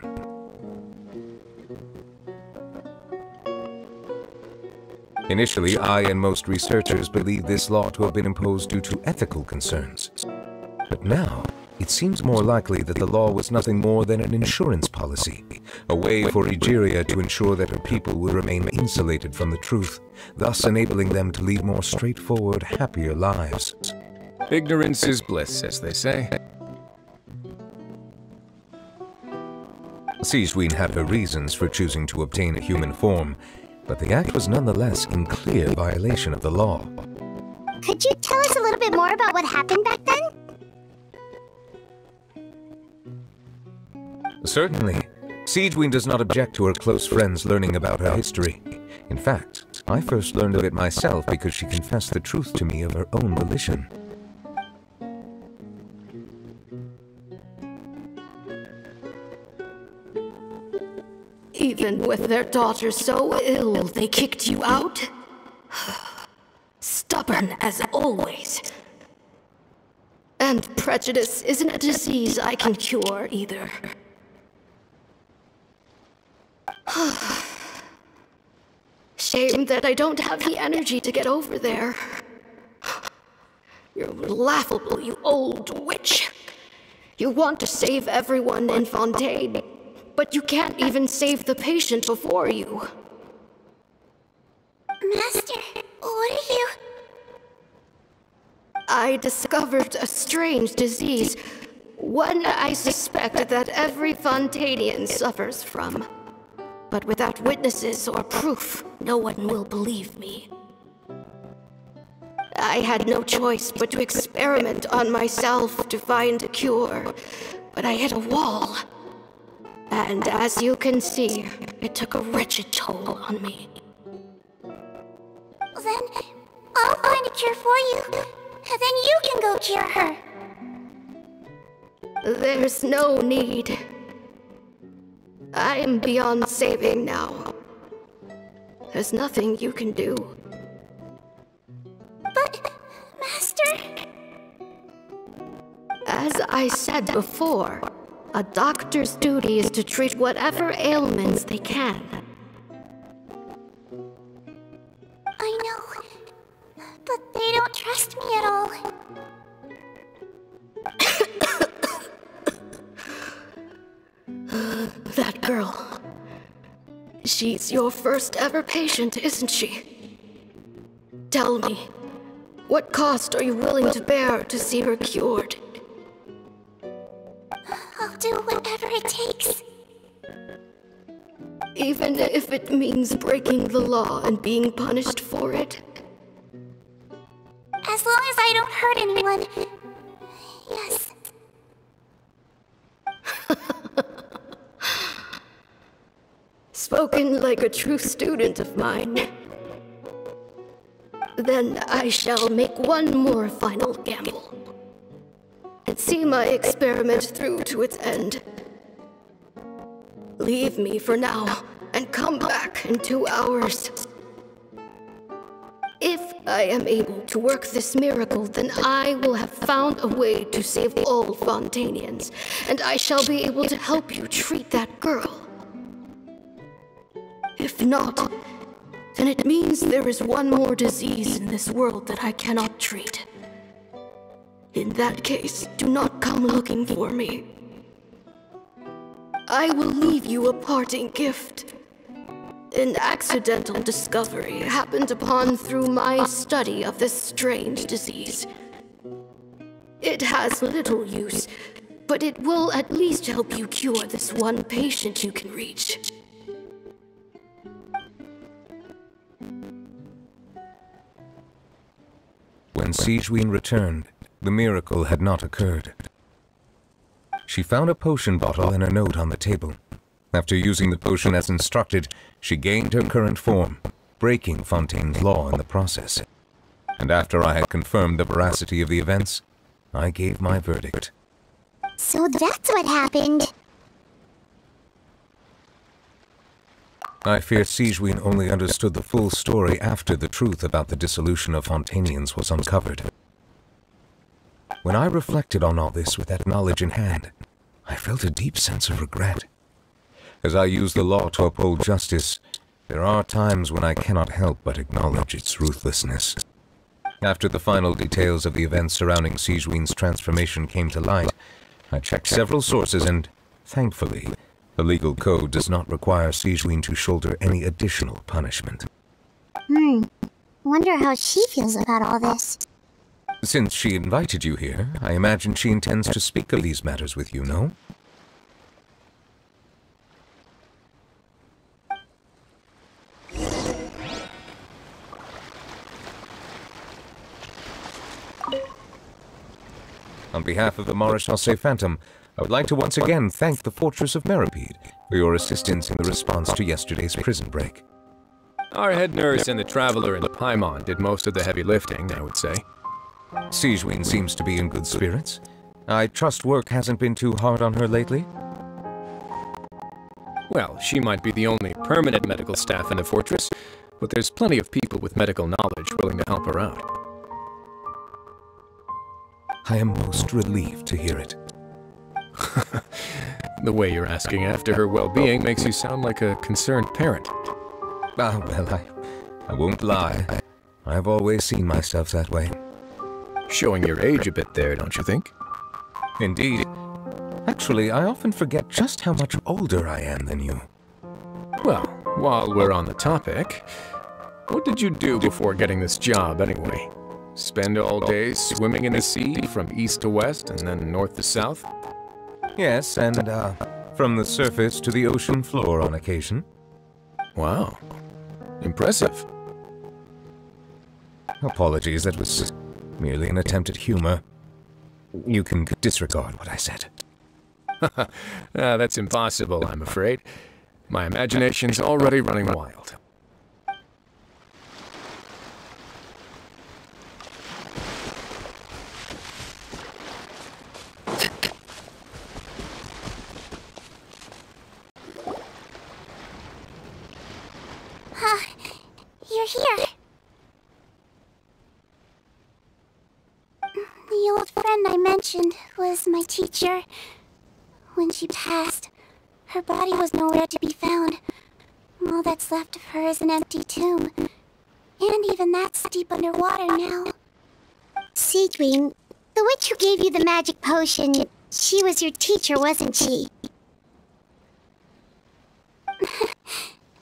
Initially, I and most researchers believed this law to have been imposed due to ethical concerns. But now, it seems more likely that the law was nothing more than an insurance policy, a way for Egeria to ensure that her people would remain insulated from the truth, thus enabling them to lead more straightforward, happier lives. Ignorance is bliss, as they say. Sigewinne had her reasons for choosing to obtain a human form, but the act was nonetheless in clear violation of the law. Could you tell us a little bit more about what happened back then? Certainly. Sigewinne does not object to her close friends learning about her history. In fact, I first learned of it myself because she confessed the truth to me of her own volition. Even with their daughter so ill, they kicked you out? Stubborn as always. And prejudice isn't a disease I can cure either. Shame that I don't have the energy to get over there. You're laughable, you old witch. You want to save everyone in Fontaine, but you can't even save the patient before you. Master, what are you... I discovered a strange disease, one I suspect that every Fontainian suffers from. But without witnesses or proof, no one will believe me. I had no choice but to experiment on myself to find a cure, but I hit a wall. And as you can see, it took a wretched toll on me. Then, I'll find a cure for you, and then you can go cure her. There's no need. I'm beyond saving now. There's nothing you can do. But, Master... As I said before, a doctor's duty is to treat whatever ailments they can. I know, but they don't trust me at all. That girl. She's your first ever patient, isn't she? Tell me, what cost are you willing to bear to see her cured? I'll do whatever it takes. Even if it means breaking the law and being punished for it. As long as I don't hurt anyone. Yes. Spoken like a true student of mine. Then I shall make one more final gamble. And see my experiment through to its end. Leave me for now, and come back in 2 hours. If I am able to work this miracle, then I will have found a way to save all Fontanians, and I shall be able to help you treat that girl. If not, then it means there is one more disease in this world that I cannot treat. In that case, do not come looking for me. I will leave you a parting gift. An accidental discovery happened upon through my study of this strange disease. It has little use, but it will at least help you cure this one patient you can reach. When Sigewinne returned, the miracle had not occurred. She found a potion bottle and a note on the table. After using the potion as instructed, she gained her current form, breaking Fontaine's law in the process. And after I had confirmed the veracity of the events, I gave my verdict. So that's what happened. I fear Sigewinne only understood the full story after the truth about the dissolution of Fontanians was uncovered. When I reflected on all this with that knowledge in hand, I felt a deep sense of regret. As I use the law to uphold justice, there are times when I cannot help but acknowledge its ruthlessness. After the final details of the events surrounding Sigewinne's transformation came to light, I checked several sources and, thankfully, the legal code does not require Sigewinne to shoulder any additional punishment. Wonder how she feels about all this. Since she invited you here, I imagine she intends to speak of these matters with you, no? On behalf of the Maréchaussée Phantom, I would like to once again thank the Fortress of Meripede for your assistance in the response to yesterday's prison break. Our head nurse and the Traveler in the Paimon did most of the heavy lifting, I would say. Sigewinne seems to be in good spirits. I trust work hasn't been too hard on her lately? Well, she might be the only permanent medical staff in the fortress, but there's plenty of people with medical knowledge willing to help her out. I am most relieved to hear it. The way you're asking after her well-being makes you sound like a concerned parent. Well, I won't lie. I've always seen myself that way. Showing your age a bit there, don't you think? Indeed. Actually, I often forget just how much older I am than you. Well, while we're on the topic, what did you do before getting this job anyway? Spend all day swimming in the sea from east to west and then north to south? Yes, and from the surface to the ocean floor on occasion. Wow. Impressive. Apologies, that was merely an attempt at humor. You can disregard what I said. That's impossible, I'm afraid. My imagination's already running wild. You're here. The old friend I mentioned was my teacher. When she passed, her body was nowhere to be found. All that's left of her is an empty tomb. And even that's deep underwater now. Sigewinne, the witch who gave you the magic potion, she was your teacher, wasn't she?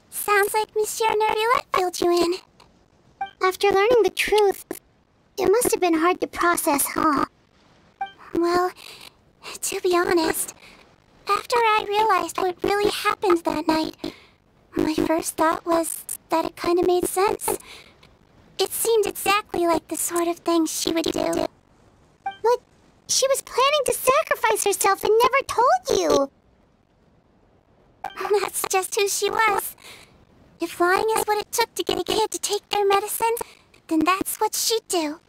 Sounds like Monsieur Neuvillette filled you in. After learning the truth, it must have been hard to process, huh? Well, to be honest, after I realized what really happened that night, My first thought was that it kind of made sense. It seemed exactly like the sort of thing she would do. But she was planning to sacrifice herself and never told you. That's just who she was. If lying is what it took to get a kid to take their medicine, then that's what she'd do.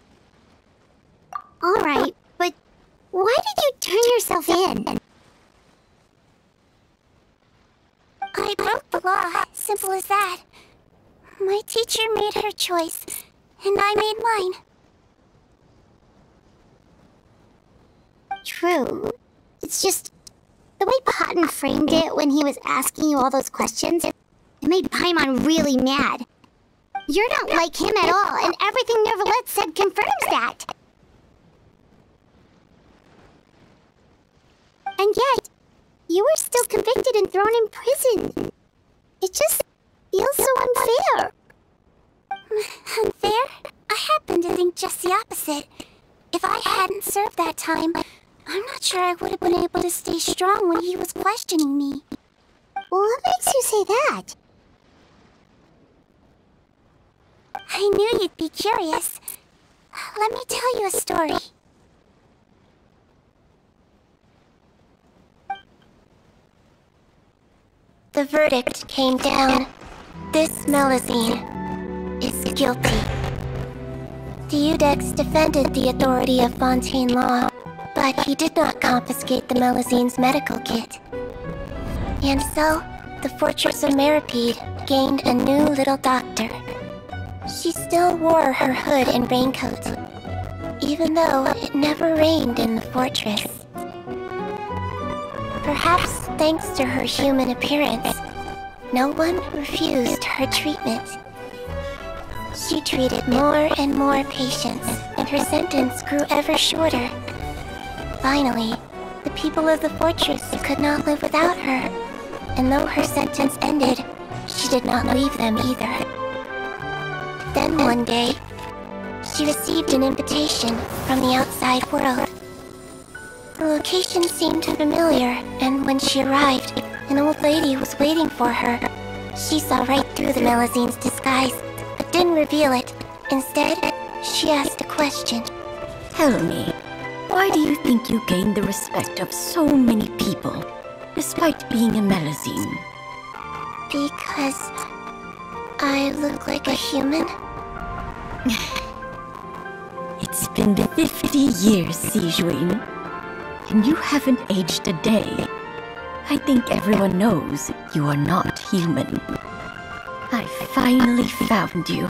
Alright, but why did you turn yourself in? I broke the law, simple as that. My teacher made her choice, and I made mine. True. It's just the way Patton framed it when he was asking you all those questions, it made Paimon really mad. You're not like him at all, and everything Neverlet said confirms that. And yet, you were still convicted and thrown in prison. It just feels so unfair. Unfair? I happen to think just the opposite. If I hadn't served that time, I'm not sure I would have been able to stay strong when he was questioning me. What makes you say that? I knew you'd be curious. Let me tell you a story. The verdict came down. This Melusine is guilty. Deudex defended the authority of Fontaine law, but he did not confiscate the Melusine's medical kit. And so, the Fortress of Meripede gained a new little doctor. She still wore her hood and raincoat, even though it never rained in the fortress. Perhaps thanks to her human appearance, no one refused her treatment. She treated more and more patients, and her sentence grew ever shorter. Finally, the people of the fortress could not live without her, and though her sentence ended, she did not leave them either. Then one day, she received an invitation from the outside world. The location seemed familiar, and when she arrived, an old lady was waiting for her. She saw right through the Melusine's disguise, but didn't reveal it. Instead, she asked a question. Tell me, why do you think you gained the respect of so many people, despite being a Melusine? Because I look like a human? It's been 50 years, Sigewinne, and you haven't aged a day. I think everyone knows you are not human. I finally found you,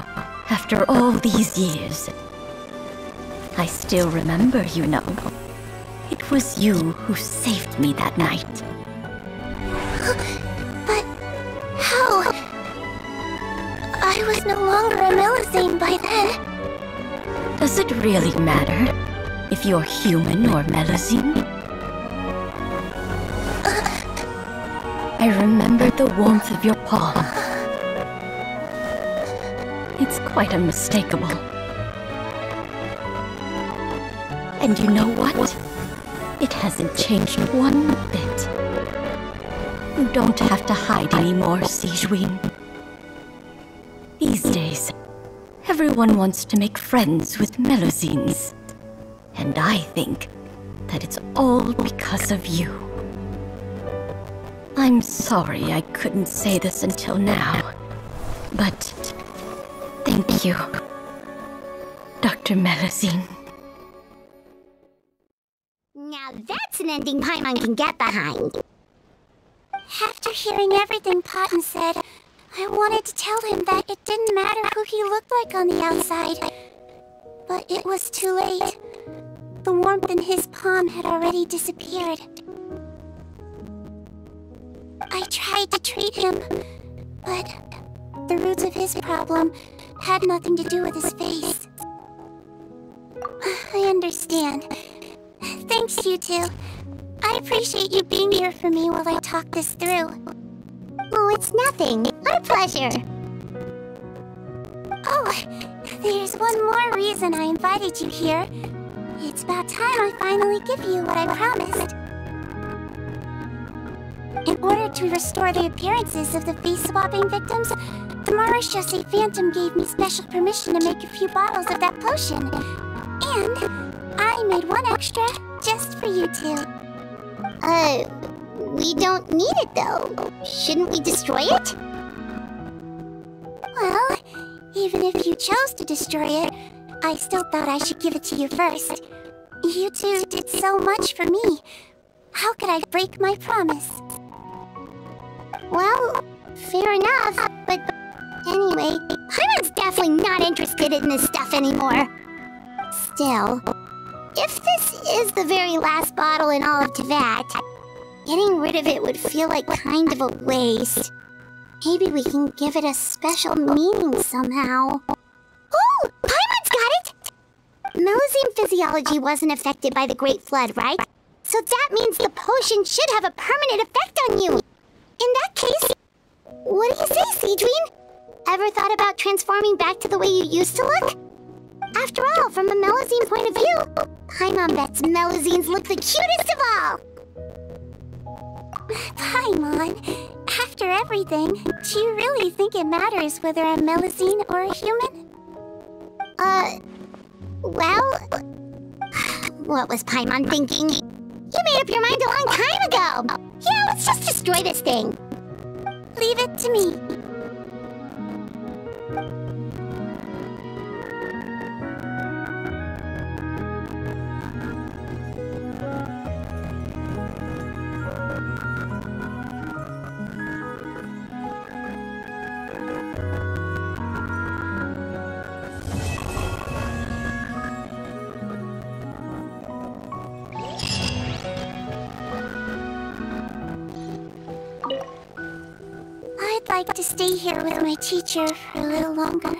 after all these years. I still remember, you know. It was you who saved me that night. But how? I was no longer a Melusine by then. Does it really matter if you're human or Melusine? I remember the warmth of your palm. It's quite unmistakable. And you know what? It hasn't changed one bit. You don't have to hide anymore, Sigewinne. These days, everyone wants to make friends with Melusines. And I think that it's all because of you. I'm sorry I couldn't say this until now, but thank you, Dr. Melusine. Now that's an ending Paimon can get behind. After hearing everything Patton said, I wanted to tell him that it didn't matter who he looked like on the outside. But it was too late. The warmth in his palm had already disappeared. I tried to treat him, but the roots of his problem had nothing to do with his face. I understand. Thanks, you two. I appreciate you being here for me while I talk this through. Oh, it's nothing. Our pleasure. Oh, there's one more reason I invited you here. It's about time I finally give you what I promised. In order to restore the appearances of the face-swapping victims, the Marashose Phantom gave me special permission to make a few bottles of that potion. And I made one extra just for you two. We don't need it though. Shouldn't we destroy it? Well, even if you chose to destroy it, I still thought I should give it to you first. You two did so much for me. How could I break my promise? Well, fair enough, but anyway, Paimon's definitely not interested in this stuff anymore. Still, if this is the very last bottle in all of Teyvat, getting rid of it would feel like kind of a waste. Maybe we can give it a special meaning somehow. Oh! Paimon's got it! Melusine physiology wasn't affected by the Great Flood, right? So that means the potion should have a permanent effect on you. In that case, what do you say, Sigewinne? Ever thought about transforming back to the way you used to look? After all, from a Melusine point of view, Paimon bets Melusines look the cutest of all! Paimon, after everything, do you really think it matters whether I'm Melusine or a human? Well... What was Paimon thinking? You made up your mind a long time ago! Yeah, let's just destroy this thing! Leave it to me. I'd like to stay here with my teacher for a little longer.